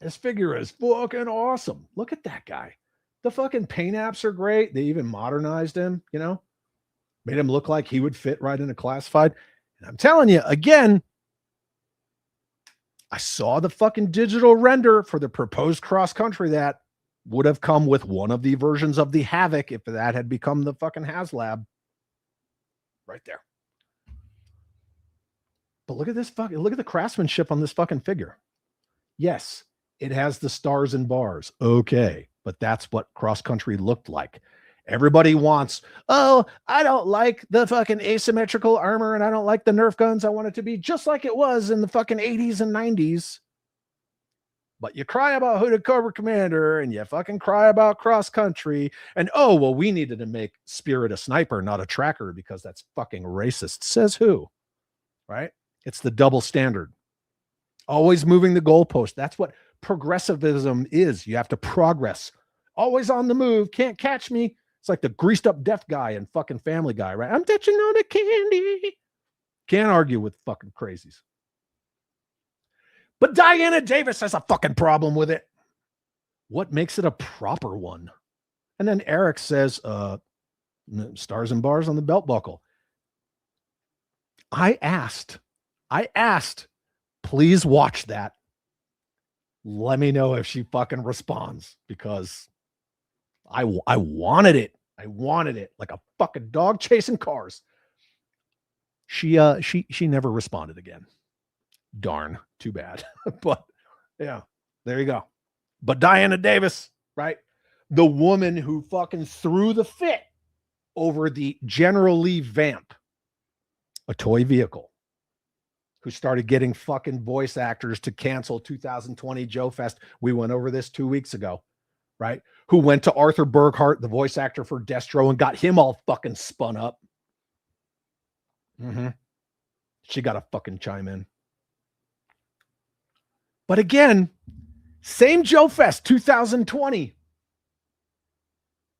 This figure is fucking awesome. Look at that guy. The fucking paint apps are great. They even modernized him, you know? Made him look like he would fit right in a classified. And I'm telling you, again, I saw the fucking digital render for the proposed cross country that would have come with one of the versions of the Havoc if that had become the fucking HasLab. Right there. But look at this look at the craftsmanship on this fucking figure. Yes, it has the stars and bars. Okay, but that's what cross country looked like. Everybody wants, oh, I don't like the fucking asymmetrical armor and I don't like the Nerf guns. I want it to be just like it was in the fucking 80s and 90s. But you cry about Hooded Cobra Commander and you fucking cry about cross country. And oh, well, we needed to make Spirit a sniper, not a tracker, because that's fucking racist. Says who? Right? It's the double standard. Always moving the goalpost. That's what progressivism is. You have to progress. Always on the move. Can't catch me. It's like the greased up deaf guy in fucking Family Guy, right? I'm touching on the candy. Can't argue with fucking crazies. But Diana Davis has a fucking problem with it. What makes it a proper one? And then Eric says, stars and bars on the belt buckle. I asked, please watch that. Let me know if she fucking responds, because I wanted it. I wanted it like a fucking dog chasing cars. She never responded again. Darn, too bad. But yeah, there you go. But Diana Davis, right? The woman who fucking threw the fit over the General Lee Vamp, a toy vehicle, who started getting fucking voice actors to cancel 2020 Joe Fest. We went over this 2 weeks ago, right? Who went to Arthur Burkhart, the voice actor for Destro, and got him all fucking spun up. She got to fucking chime in. But again, same Joe Fest 2020.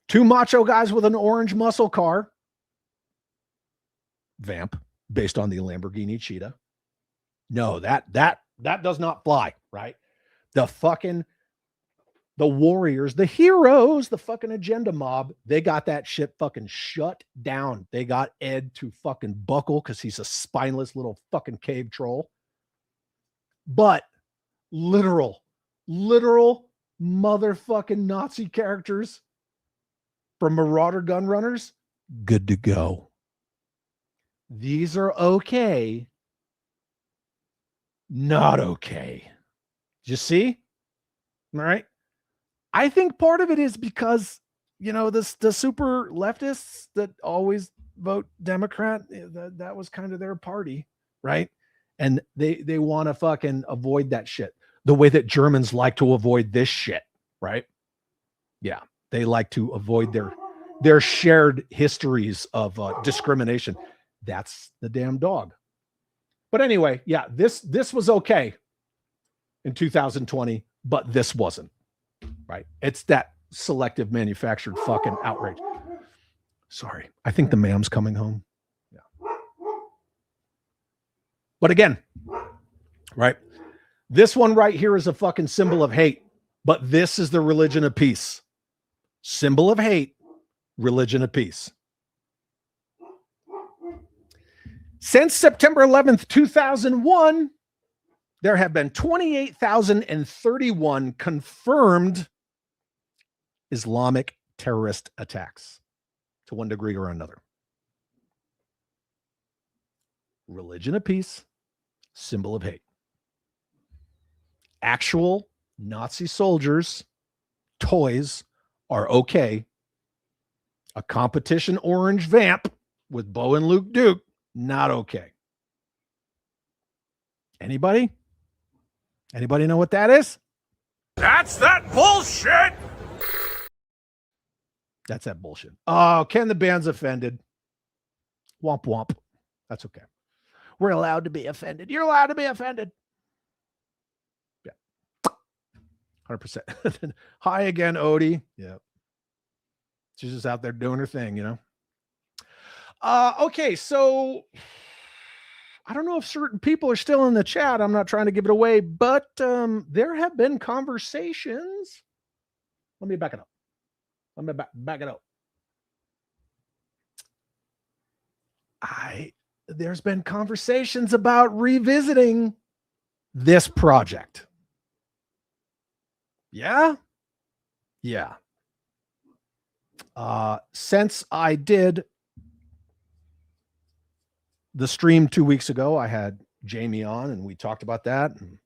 Two macho guys with an orange muscle car. Vamp, based on the Lamborghini Cheetah. No, that does not fly, right? The warriors, the heroes, the fucking agenda mob, they got that shit fucking shut down. They got Ed to fucking buckle because he's a spineless little fucking cave troll. But literal motherfucking Nazi characters from Marauder Gun Runners, good to go. These are okay. Not okay. You see? All right. I think part of it is because, you know, the super leftists that always vote Democrat, that was kind of their party, right? And they want to fucking avoid that shit the way that Germans like to avoid this shit, right? Yeah, they like to avoid their shared histories of discrimination. That's the damn dog. But anyway, yeah, this was okay in 2020, but this wasn't, right? It's that selective manufactured fucking outrage. Sorry, I think the ma'am's coming home. Yeah. But again, right? This one right here is a fucking symbol of hate, but this is the religion of peace. Symbol of hate, religion of peace. Since September 11th, 2001, there have been 28,031 confirmed Islamic terrorist attacks to one degree or another. Religion of peace, symbol of hate. Actual Nazi soldiers, toys are okay. A competition orange vamp with Bo and Luke Duke, not okay. Anybody? Anybody know what that is? That's that bullshit. That's that bullshit. Oh, Ken the band's offended. Womp womp. That's okay. We're allowed to be offended. You're allowed to be offended. Yeah. 100%. Hi again, Odie. Yeah. She's just out there doing her thing, you know. Okay, so I don't know if certain people are still in the chat. I'm not trying to give it away, but there have been conversations. Let me back it up. Let me back it up. there's been conversations about revisiting this project. Yeah. Since I did the stream 2 weeks ago, I had Jamie on and we talked about that. And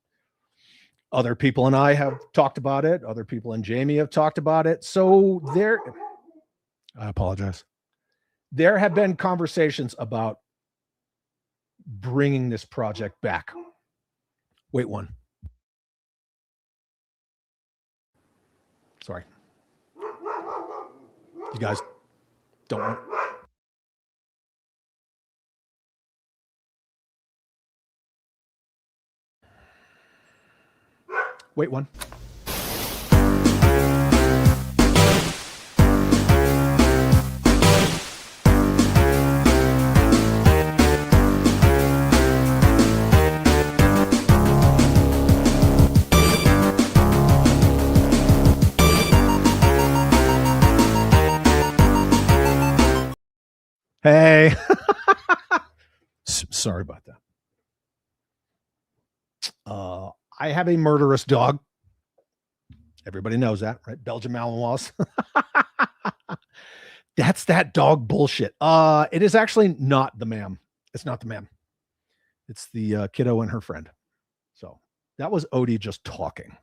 other people and I have talked about it. Other people and Jamie have talked about it. So I apologize. There have been conversations about bringing this project back. Wait one. Sorry. You guys don't want. Wait one. Hey. Sorry about that. I have a murderous dog. Everybody knows that, right? Belgian Malinois. That's that dog bullshit. It is actually not the ma'am. It's not the ma'am. It's the kiddo and her friend. So that was Odie just talking.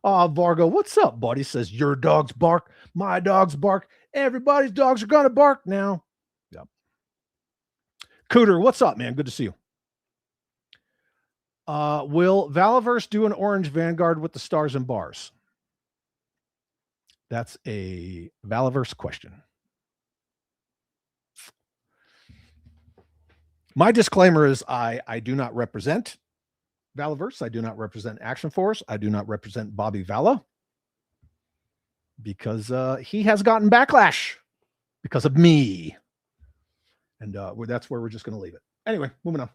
Vargo, what's up, buddy? Says your dogs bark, my dogs bark. Everybody's dogs are gonna bark now. Yep. Cooter, what's up, man? Good to see you. Will Valaverse do an orange Vanguard with the stars and bars? That's a Valaverse question. My disclaimer is I do not represent Valaverse. I do not represent Action Force. I do not represent Bobby Vala because he has gotten backlash because of me. And that's where we're just going to leave it. Anyway, moving on.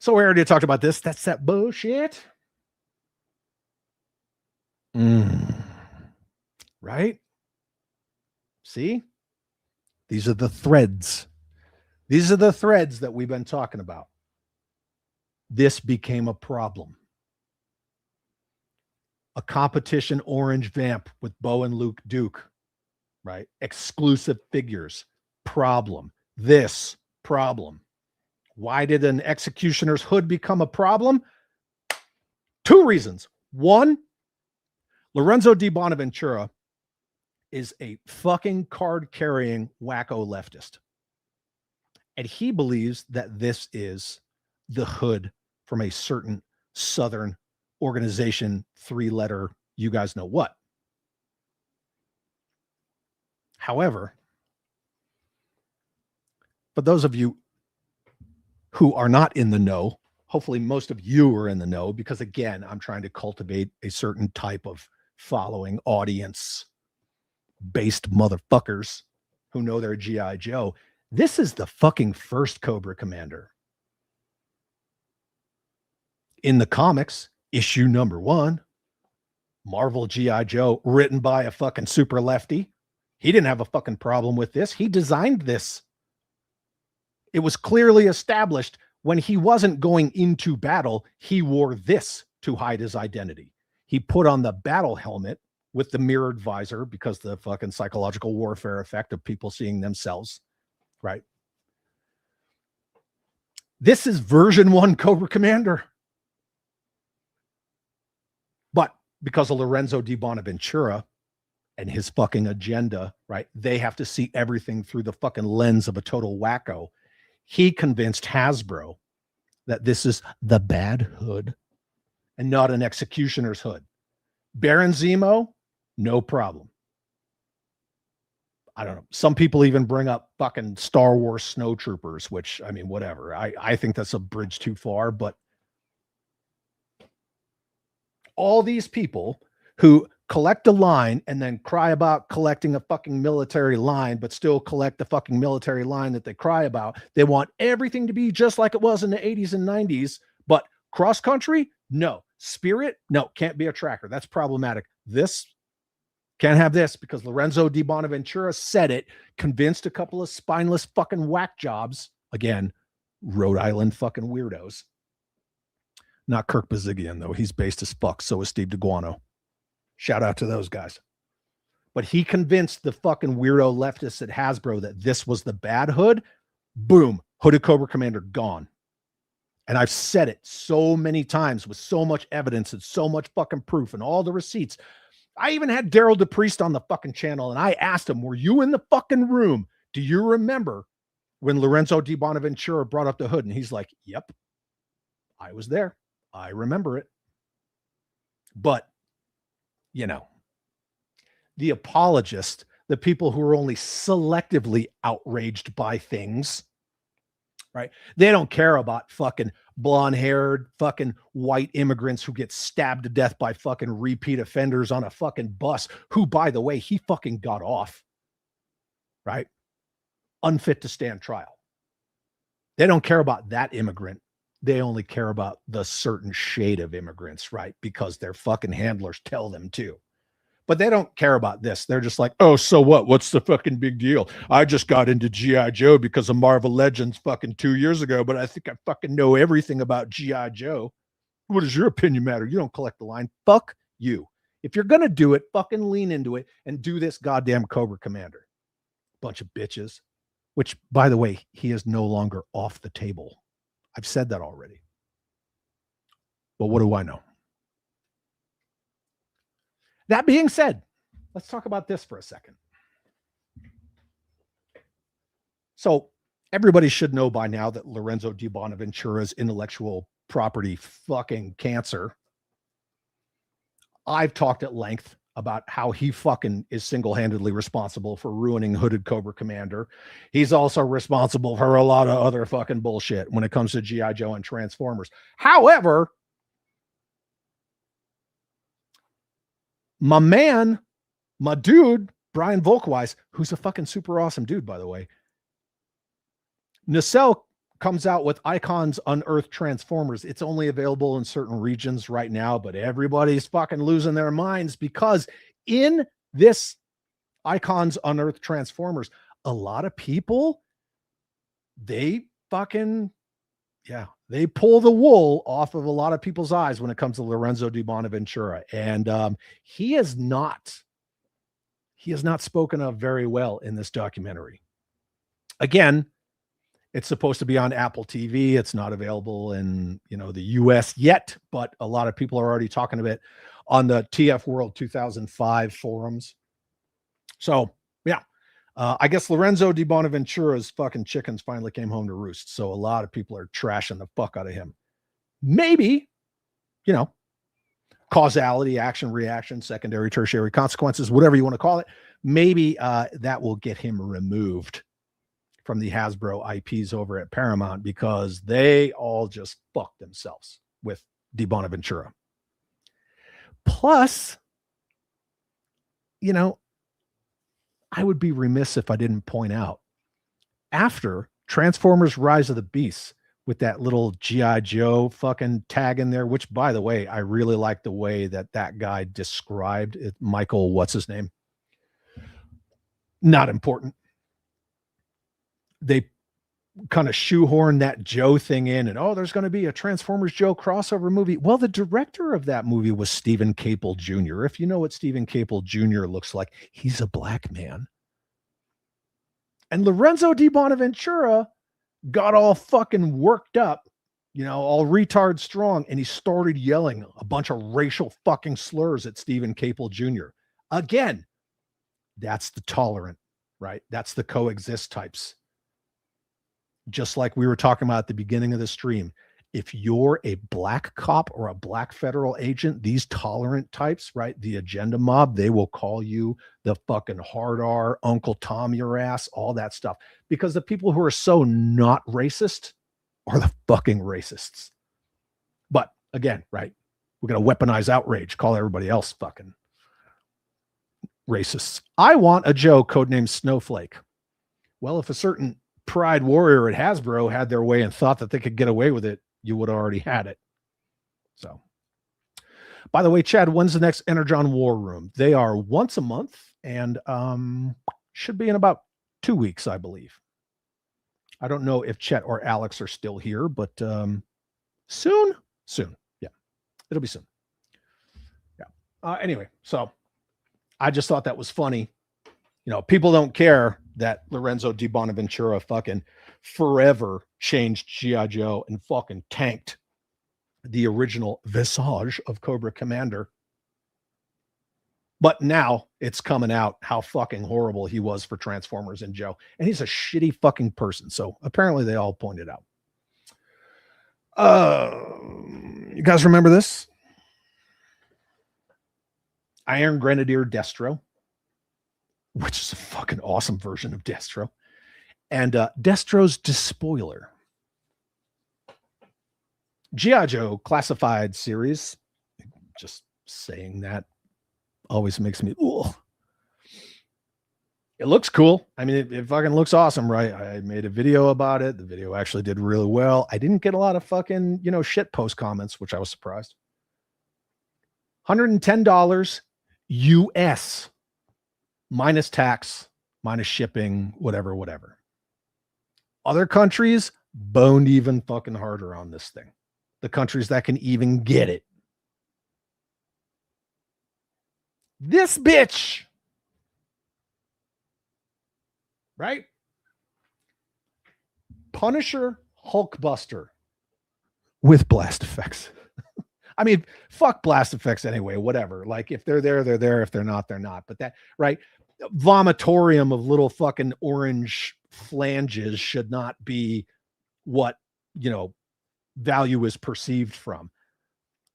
So we already talked about this. That's that bullshit. Right? See? These are the threads. These are the threads that we've been talking about. This became a problem. A competition orange vamp with Bo and Luke Duke, right? Exclusive figures. Problem. This problem. Why did an executioner's hood become a problem? 2 reasons. One, Lorenzo Di Bonaventura is a fucking card-carrying wacko leftist. And he believes that this is the hood from a certain Southern organization, 3-letter, you guys know what. However, for those of you who are not in the know, hopefully most of you are in the know, because again, I'm trying to cultivate a certain type of following audience based motherfuckers who know their G.I. Joe. This is the fucking first Cobra Commander. In the comics, issue number 1, Marvel G.I. Joe, written by a fucking super lefty. He didn't have a fucking problem with this. He designed this. It was clearly established when he wasn't going into battle, he wore this to hide his identity. He put on the battle helmet with the mirrored visor because the fucking psychological warfare effect of people seeing themselves, right? This is version 1 Cobra Commander. But because of Lorenzo Di Bonaventura and his fucking agenda, right? They have to see everything through the fucking lens of a total wacko. He convinced Hasbro that this is the bad hood and not an executioner's hood. Baron Zemo, no problem. I don't know. Some people even bring up fucking Star Wars snowtroopers, which, I mean, whatever. I think that's a bridge too far, but all these people who collect a line and then cry about collecting a fucking military line, but still collect the fucking military line that they cry about. They want everything to be just like it was in the 80s and 90s, but cross country, no. Spirit, no, can't be a tracker. That's problematic. This Can't have this because Lorenzo Di Bonaventura said it, convinced a couple of spineless fucking whack jobs. Again, Rhode Island fucking weirdos. Not Kirk Bazigian, though. He's based as fuck. So is Steve DeGuano. Shout out to those guys. But he convinced the fucking weirdo leftists at Hasbro that this was the bad hood. Boom. Hooded Cobra Commander gone. And I've said it so many times with so much evidence and so much fucking proof and all the receipts. I even had Daryl DePriest on the fucking channel and I asked him, were you in the fucking room? Do you remember when Lorenzo Di Bonaventura brought up the hood? And he's like, yep, I was there. I remember it. But, you know, the apologists, the people who are only selectively outraged by things, right? They don't care about fucking blonde-haired fucking white immigrants who get stabbed to death by fucking repeat offenders on a fucking bus, who, by the way, he fucking got off, right? Unfit to stand trial. They don't care about that immigrant. They only care about the certain shade of immigrants, right? Because their fucking handlers tell them to. But they don't care about this. They're just like, oh, so what? What's the fucking big deal? I just got into G.I. Joe because of Marvel Legends fucking 2 years ago, but I think I fucking know everything about G.I. Joe. What does your opinion matter? You don't collect the line. Fuck you. If you're going to do it, fucking lean into it and do this goddamn Cobra Commander. Bunch of bitches. Which, by the way, he is no longer off the table. I've said that already. But what do I know? That being said, let's talk about this for a second. So everybody should know by now that Lorenzo Di Bonaventura's intellectual property fucking cancer. I've talked at length about how he fucking is single-handedly responsible for ruining Hooded Cobra Commander. He's also responsible for a lot of other fucking bullshit when it comes to G.I. Joe and Transformers. However, my man, my dude, Brian Volkweiss, who's a fucking super awesome dude, by the way. Nacelle comes out with Icons Unearthed Transformers. It's only available in certain regions right now, but everybody's fucking losing their minds because in this Icons Unearthed Transformers, a lot of people, they fucking, yeah, they pull the wool off of a lot of people's eyes when it comes to Lorenzo Di Bonaventura. And he is not spoken of very well in this documentary. Again, it's supposed to be on Apple TV. It's not available in, the US yet, but a lot of people are already talking about it on the TF World 2005 forums. So, yeah. I guess Lorenzo Di Bonaventura's fucking chickens finally came home to roost. So a lot of people are trashing the fuck out of him. Maybe, causality, action, reaction, secondary, tertiary consequences, whatever you want to call it. Maybe that will get him removed from the Hasbro IPs over at Paramount because they all just fucked themselves with Di Bonaventura. Plus, I would be remiss if I didn't point out, after Transformers Rise of the Beasts, with that little G.I. Joe fucking tag in there, which, by the way, I really like the way that guy described it. Michael, what's his name? Not important. They kind of shoehorn that Joe thing in and, there's going to be a Transformers Joe crossover movie. Well, the director of that movie was Stephen Caple Jr. If you know what Stephen Caple Jr. looks like, he's a black man. And Lorenzo Di Bonaventura got all fucking worked up, all retard strong, and he started yelling a bunch of racial fucking slurs at Stephen Caple Jr. Again, that's the tolerant, right? That's the coexist types. Just like we were talking about at the beginning of the stream, if you're a black cop or a black federal agent, these tolerant types, right? The agenda mob, they will call you the fucking hard R, Uncle Tom your ass, all that stuff. Because the people who are so not racist are the fucking racists. But again, right? We're going to weaponize outrage, call everybody else fucking racists. I want a Joe codenamed Snowflake. Well, if a certain pride warrior at Hasbro had their way and thought that they could get away with it, you would have already had it. So, By the way, Chad, when's the next Energon War Room? They are once a month and should be in about 2 weeks, I believe. I don't know if Chet or Alex are still here, but soon. Yeah, it'll be soon. Yeah. Anyway, so I just thought that was funny. You know, people don't care that Lorenzo Di Bonaventura fucking forever changed G.I. Joe and fucking tanked the original visage of Cobra Commander. But now it's coming out how fucking horrible he was for Transformers and Joe. And he's a shitty fucking person. So apparently they all pointed out. You guys remember this? Iron Grenadier Destro, which is a fucking awesome version of Destro. And Destro's Despoiler. G.I. Joe Classified series. Just saying that always makes me, ugh. It looks cool. I mean, it fucking looks awesome, right? I made a video about it. The video actually did really well. I didn't get a lot of fucking, shit post comments, which I was surprised. $110 US minus tax, minus shipping, whatever. Other countries boned even fucking harder on this thing. The countries that can even get it. This bitch, right? Punisher Hulkbuster with blast effects. I mean, fuck blast effects anyway, whatever. Like if they're there, they're there. If they're not, they're not. But that, right? Vomitorium of little fucking orange flanges should not be what, value is perceived from.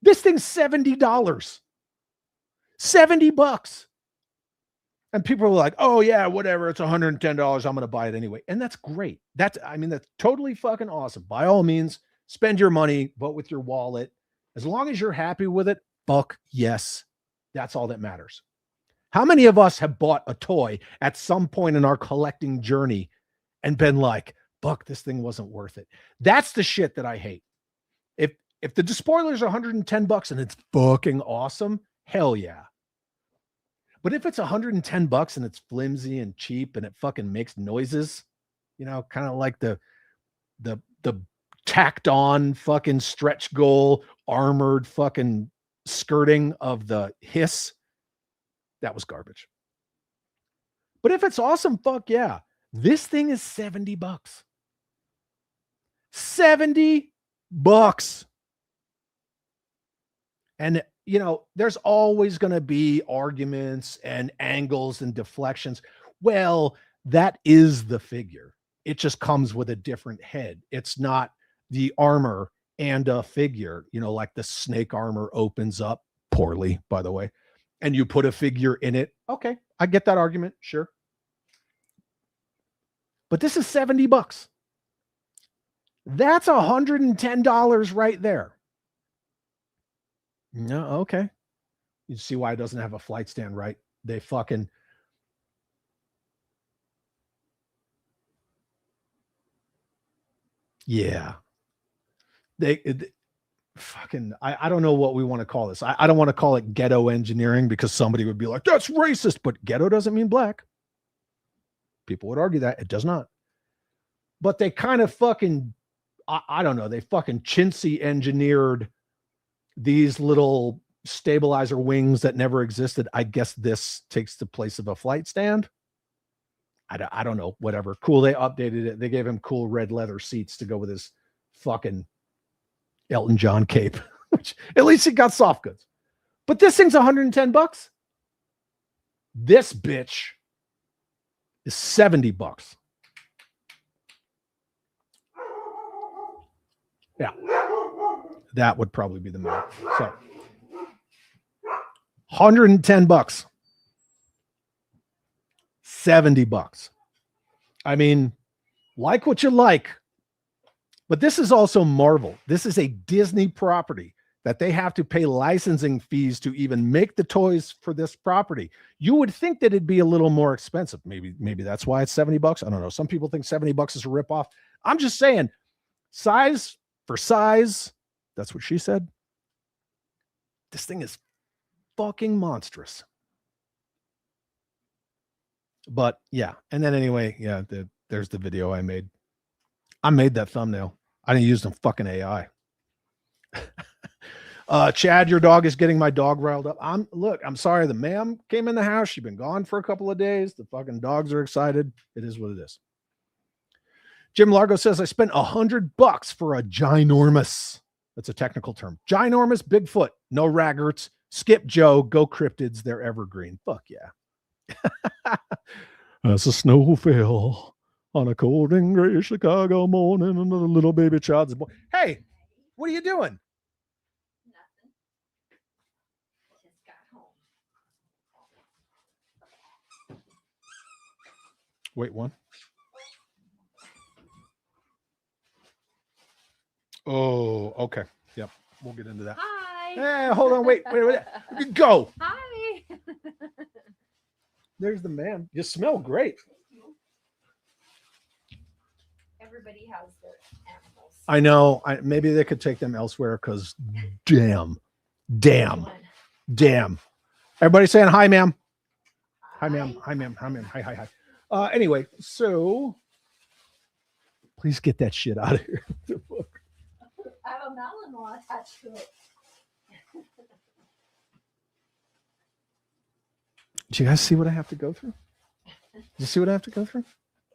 This thing's $70. $70. And people are like, oh yeah, whatever. It's $110. I'm going to buy it anyway. And that's great. That's totally fucking awesome. By all means, spend your money, vote with your wallet. As long as you're happy with it, fuck yes. That's all that matters. How many of us have bought a toy at some point in our collecting journey and been like, fuck, this thing wasn't worth it? That's the shit that I hate. If the Despoiler's $110 and it's fucking awesome, hell yeah. But if it's $110 and it's flimsy and cheap and it fucking makes noises, kind of like the tacked on fucking stretch goal armored fucking skirting of the hiss, that was garbage. But if it's awesome, fuck yeah. This thing is $70. $70. And there's always going to be arguments and angles and deflections. Well, that is the figure. It just comes with a different head. It's not the armor and a figure, like the snake armor opens up poorly, by the way, and you put a figure in it. Okay, I get that argument. Sure. But this is $70. That's $110 right there. No, okay. You see why it doesn't have a flight stand, right? They fucking yeah. They fucking I don't know what we want to call this. I don't want to call it ghetto engineering because somebody would be like, that's racist, but ghetto doesn't mean black. People would argue that. It does not. But they kind of fucking I don't know, they fucking chintzy engineered these little stabilizer wings that never existed. I guess this takes the place of a flight stand. I don't know, whatever. Cool. They updated it. They gave him cool red leather seats to go with his fucking Elton John cape, which at least he got soft goods. But this thing's $110. This bitch is $70. Yeah. That would probably be the math. So $110. $70. I mean, like what you like, but this is also Marvel. This is a Disney property that they have to pay licensing fees to even make the toys for this property. You would think that it'd be a little more expensive. Maybe that's why it's $70. I don't know. Some people think $70 is a ripoff. I'm just saying, size for size. That's what she said. This thing is fucking monstrous. But yeah, and then anyway, yeah, there's the video I made. I made that thumbnail. I didn't use no fucking AI. Chad, your dog is getting my dog riled up. I'm sorry. The ma'am came in the house. She's been gone for a couple of days. The fucking dogs are excited. It is what it is. Jim Largo says, I spent $100 for a ginormous. That's a technical term. Ginormous Bigfoot. No raggarts. Skip Joe. Go cryptids. They're evergreen. Fuck yeah. As the snow fell on a cold and gray Chicago morning, another little baby child's born. Hey, what are you doing? Wait, one. Oh, okay. Yep. We'll get into that. Hi. Hey, hold on. Wait. Go. Hi. There's the man. You smell great. Everybody has their animals. I know. Maybe they could take them elsewhere because damn. Everybody saying hi, ma'am. Hi, ma'am. Hi, ma'am. Hi, ma'am. Hi. Anyway, so please get that shit out of here. I have a Malinois attached to it. Do you guys see what I have to go through? You see what I have to go through?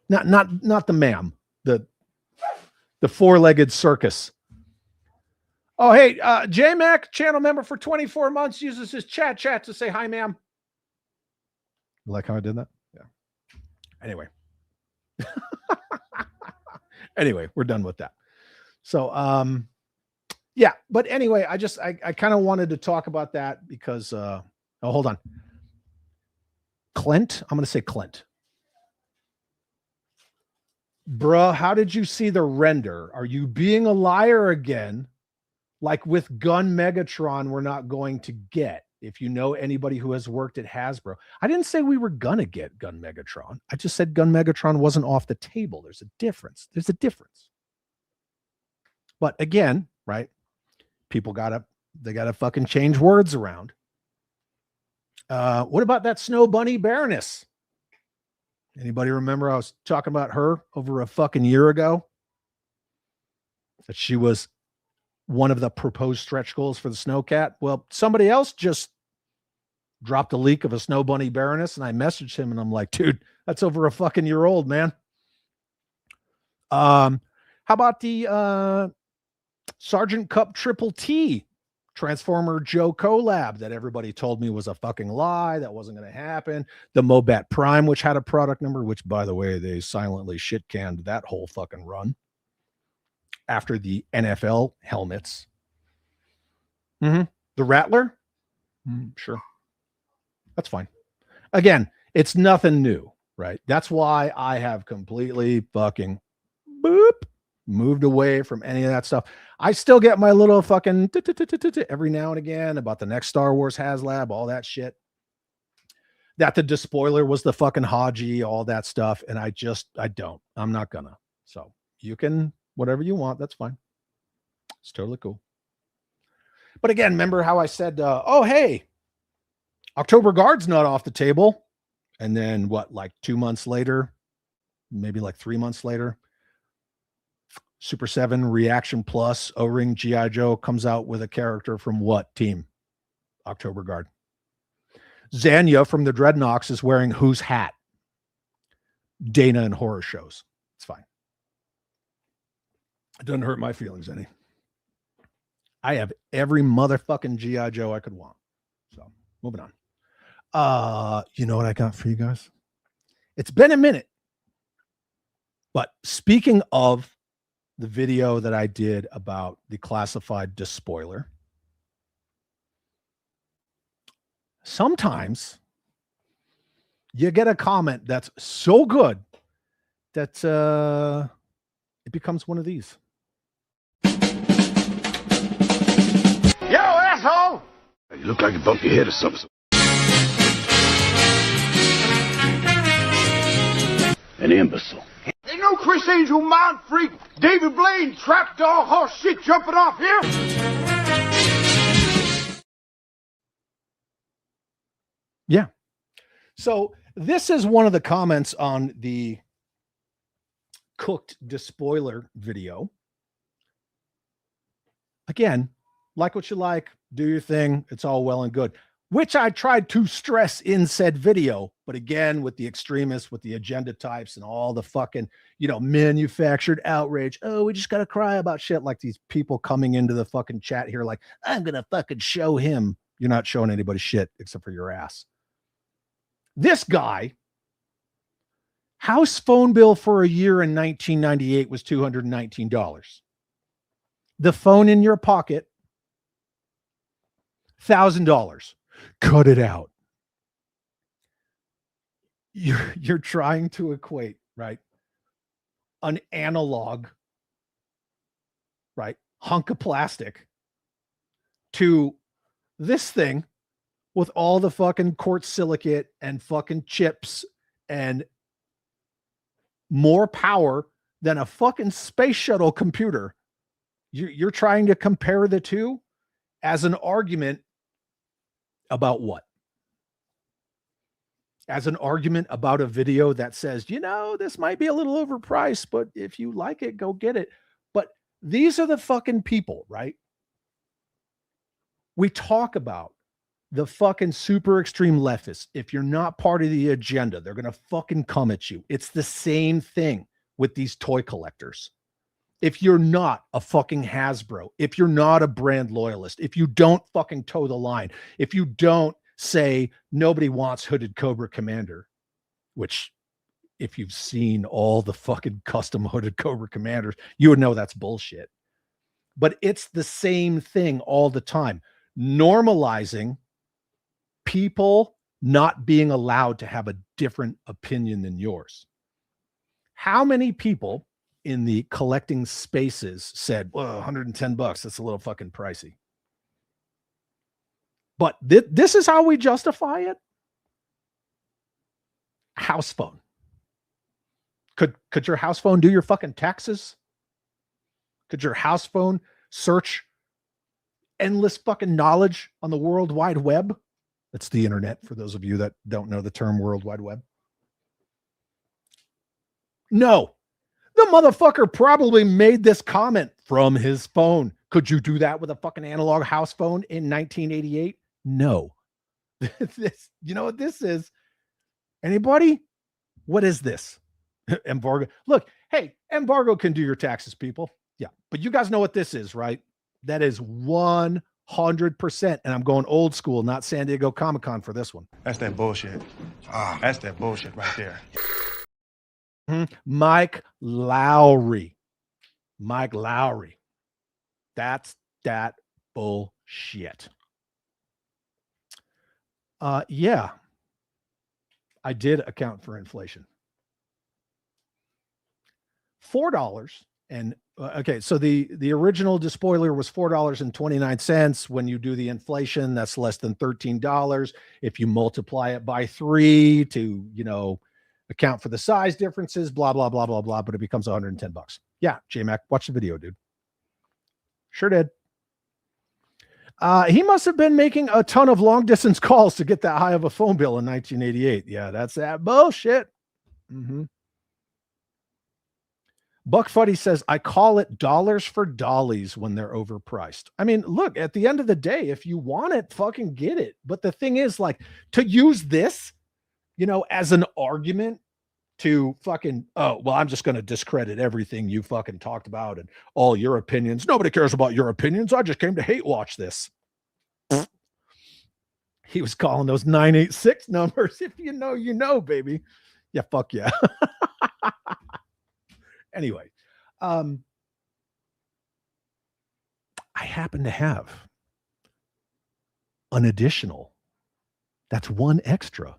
Not the ma'am. The four-legged circus. Oh, hey, J-Mac, channel member for 24 months, uses his chat to say hi, ma'am. You like how I did that? Yeah. Anyway, we're done with that. So, yeah, but anyway, I kind of wanted to talk about that because, hold on. Clint, I'm going to say Clint. Bruh, how did you see the render? Are you being a liar again? Like with Gun Megatron, we're not going to get. If you know anybody who has worked at Hasbro, I didn't say we were going to get Gun Megatron. I just said Gun Megatron wasn't off the table. There's a difference. But again, right? People they gotta fucking change words around. What about that Snow Bunny Baroness? Anybody remember I was talking about her over a fucking year ago? That she was one of the proposed stretch goals for the Snowcat. Well, somebody else just dropped a leak of a Snow Bunny Baroness, and I messaged him, and I'm like, dude, that's over a fucking year old, man. How about the Sergeant Cup Triple T Transformer Joe collab that everybody told me was a fucking lie, that wasn't going to happen? The Mobat Prime, which had a product number, which, by the way, they silently shit canned that whole fucking run after the NFL helmets. The Rattler? Sure. That's fine. Again, it's nothing new, right? That's why I have completely fucking moved away from any of that stuff. I still get my little fucking every now and again about the next Star Wars HasLab, all that shit. That the despoiler was the fucking Haji, all that stuff. And I'm not gonna. So you can, whatever you want, that's fine. It's totally cool. But again, remember how I said, oh, hey, October Guard's not off the table. And then what, like 2 months later, maybe like 3 months later, Super 7 Reaction Plus O-Ring G.I. Joe comes out with a character from what team? October Guard. Zanya from the Dreadnoks is wearing whose hat? Dana in horror shows. It's fine. It doesn't hurt my feelings any. I have every motherfucking G.I. Joe I could want. So moving on. You know what I got for you guys? It's been a minute. But speaking of the video that I did about the classified despoiler, sometimes you get a comment that's so good that it becomes one of these. Yo, asshole! You look like you bumped your head or something. An imbecile. Ain't no Chris Angel mind freak, David Blaine, trapdoor horse shit jumping off here. Yeah. So this is one of the comments on the cooked despoiler video. Again, like what you like, do your thing. It's all well and good, which I tried to stress in said video. But again, with the extremists, with the agenda types and all the fucking, manufactured outrage. Oh, we just got to cry about shit, like these people coming into the fucking chat here. Like, I'm going to fucking show him. You're not showing anybody shit except for your ass. This guy, house phone bill for a year in 1998 was $219. The phone in your pocket, $1,000. Cut it out. You're trying to equate, right, an analog, right, hunk of plastic to this thing with all the fucking quartz silicate and fucking chips and more power than a fucking space shuttle computer. You're trying to compare the two as an argument about what? As an argument about a video that says, this might be a little overpriced, but if you like it, go get it. But these are the fucking people, right? We talk about the fucking super extreme leftists. If you're not part of the agenda, they're going to fucking come at you. It's the same thing with these toy collectors. If you're not a fucking Hasbro, if you're not a brand loyalist, if you don't fucking toe the line, if you don't say nobody wants Hooded Cobra Commander, which if you've seen all the fucking custom Hooded Cobra Commanders, you would know that's bullshit. But it's the same thing all the time. Normalizing people not being allowed to have a different opinion than yours. How many people in the collecting spaces said, well, $110, that's a little fucking pricey. But this is how we justify it. House phone. Could your house phone do your fucking taxes? Could your house phone search endless fucking knowledge on the World Wide Web? That's the internet, for those of you that don't know the term World Wide Web. No. The motherfucker probably made this comment from his phone. Could you do that with a fucking analog house phone in 1988? No. This, you know what this is? Anybody? What is this? Embargo. Look, hey, embargo can do your taxes, people. Yeah. But you guys know what this is, right? That is 100%. And I'm going old school, not San Diego Comic-Con for this one. That's that bullshit. That's that bullshit right there. Mike Lowry. Mike Lowry. That's that bullshit. Yeah. I did account for inflation. $4 and okay, so the original despoiler was $4.29. When you do the inflation, that's less than $13. If you multiply it by 3 to, account for the size differences, blah, blah, blah, blah, blah, but it becomes $110. Yeah, J-Mac, watch the video, dude. Sure did. He must have been making a ton of long distance calls to get that high of a phone bill in 1988. Yeah, that's that bullshit. Buck Fuddy says, I call it dollars for dollies when they're overpriced. I mean, look, at the end of the day, if you want it, fucking get it. But the thing is, like, to use this, as an argument to fucking, oh, well, I'm just going to discredit everything you fucking talked about and all your opinions. Nobody cares about your opinions. I just came to hate watch this. He was calling those 986 numbers. If you know, baby. Yeah, fuck yeah. Anyway, I happen to have an additional, that's one extra,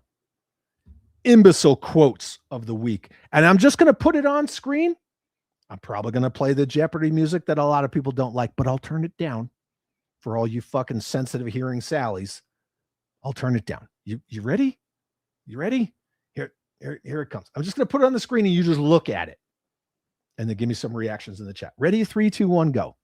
imbecile quotes of the week. And I'm just going to put it on screen. I'm probably going to play the Jeopardy music that a lot of people don't like, but I'll turn it down for all you fucking sensitive hearing Sallys. I'll turn it down. You ready? You ready? Here it comes. I'm just going to put it on the screen and you just look at it. And then give me some reactions in the chat. Ready? 3, 2, 1, go.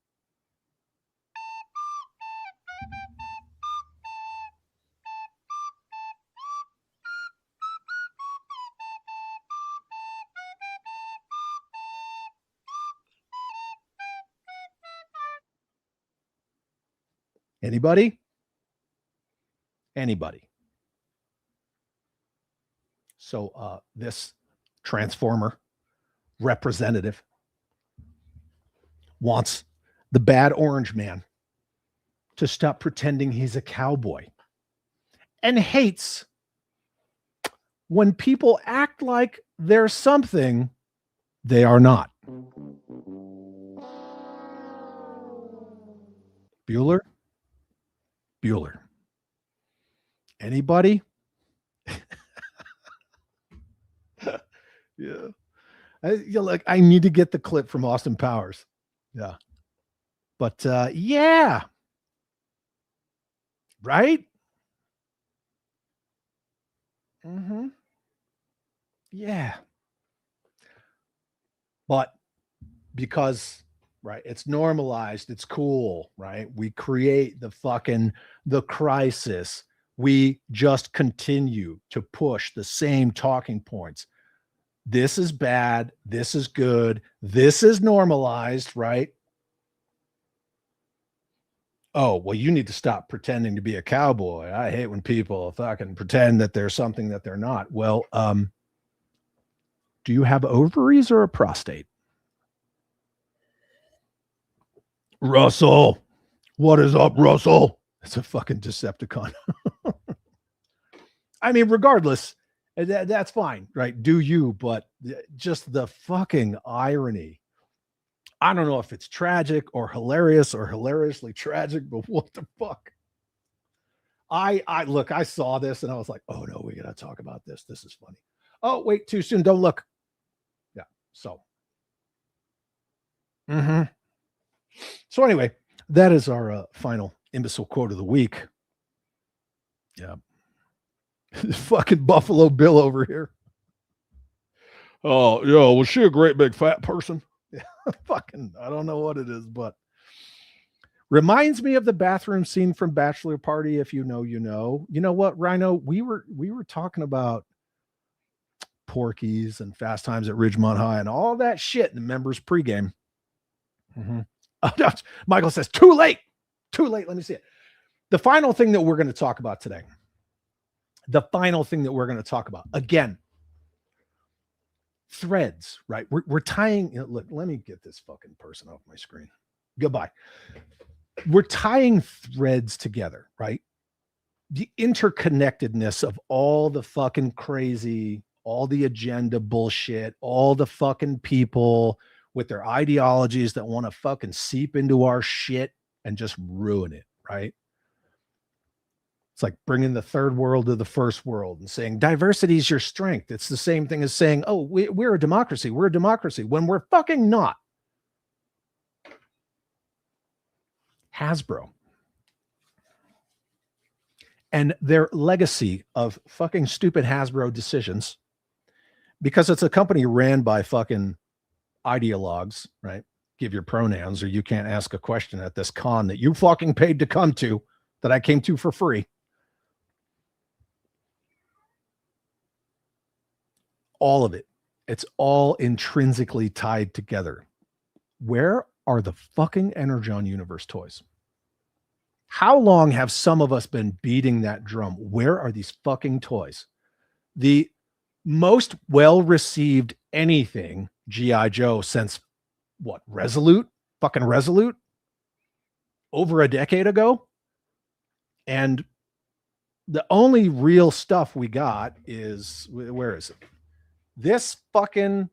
Anybody? Anybody? So this transformer representative wants the bad orange man to stop pretending he's a cowboy and hates when people act like they're something they are not. Bueller? Bueller. Anybody? Yeah. I need to get the clip from Austin Powers. Yeah. But yeah. Right? Mm-hmm. Yeah. But because, right, it's normalized, it's cool, right? We create the crisis. We just continue to push the same talking points. This is bad. This is good. This is normalized, right? Oh, well, you need to stop pretending to be a cowboy. I hate when people fucking pretend that they're something that they're not. Well, do you have ovaries or a prostate? Russell, what is up, Russell? It's a fucking Decepticon. I mean, regardless, that's fine, right? Do you, but just the fucking irony. I don't know if it's tragic or hilarious or hilariously tragic, but what the fuck? I look, I saw this and I was like, oh no, we gotta talk about this. This is funny. Oh, wait, too soon. Don't look. Yeah. So. So anyway, that is our final imbecile quote of the week. Yeah. Fucking Buffalo Bill over here. Oh, yeah. Was she a great big fat person? Yeah. Fucking, I don't know what it is, but reminds me of the bathroom scene from Bachelor Party. If you know, you know. You know what, Rhino? We were talking about Porky's and Fast Times at Ridgemont High and all that shit in the members pregame. Michael says, too late. Too late. Let me see it. The final thing that we're going to talk about today. The final thing that we're going to talk about. Again, threads, right? We're tying, look, let me get this fucking person off my screen. Goodbye. We're tying threads together, right? The interconnectedness of all the fucking crazy, all the agenda bullshit, all the fucking people with their ideologies that want to fucking seep into our shit and just ruin it, right? It's like bringing the third world to the first world and saying diversity is your strength. It's the same thing as saying, oh, we're a democracy. We're a democracy when we're fucking not. Hasbro and their legacy of fucking stupid Hasbro decisions, because it's a company ran by fucking ideologues, right? Give your pronouns or you can't ask a question at this con that you fucking paid to come to, that I came to for free. All of it. It's all intrinsically tied together. Where are the fucking Energon Universe toys? How long have some of us been beating that drum? Where are these fucking toys? The most well-received anything G.I. Joe since what? Resolute? Fucking Resolute? Over a decade ago? And the only real stuff we got is, where is it? This fucking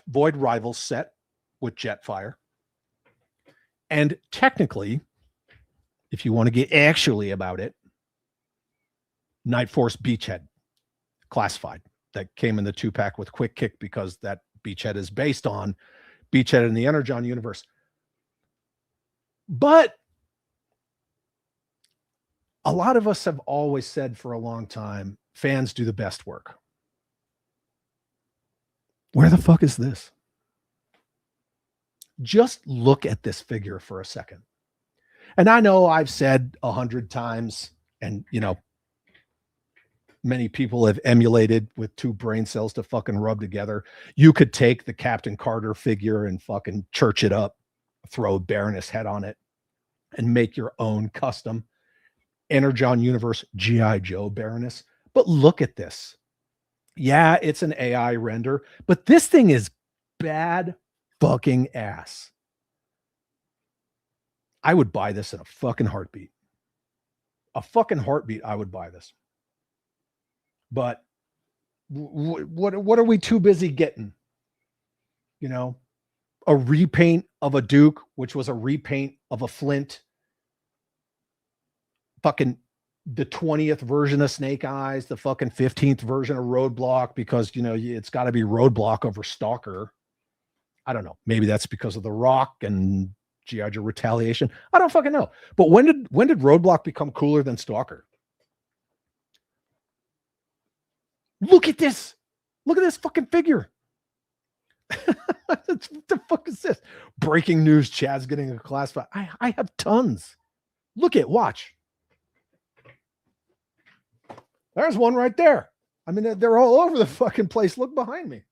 Void Rivals set with Jetfire. And technically, if you want to get actually about it, Night Force Beachhead classified that came in the 2-pack with Quick Kick, because that Beachhead is based on Beachhead in the Energon universe. But a lot of us have always said for a long time, fans do the best work. Where the fuck is this? Just look at this figure for a second. And I know I've said 100 times, and you know, many people have emulated with 2 brain cells to fucking rub together. You could take the Captain Carter figure and fucking church it up, throw a Baroness head on it. and make your own custom Energon Universe G.I. Joe Baroness. But look at this. Yeah, it's an AI render, but this thing is bad fucking ass. I would buy this in a fucking heartbeat. A fucking heartbeat, I would buy this. But what are we too busy getting? You know, a repaint of a Duke, which was a repaint of a Flint. Fucking the 20th version of Snake Eyes, the fucking 15th version of Roadblock, because, you know, it's got to be Roadblock over Stalker. I don't know. Maybe that's because of The Rock and G.I. Joe Retaliation. I don't fucking know. But when did Roadblock become cooler than Stalker? Look at this. Look at this fucking figure. What the fuck is this? Breaking news. Chad's getting a classified. I have tons. Watch. There's one right there. I mean, they're all over the fucking place. Look behind me.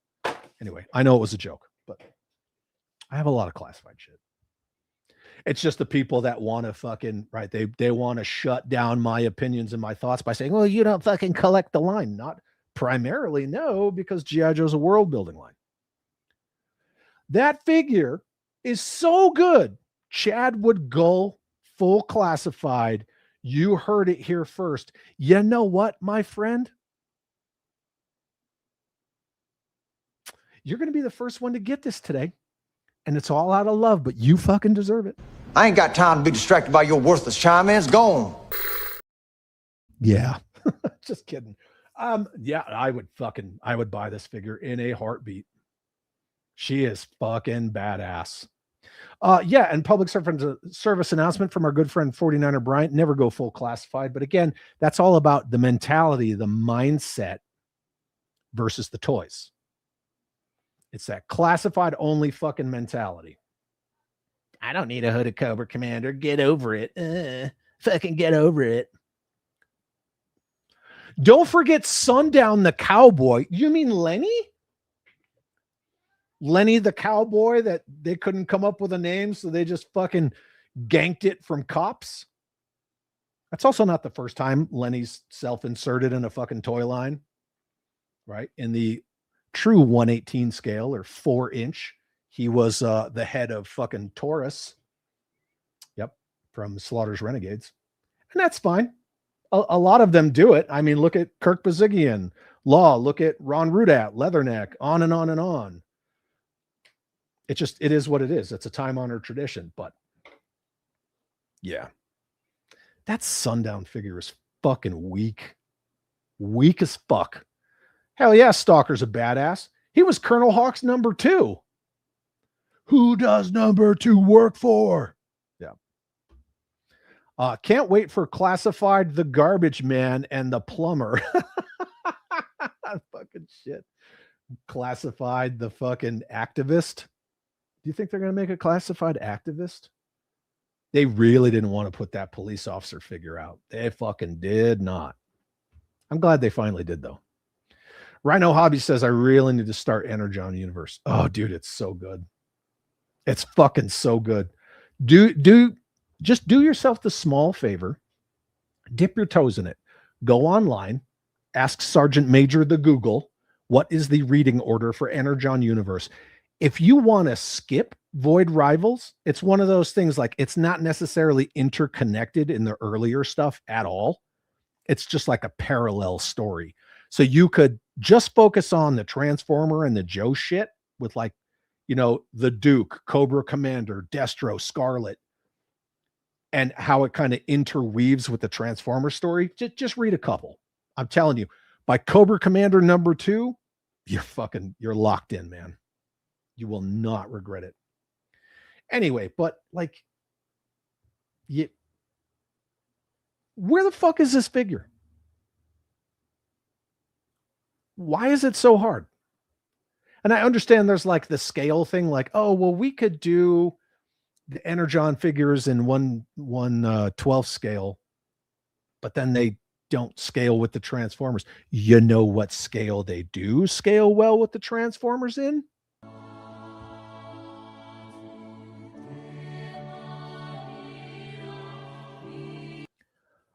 Anyway, I know it was a joke, but I have a lot of classified shit. It's just the people that want to fucking, right, they want to shut down my opinions and my thoughts by saying, well, you don't fucking collect the line. Not primarily, no, because G.I. Joe's a world building line. That figure is so good. Chad would go full classified. You heard it here first. You know what, my friend? You're going to be the first one to get this today. And it's all out of love, but you fucking deserve it. I ain't got time to be distracted by your worthless chime in. It's gone. Yeah. Just kidding. Yeah, I would buy this figure in a heartbeat. She is fucking badass. Yeah, and public service announcement from our good friend 49er Bryant, never go full classified. But again, that's all about the mentality, the mindset versus the toys. It's that classified only fucking mentality. I don't need a hooded Cobra Commander. Get over it. Fucking get over it. Don't forget Sundown the Cowboy. You mean Lenny? Lenny the Cowboy that they couldn't come up with a name, so they just fucking ganked it from cops? That's also not the first time Lenny's self-inserted in a fucking toy line, right? In the true 1/18 scale or 4-inch, he was the head of fucking Taurus. Yep, from Slaughter's Renegades. And that's fine. A lot of them do it. I mean, look at Kirk Bazigian, Law, look at Ron Rudat, Leatherneck, on and on and on. It is what it is. It's a time-honored tradition, but yeah. That Sundown figure is fucking weak. Weak as fuck. Hell yeah, Stalker's a badass. He was Colonel Hawk's number 2. Who does number 2 work for? Yeah. Can't wait for Classified the Garbage Man and the Plumber. Fucking shit. Classified the fucking Activist. Do you think they're going to make a Classified Activist? They really didn't want to put that police officer figure out. They fucking did not. I'm glad they finally did, though. Rhino Hobby says, I really need to start Energon Universe. Oh, dude, it's so good. It's fucking so good. Just do yourself the small favor. Dip your toes in it. Go online. Ask Sergeant Major the Google, what is the reading order for Energon Universe? If you want to skip Void Rivals, it's one of those things like it's not necessarily interconnected in the earlier stuff at all. It's just like a parallel story. So you could just focus on the Transformer and the Joe shit with, like, you know, the Duke, Cobra Commander, Destro, Scarlet, and how it kind of interweaves with the Transformer story. Just read a couple. I'm telling you, by Cobra Commander number 2, you're locked in, man. You will not regret it. Anyway, but like, where the fuck is this figure? Why is it so hard? And I understand there's like the scale thing, like, oh, well, we could do the Energon figures in 1/12 scale, but then they don't scale with the Transformers. You know what scale they do scale well with the Transformers in?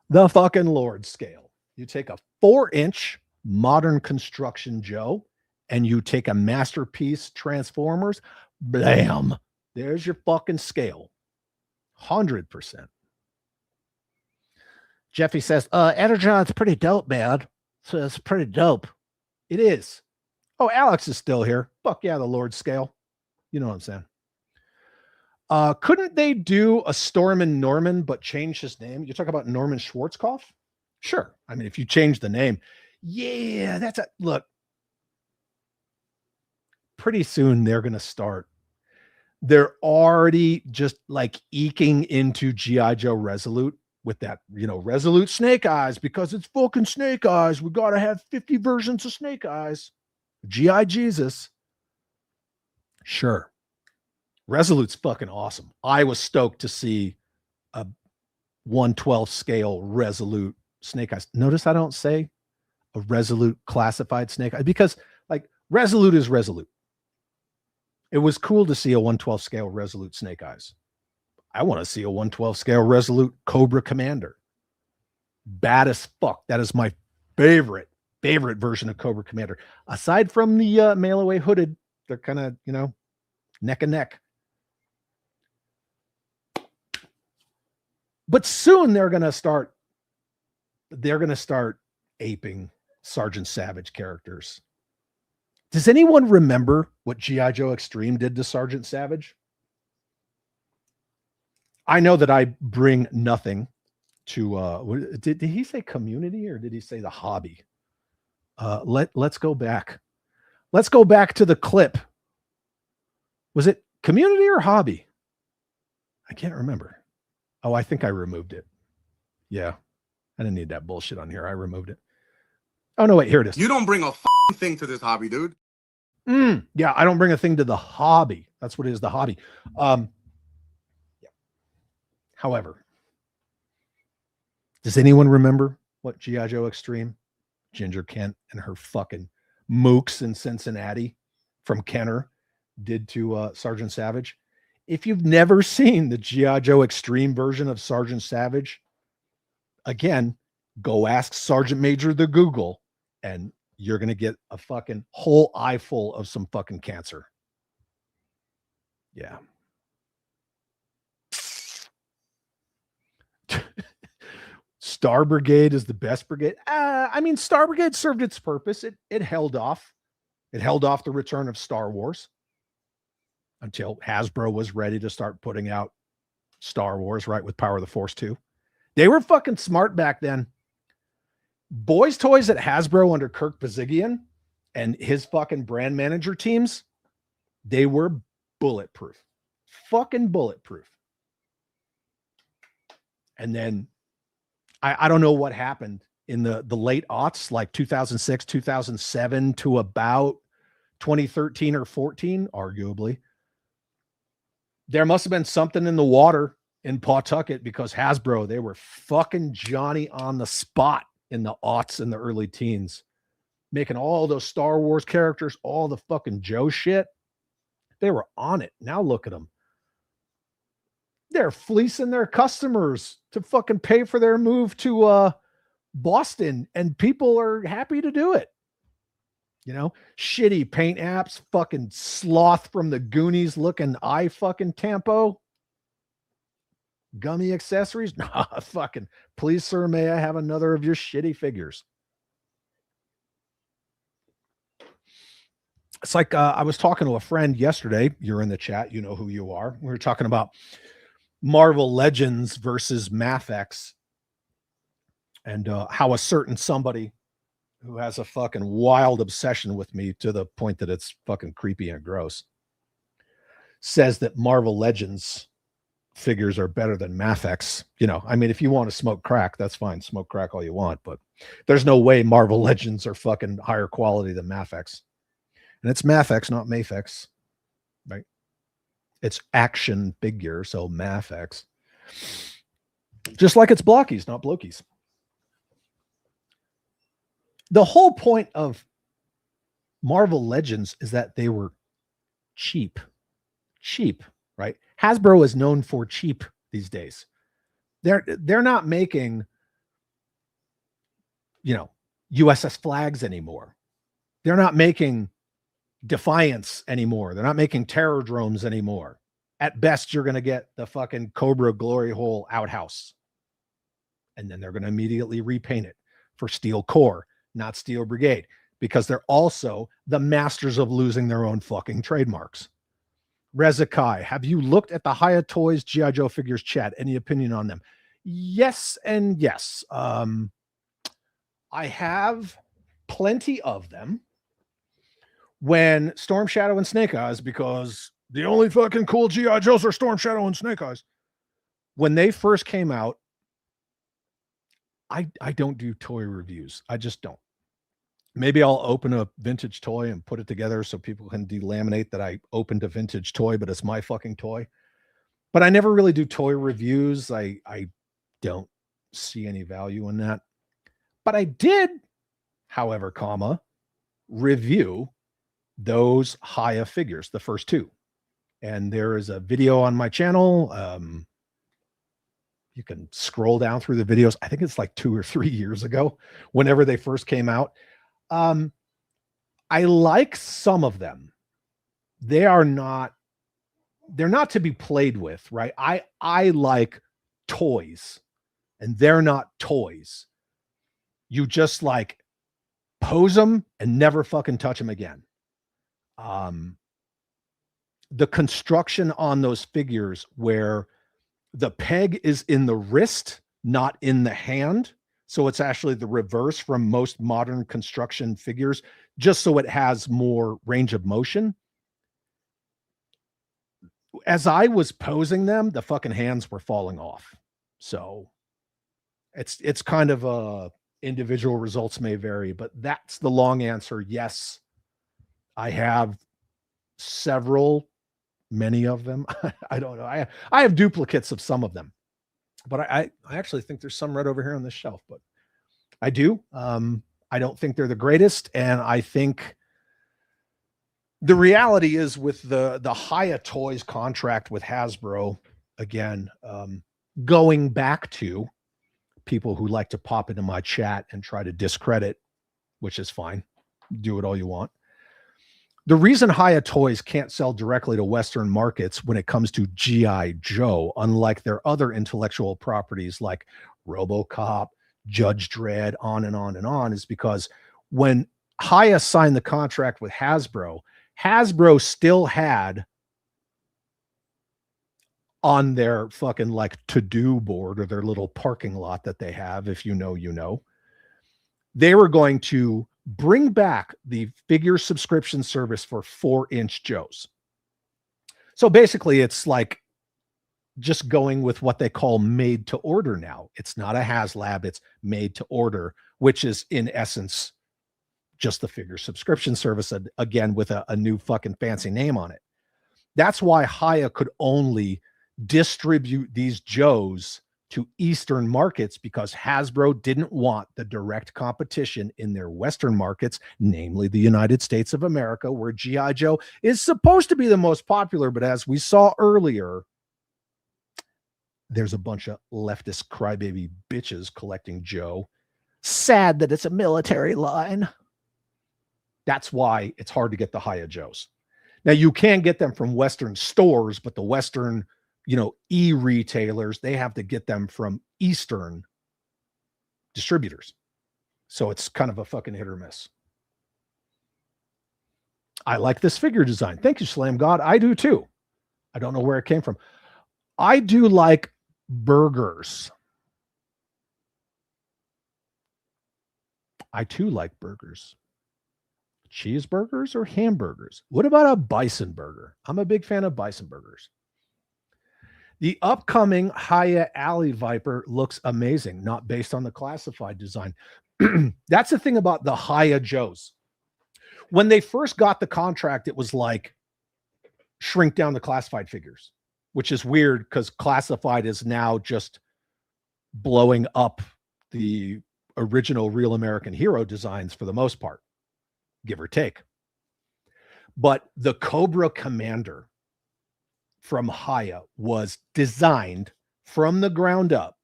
The fucking Lord scale. You take a 4-inch modern construction Joe and you take a masterpiece Transformers, blam. There's your fucking scale. 100%. Jeffy says, Energon's pretty dope, man. So it's pretty dope. It is. Oh, Alex is still here. Fuck yeah, the Lord scale. You know what I'm saying? Couldn't they do a Storm and Norman, but change his name? You talk about Norman Schwarzkopf? Sure. I mean, if you change the name, yeah, that's a look. Pretty soon they're going to start. They're already just like eking into G.I. Joe Resolute with that, Resolute Snake Eyes, because it's fucking Snake Eyes. We got to have 50 versions of Snake Eyes. G.I. Jesus. Sure. Resolute's fucking awesome. I was stoked to see a 1/12 scale Resolute Snake Eyes. Notice I don't say a Resolute classified Snake Eyes because like Resolute is Resolute. It was cool to see a 1/12 scale Resolute Snake Eyes. I want to see a 1/12 scale Resolute Cobra Commander. Bad as fuck. That is my favorite version of Cobra Commander. Aside from the mail away hooded, they're kind of, neck and neck. But soon they're going to start aping Sergeant Savage characters. Does anyone remember what G.I. Joe Extreme did to Sergeant Savage? I know that I bring nothing to did he say community or did he say the hobby? Let's go back. Let's go back to the clip. Was it community or hobby? I can't remember. Oh, I think I removed it. Yeah. I didn't need that bullshit on here. I removed it. Oh, no, wait. Here it is. You don't bring a thing to this hobby, dude. Yeah, I don't bring a thing to the hobby. That's what it is, the hobby. Yeah. However, does anyone remember what G.I. Joe Extreme, Ginger Kent, and her fucking mooks in Cincinnati from Kenner did to Sergeant Savage? If you've never seen the G.I. Joe Extreme version of Sergeant Savage, again, go ask Sergeant Major the Google, and you're going to get a fucking whole eye full of some fucking cancer. Yeah. Star Brigade is the best brigade. I mean, Star Brigade served its purpose. It held off. It held off the return of Star Wars until Hasbro was ready to start putting out Star Wars, right, with Power of the Force 2. They were fucking smart back then. Boys Toys at Hasbro under Kirk Bazigian and his fucking brand manager teams, they were bulletproof. Fucking bulletproof. And then I don't know what happened in the late aughts, like 2006, 2007 to about 2013 or 14, arguably. There must have been something in the water in Pawtucket because Hasbro, they were fucking Johnny on the spot in the aughts and the early teens, making all those Star Wars characters, all the fucking Joe shit. They were on it. Now look at them. They're fleecing their customers to fucking pay for their move to Boston, and people are happy to do it. Shitty paint apps, fucking sloth from the Goonies looking eye fucking tampo. Gummy accessories. Nah, fucking please, sir, may I have another of your shitty figures? It's like I was talking to a friend yesterday. You're in the chat. You know who you are. We were talking about Marvel Legends versus Mafex and how a certain somebody who has a fucking wild obsession with me to the point that it's fucking creepy and gross says that Marvel Legends figures are better than Mafex. I mean, if you want to smoke crack, that's fine. Smoke crack all you want, but there's no way Marvel Legends are fucking higher quality than Mafex. And it's Mafex, not Mafex, right? It's action figure, so Mafex. Just like it's blockies, not blokies. The whole point of Marvel Legends is that they were cheap, right? Hasbro is known for cheap these days. They're not making USS flags anymore. They're not making Defiance anymore. They're not making terror drones anymore. At best, you're going to get the fucking Cobra glory hole outhouse. And then they're going to immediately repaint it for Steel Corps, not Steel Brigade, because they're also the masters of losing their own fucking trademarks. Rezakai, have you looked at the Hiya Toys G.I. Joe figures, chat? Any opinion on them? Yes and yes. I have plenty of them. When Storm Shadow and Snake Eyes, because the only fucking cool G.I. Joes are Storm Shadow and Snake Eyes. When they first came out, I don't do toy reviews. I just don't. Maybe I'll open a vintage toy and put it together so people can delaminate that I opened a vintage toy, but it's my fucking toy. But I never really do toy reviews. I don't see any value in that. But I did, however, review those Hiya figures, the first two. And there is a video on my channel. You can scroll down through the videos. I think it's like 2 or 3 years ago, whenever they first came out. I like some of them. They're not to be played with, right? I like toys, and they're not toys. You just like pose them and never fucking touch them again. The construction on those figures where the peg is in the wrist, not in the hand. So it's actually the reverse from most modern construction figures, just so it has more range of motion. As I was posing them, the fucking hands were falling off. So it's kind of individual results may vary, but that's the long answer. Yes, I have many of them. I don't know. I have duplicates of some of them, but I actually think there's some right over here on this shelf, but I do. I don't think they're the greatest. And I think the reality is with the Hiya Toys contract with Hasbro, again, going back to people who like to pop into my chat and try to discredit, which is fine. Do it all you want. The reason Hiya Toys can't sell directly to Western markets when it comes to G.I. Joe, unlike their other intellectual properties like RoboCop, Judge Dredd, on and on and on, is because when Hiya signed the contract with Hasbro, Hasbro still had on their fucking like to-do board or their little parking lot that they have, if you know, you know, they were going to bring back the figure subscription service for 4-inch Joes. So basically it's like just going with what they call made to order now. It's not a HasLab, it's made to order, which is in essence just the figure subscription service, again with a new fucking fancy name on it. That's why Hiya could only distribute these Joes to Eastern markets, because Hasbro didn't want the direct competition in their Western markets, namely the United States of America, where G.I. Joe is supposed to be the most popular. But as we saw earlier, there's a bunch of leftist crybaby bitches collecting Joe. Sad that it's a military line. That's why it's hard to get the Hiya Joes. Now, you can get them from Western stores, but the Western, e-retailers, they have to get them from Eastern distributors. So it's kind of a fucking hit or miss. I like this figure design. Thank you, Slam God. I do too. I don't know where it came from. I do like burgers. I too like burgers. Cheeseburgers or hamburgers? What about a bison burger? I'm a big fan of bison burgers. The upcoming Hiya Alley Viper looks amazing, not based on the classified design. That's the thing about the Hiya Joes. When they first got the contract, it was like shrink down the classified figures, which is weird because classified is now just blowing up the original Real American Hero designs for the most part, give or take. But the Cobra Commander from Hiya was designed from the ground up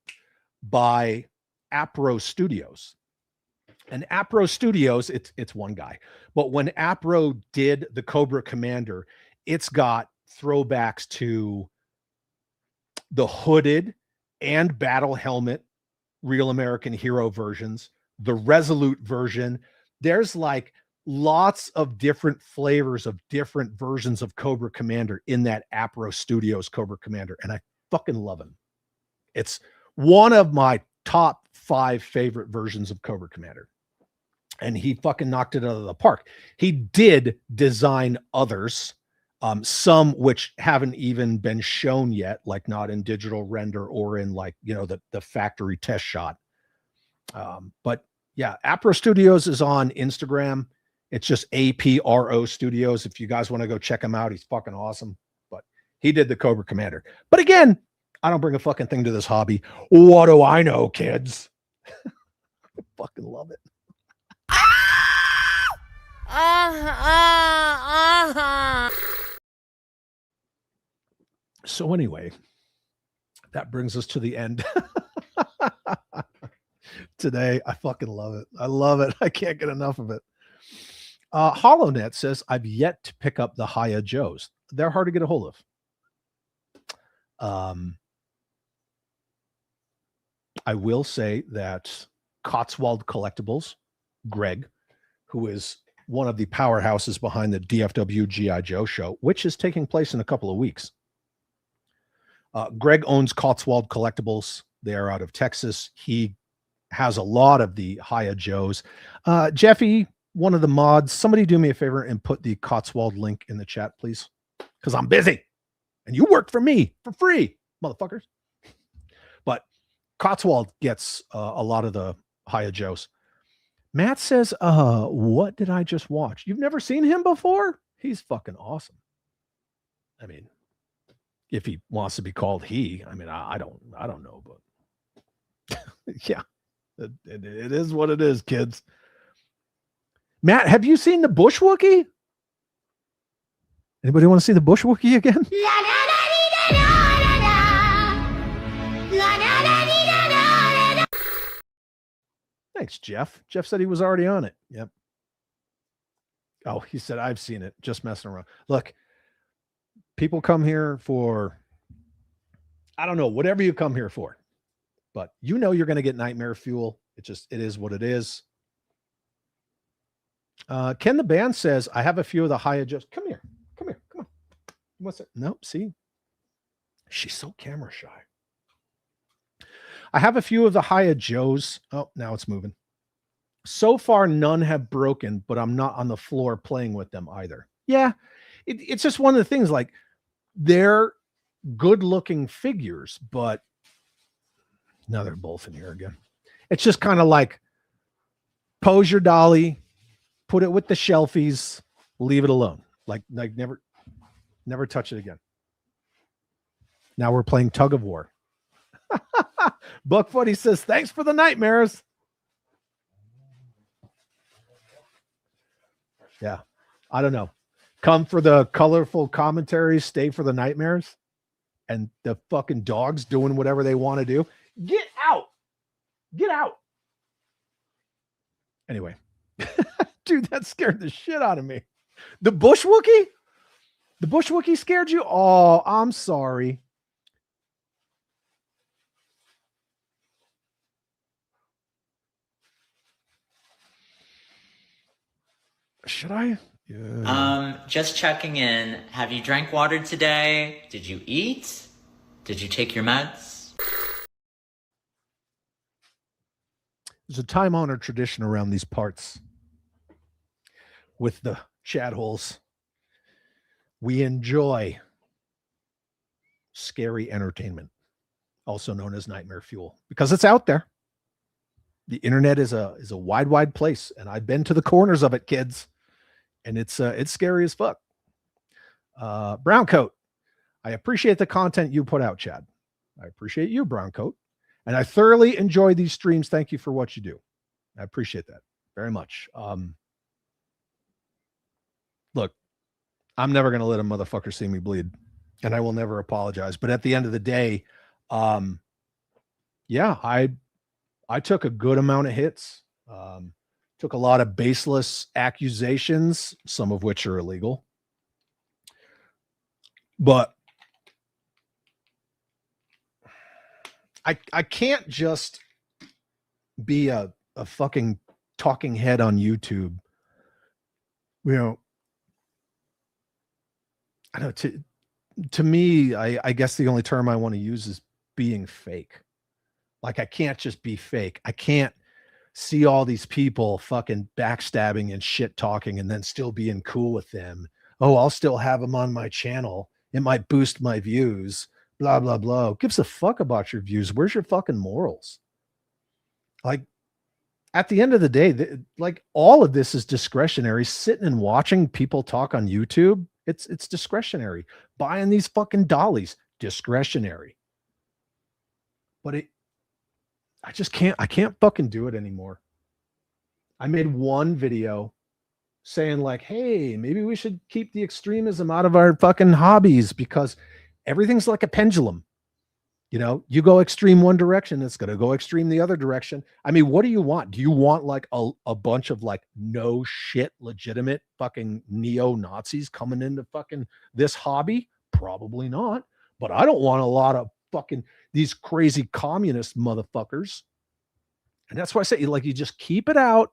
by Apro Studios. And Apro Studios, it's one guy. But when Apro did the Cobra Commander, it's got throwbacks to the hooded and battle helmet Real American Hero versions, the Resolute version. There's like lots of different flavors of different versions of Cobra Commander in that Apro Studios Cobra Commander. And I fucking love him. It's one of my top 5 favorite versions of Cobra Commander. And he fucking knocked it out of the park. He did design others, some which haven't even been shown yet, like not in digital render or in like, you know, the factory test shot. But yeah, Apro Studios is on Instagram. It's just APRO Studios. If you guys want to go check him out, he's fucking awesome. But he did the Cobra Commander. But again, I don't bring a fucking thing to this hobby. What do I know, kids? I fucking love it. So anyway, that brings us to the end. Today, I fucking love it. I love it. I can't get enough of it. HollowNet says, I've yet to pick up the Haya Joes. They're hard to get a hold of. I will say that Cotswold Collectibles, Greg, who is one of the powerhouses behind the DFW G.I. Joe show, which is taking place in a couple of weeks. Greg owns Cotswold Collectibles. They are out of Texas. He has a lot of the Haya Joes. Jeffy, one of the mods, somebody do me a favor and put the Cotswold link in the chat, please, because I'm busy and you work for me for free, motherfuckers. But Cotswold gets a lot of the Haya Joes. Matt says, what did I just watch? You've never seen him before? He's fucking awesome. I mean, if he wants to be called he, I mean, I don't know, but yeah, it is what it is, kids. Matt, have you seen the Bush Wookie? Anybody want to see the Bush Wookie again? Thanks, Jeff. Jeff said he was already on it. Yep. Oh, he said, I've seen it. Just messing around. Look, people come here for, I don't know, whatever you come here for. But you know you're going to get nightmare fuel. It is what it is. Ken the Band says, I have a few of the Haya Joes. Come here. Come on. What's it? Nope, see? She's so camera shy. I have a few of the Haya Joes. Oh, now it's moving. So far, none have broken, but I'm not on the floor playing with them either. Yeah, it's just one of the things, like, they're good-looking figures, but now they're both in here again. It's just kind of like, pose your dolly, put it with the shelfies, leave it alone. Like never touch it again. Now we're playing tug of war. Buckfoot, he says, thanks for the nightmares. Yeah, I don't know. Come for the colorful commentaries, stay for the nightmares, and the fucking dogs doing whatever they want to do. Get out. Get out. Anyway, dude, that scared the shit out of me. The Bush Wookie? The Bush Wookie scared you? Oh, I'm sorry. Should I? Yeah. Just checking in. Have you drank water today? Did you eat? Did you take your meds? There's a time-honored tradition around these parts with the chat holes. We enjoy scary entertainment, also known as nightmare fuel, because it's out there. The internet is a wide place, and I've been to the corners of it, kids, and it's scary as fuck. Brown Coat, I appreciate the content you put out, Chad. I appreciate you, Brown Coat, and I thoroughly enjoy these streams. Thank you for what you do. I appreciate that very much. Look, I'm never going to let a motherfucker see me bleed, and I will never apologize. But at the end of the day, yeah, I took a good amount of hits. took a lot of baseless accusations, some of which are illegal. But I can't just be a fucking talking head on YouTube. You know, I don't know, to me, I guess the only term I want to use is being fake. Like, I can't just be fake. I can't see all these people fucking backstabbing and shit talking and then still being cool with them. Oh, I'll still have them on my channel. It might boost my views. Blah, blah, blah. Who gives a fuck about your views? Where's your fucking morals? Like, at the end of the day, like, all of this is discretionary. Sitting and watching people talk on YouTube, it's discretionary. Buying these fucking dollies, discretionary. But I just can't fucking do it anymore. I made one video saying like, hey, maybe we should keep the extremism out of our fucking hobbies because everything's like a pendulum. You know, you go extreme one direction, it's going to go extreme the other direction. I mean, what do you want? Do you want like a bunch of like no shit legitimate fucking neo-Nazis coming into fucking this hobby? Probably not. But I don't want a lot of fucking these crazy communist motherfuckers. And that's why I say, like, you just keep it out,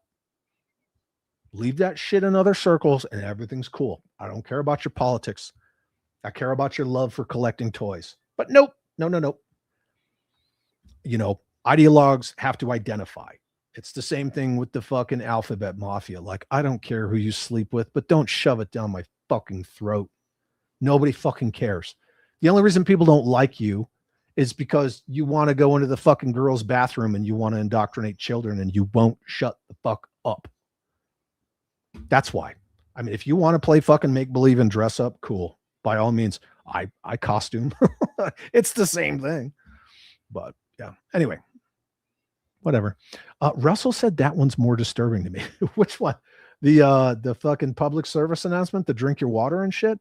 leave that shit in other circles, and everything's cool. I don't care about your politics. I care about your love for collecting toys. But nope, no. You know, ideologues have to identify. It's the same thing with the fucking alphabet mafia. Like, I don't care who you sleep with, but don't shove it down my fucking throat. Nobody fucking cares. The only reason people don't like you is because you want to go into the fucking girls' bathroom and you want to indoctrinate children and you won't shut the fuck up. That's why. I mean, if you want to play fucking make-believe and dress up, cool. By all means, I costume. It's the same thing. But yeah, anyway, whatever. Russell said that one's more disturbing to me. Which one? The fucking public service announcement, the drink your water and shit?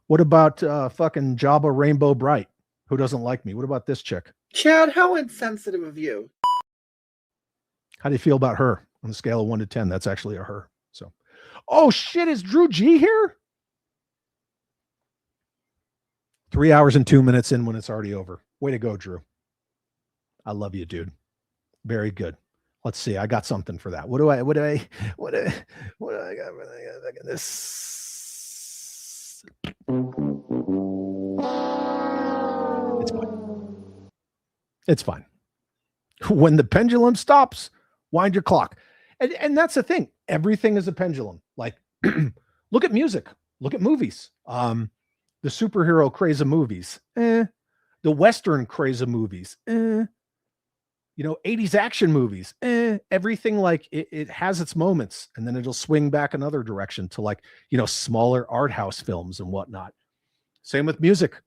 What about fucking Jabba Rainbow Bright? Who doesn't like me? What about this chick? Chad, how insensitive of you. How do you feel about her on a scale of 1 to 10? That's actually a her. So, oh shit, is Drew G here? 3 hours and 2 minutes in when it's already over. Way to go, Drew. I love you, dude. Very good. Let's see. I got something for that. What do I got? Look at this. It's fine. It's fine. When the pendulum stops, wind your clock. And that's the thing. Everything is a pendulum. Like, look at music. Look at movies. The superhero craze of movies. The Western craze of movies. You know, 80s action movies. Everything, like, it has its moments, and then it'll swing back another direction to, like, you know, smaller art house films and whatnot. Same with music.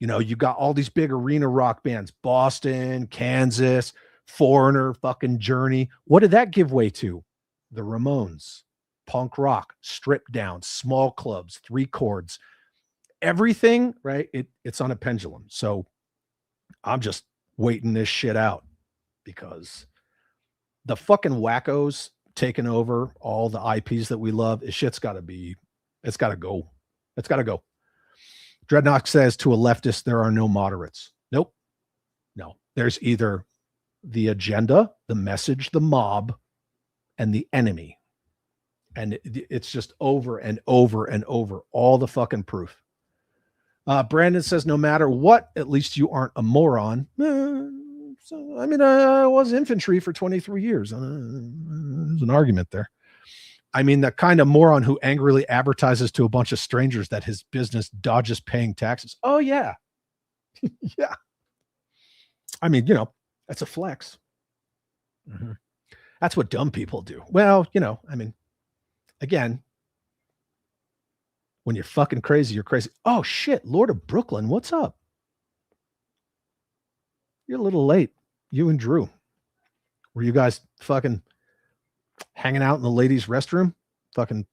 You know, you got all these big arena rock bands, Boston, Kansas, Foreigner, fucking Journey. What did that give way to? The Ramones, punk rock, stripped down, small clubs, 3 chords, everything, right? It's on a pendulum. So I'm just waiting this shit out because the fucking wackos taking over all the IPs that we love. It's got to go. It's got to go. Dreadnought says, to a leftist, there are no moderates. Nope. No, there's either the agenda, the message, the mob, and the enemy. And it's just over and over and over, all the fucking proof. Brandon says, no matter what, at least you aren't a moron. So, I mean, I was infantry for 23 years. There's an argument there. I mean, the kind of moron who angrily advertises to a bunch of strangers that his business dodges paying taxes. Oh, yeah. Yeah. I mean, you know, that's a flex. Mm-hmm. That's what dumb people do. Well, you know, I mean, again, when you're fucking crazy, you're crazy. Oh, shit. Lord of Brooklyn, what's up? You're a little late. You and Drew. Were you guys fucking hanging out in the ladies' restroom? Fucking,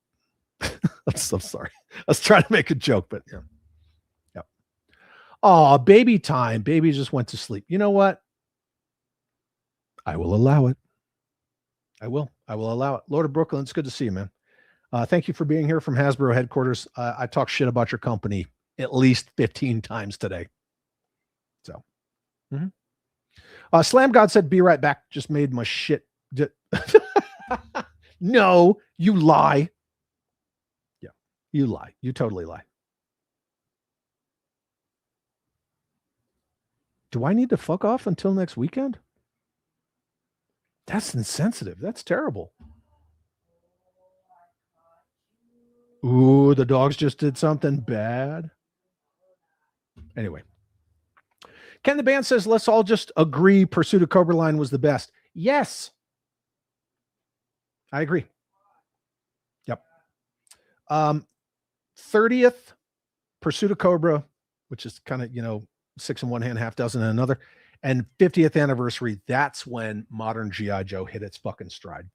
I'm so sorry. I was trying to make a joke, but yeah. Yep. Oh, baby time. Baby just went to sleep. You know what? I will allow it. I will allow it. Lord of Brooklyn, it's good to see you, man. Thank you for being here from Hasbro headquarters. I talk shit about your company at least 15 times today. So, Slam God said, "Be right back." Just made my shit. No, you lie. Yeah, you lie. You totally lie. Do I need to fuck off until next weekend? That's insensitive. That's terrible. Ooh, the dogs just did something bad. Anyway. Ken the Band says, let's all just agree Pursuit of Cobra Line was the best. Yes. I agree. Yep. 30th, Pursuit of Cobra, which is kind of, 6 in one hand, half dozen in another. And 50th anniversary, that's when modern G.I. Joe hit its fucking stride.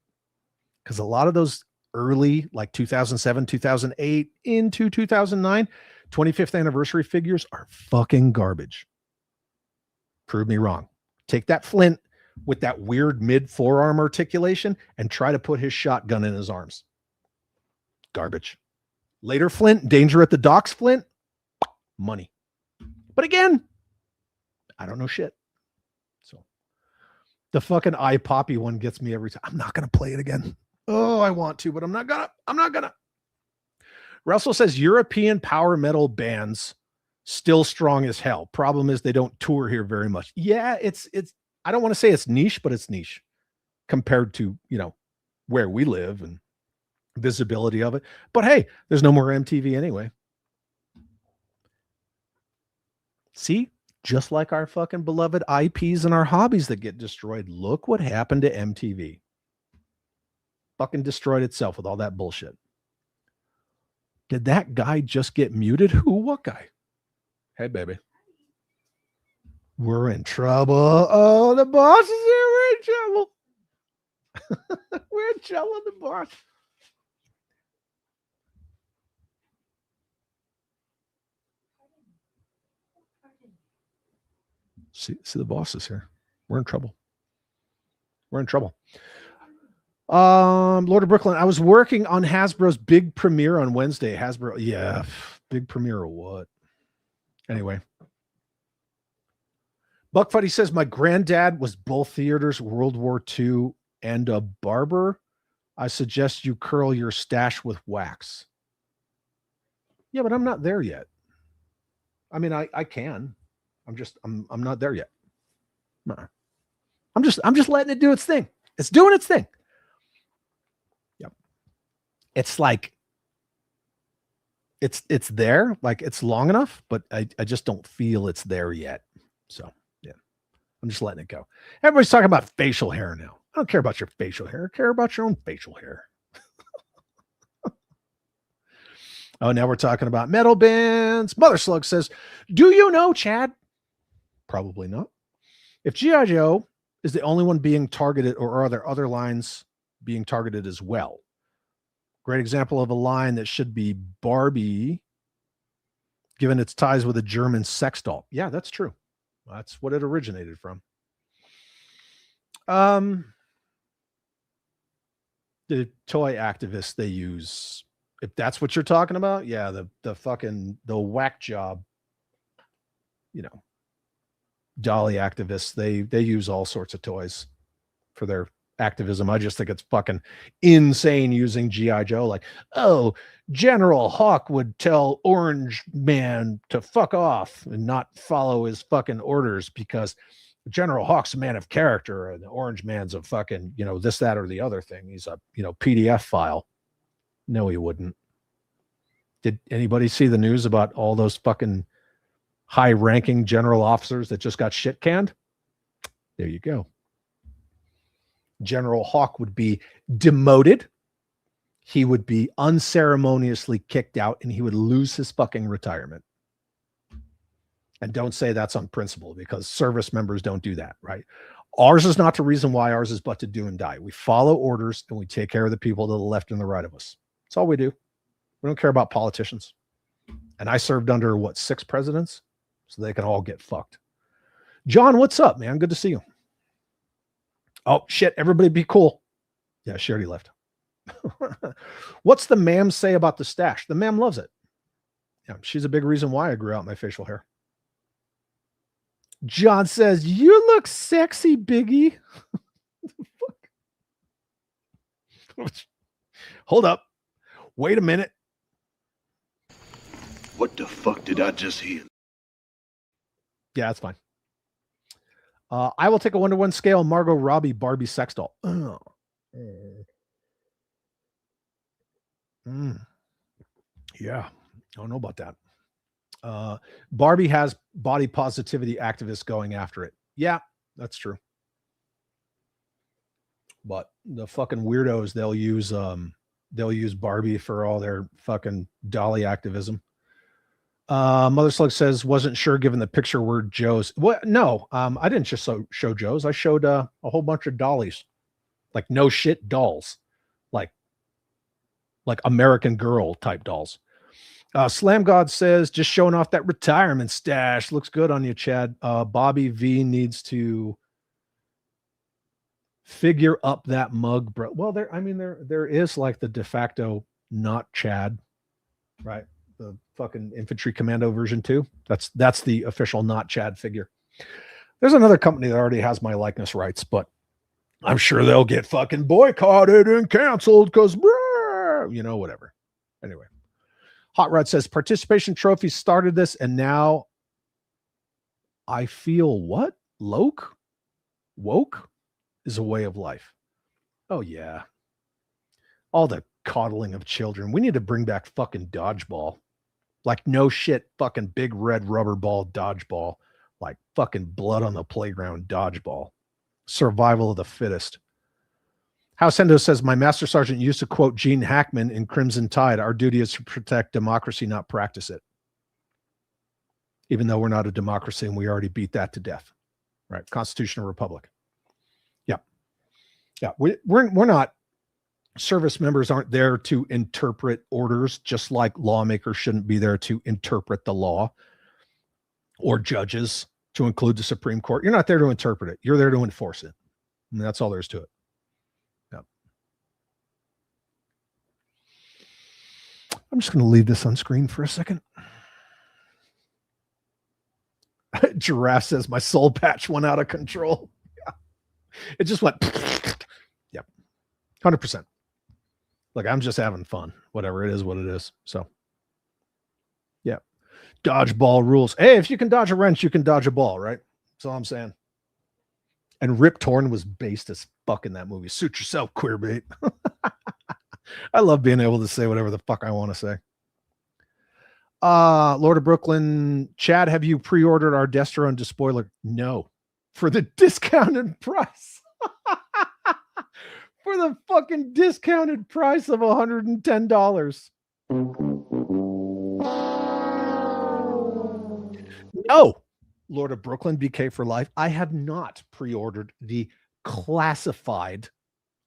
Because a lot of those early, like 2007, 2008 into 2009, 25th anniversary figures are fucking garbage. Prove me wrong. Take that Flint with that weird mid forearm articulation and try to put his shotgun in his arms. Garbage. Later Flint, Danger at the Docks Flint, money. But again, I don't know shit. So the fucking eye poppy one gets me every time. I'm not going to play it again. Oh, I want to, but I'm not gonna. Russell says European power metal bands still strong as hell. Problem is they don't tour here very much. Yeah, it's I don't want to say it's niche, but it's niche compared to, where we live and visibility of it. But hey, there's no more MTV anyway. See, just like our fucking beloved IPs and our hobbies that get destroyed. Look what happened to MTV. Fucking destroyed itself with all that bullshit. Did that guy just get muted? Who? What guy? Hey, baby. We're in trouble. Oh, the boss is here. We're in trouble. We're in trouble, the boss. See, the boss is here. We're in trouble. We're in trouble. Lord of Brooklyn, I was working on Hasbro's big premiere on Wednesday. Hasbro, yeah, big premiere or what? Anyway. Buck Fuddy says, my granddad was both theaters, World War II, and a barber. I suggest you curl your stash with wax. Yeah, but I'm not there yet. I mean, I can. I'm not there yet. No. I'm just letting it do its thing. It's doing its thing. Yep. It's like it's there, like it's long enough, but I just don't feel it's there yet. So yeah, I'm just letting it go. Everybody's talking about facial hair now. I don't care about your facial hair. I care about your own facial hair. Oh, now we're talking about metal bands. Mother Slug says, do you know, Chad? Probably not. If G.I. Joe is the only one being targeted, or are there other lines being targeted as well? Great example of a line that should be Barbie, given its ties with a German sex doll. Yeah, that's true. That's what it originated from. The toy activists they use, if that's what you're talking about, yeah, the whack job, Dollie activists, they use all sorts of toys for their activism. I just think it's fucking insane using G.I. Joe. Like, oh, General Hawk would tell Orange Man to fuck off and not follow his fucking orders because General Hawk's a man of character and the Orange Man's a fucking, this, that, or the other thing. He's a, PDF file. No, he wouldn't. Did anybody see the news about all those fucking high-ranking general officers that just got shit canned? There you go. General Hawk would be demoted. He would be unceremoniously kicked out, and he would lose his fucking retirement. And don't say that's on principle, because service members don't do that, right? Ours is not the reason why. Ours is but to do and die. We follow orders, and we take care of the people to the left and the right of us. That's all we do. We don't care about politicians. And I served under, 6 presidents? So they can all get fucked. John, what's up, man? Good to see you. Oh, shit. Everybody be cool. Yeah, she already left. What's the ma'am say about the stash? The ma'am loves it. Yeah, she's a big reason why I grew out my facial hair. John says, you look sexy, Biggie. Hold up. Wait a minute. What the fuck did I just hear? Yeah, that's fine. I will take a 1-to-1 scale. Margot Robbie, Barbie sex doll. Yeah, I don't know about that. Barbie has body positivity activists going after it. Yeah, that's true. But the fucking weirdos, they'll use Barbie for all their fucking Dollie activism. Mother Slug says, wasn't sure given the picture were Joe's. What? No, I didn't just show Joe's. I showed a whole bunch of dollies, like no shit dolls, like American Girl type dolls. Slam God says, just showing off that retirement stash. Looks good on you, Chad. Bobby V needs to figure up that mug, bro. Well, there is like the de facto not Chad, right? The fucking infantry commando version 2. That's the official not Chad figure. There's another company that already has my likeness rights, but I'm sure they'll get fucking boycotted and canceled because, whatever. Anyway, Hot Rod says participation trophies started this, and now I feel what? Woke is a way of life. Oh yeah. All the coddling of children. We need to bring back fucking dodgeball. Like no shit, fucking big red rubber ball dodgeball. Like fucking blood on the playground dodgeball. Survival of the fittest. House Endo says, my master sergeant used to quote Gene Hackman in Crimson Tide. Our duty is to protect democracy, not practice it. Even though we're not a democracy and we already beat that to death. Right? Constitutional Republic. Yeah. Yeah. We're not, service members aren't there to interpret orders, just like lawmakers shouldn't be there to interpret the law, or judges, to include the Supreme Court. You're not there to interpret it. You're there to enforce it. And that's all there is to it. Yeah. I'm just going to leave this on screen for a second. Giraffe says my soul patch went out of control. Yeah. It just went. Yep. 100%. Like, I'm just having fun. Whatever it is, what it is. So, yeah. Dodgeball rules. Hey, if you can dodge a wrench, you can dodge a ball, right? That's all I'm saying. And Rip Torn was based as fuck in that movie. Suit yourself, queerbait. I love being able to say whatever the fuck I want to say. Lord of Brooklyn, Chad, have you pre-ordered our Destro and Despoiler? No. For the discounted price. For the fucking discounted price of $110. No, Lord of Brooklyn, BK for life. I have not pre-ordered the classified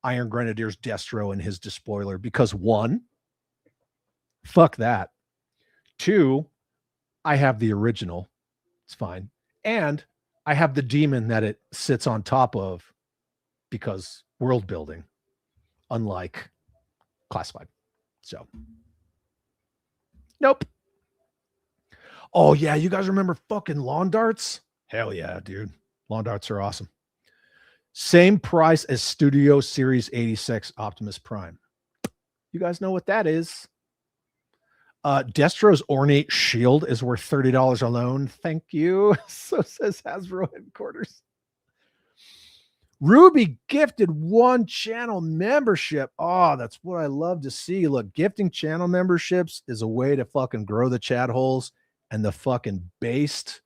Iron Grenadiers Destro and his Despoiler because 1, fuck that. 2, I have the original. It's fine. And I have the demon that it sits on top of because world building, unlike classified. So, nope. Oh, yeah. You guys remember fucking lawn darts? Hell yeah, dude. Lawn darts are awesome. Same price as Studio Series 86 Optimus Prime. You guys know what that is. Destro's ornate shield is worth $30 alone. Thank you. So says Hasbro headquarters. Ruby gifted 1 channel membership. Oh, that's what I love to see. Look, gifting channel memberships is a way to fucking grow the chat holes and the fucking based,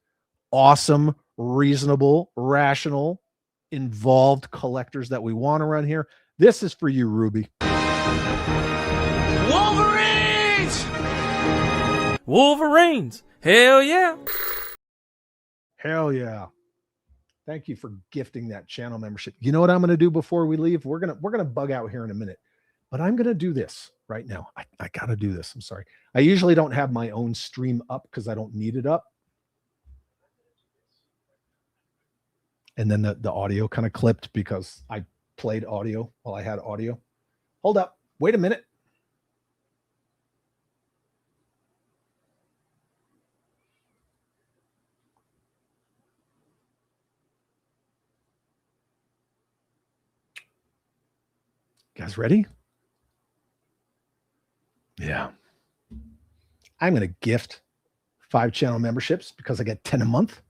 awesome, reasonable, rational, involved collectors that we want to run here. This is for you, Ruby. Wolverines. Hell yeah. Hell yeah. Thank you for gifting that channel membership. You know what I'm going to do before we leave? We're going to bug out here in a minute, but I'm going to do this right now. I got to do this. I'm sorry. I usually don't have my own stream up because I don't need it up. And then the audio kind of clipped because I played audio while I had audio. Hold up. Wait a minute. Guys ready? Yeah. I'm going to gift 5 channel memberships because I get 10 a month.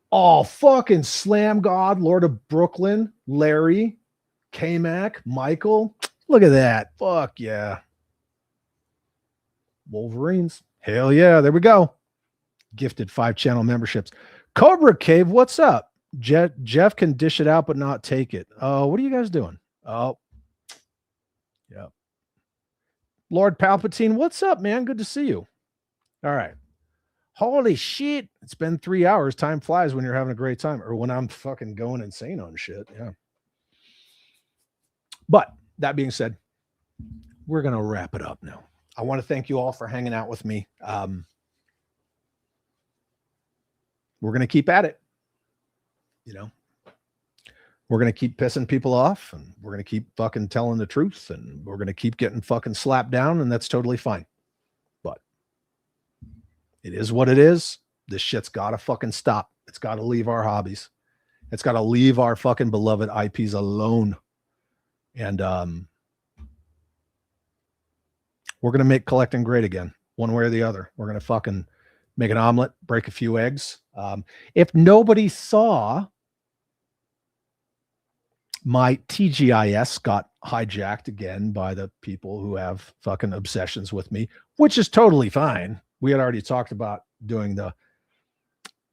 Oh, fucking Slam God, Lord of Brooklyn, Larry, K-Mac, Michael. Look at that. Fuck yeah. Wolverines. Hell yeah. There we go. Gifted 5 channel memberships. Cobra Cave, what's up? Jeff can dish it out but not take it. Oh, what are you guys doing? Oh, yeah. Lord Palpatine, what's up, man? Good to see you. All right. Holy shit. It's been 3 hours. Time flies when you're having a great time, or when I'm fucking going insane on shit. Yeah. But that being said, we're going to wrap it up now. I want to thank you all for hanging out with me. We're going to keep at it. You know, we're going to keep pissing people off, and we're going to keep fucking telling the truth, and we're going to keep getting fucking slapped down, and that's totally fine. But it is what it is. This shit's got to fucking stop. It's got to leave our hobbies. It's got to leave our fucking beloved IPs alone. And we're going to make collecting great again, one way or the other. We're going to fucking make an omelet, break a few eggs. If nobody saw, my TGIS got hijacked again by the people who have fucking obsessions with me, which is totally fine. We had already talked about doing the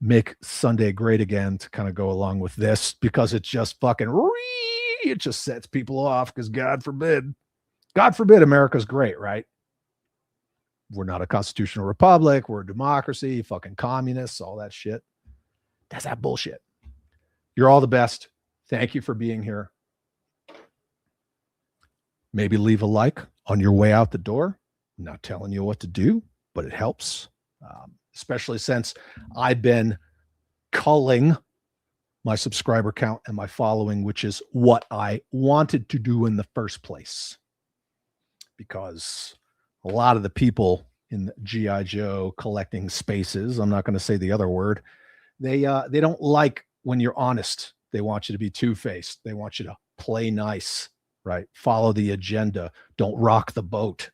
make Sunday great again to kind of go along with this, because it's just fucking, it just sets people off, because God forbid America's great, right? We're not a constitutional republic. We're a democracy, fucking communists, all that shit. That's that bullshit. You're all the best. Thank you for being here. Maybe leave a like on your way out the door. I'm not telling you what to do, but it helps, especially since I've been culling my subscriber count and my following, which is what I wanted to do in the first place. Because a lot of the people in the G.I. Joe collecting spaces, I'm not going to say the other word, they don't like when you're honest. They want you to be two-faced. They want you to play nice, right? Follow the agenda. Don't rock the boat.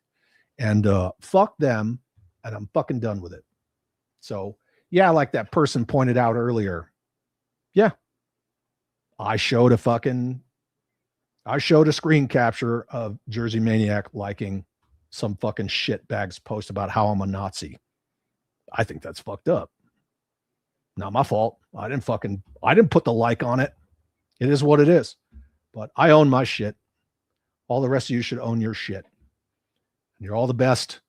And fuck them, and I'm fucking done with it. So, yeah, like that person pointed out earlier. Yeah. I showed a screen capture of Jersey Maniac liking some fucking shitbag's post about how I'm a Nazi. I think that's fucked up. Not my fault. I didn't put the like on it. It is what it is. But I own my shit. All the rest of you should own your shit. And you're all the best.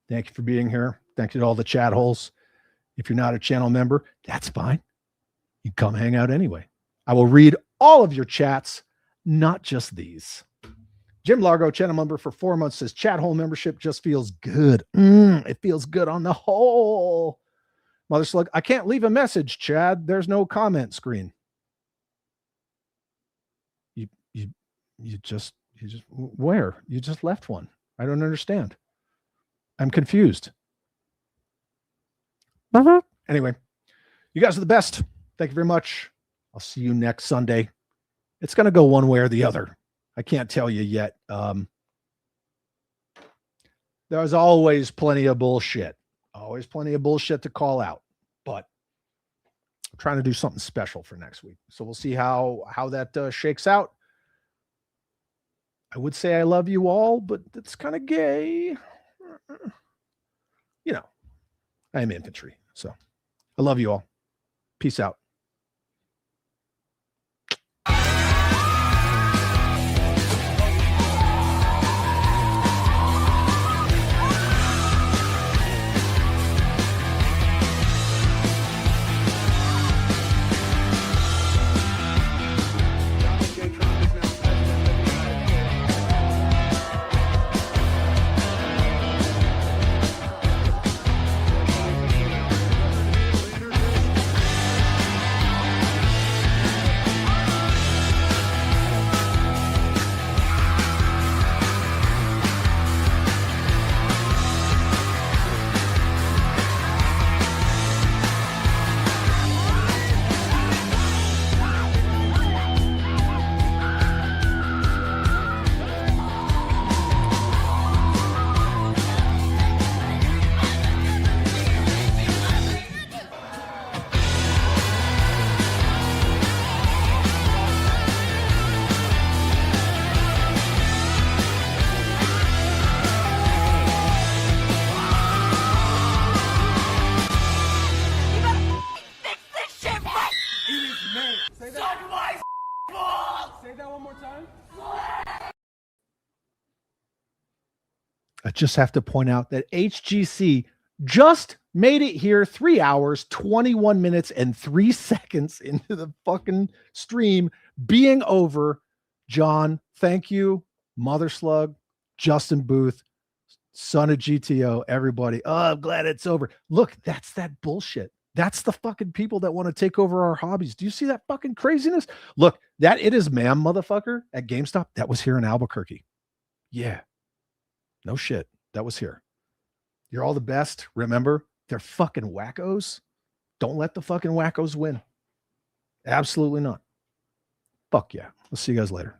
Thank you for being here. Thank you to all the chat holes. If you're not a channel member, that's fine. You come hang out anyway. I will read all of your chats, not just these. Jim Largo, channel member for 4 months, says chat hole membership just feels good. It feels good on the whole. Mother Slug, I can't leave a message, Chad. There's no comment screen. You just where? You just left one. I don't understand. I'm confused. Anyway, you guys are the best. Thank you very much. I'll see you next Sunday. It's going to go one way or the other. I can't tell you yet. There's always plenty of bullshit. Always plenty of bullshit to call out. But I'm trying to do something special for next week. So we'll see how that shakes out. I would say I love you all, but that's kind of gay. You know, I am infantry. So I love you all. Peace out. I just have to point out that HGC just made it here 3 hours, 21 minutes, and 3 seconds into the fucking stream being over. John, thank you. Mother Slug, Justin Booth, son of GTO, everybody. Oh, I'm glad it's over. Look, that's that bullshit. That's the fucking people that want to take over our hobbies. Do you see that fucking craziness? Look, that It Is Ma'am motherfucker at GameStop, that was here in Albuquerque. Yeah. No shit. That was here. You're all the best. Remember, they're fucking wackos. Don't let the fucking wackos win. Absolutely not. Fuck yeah. We'll see you guys later.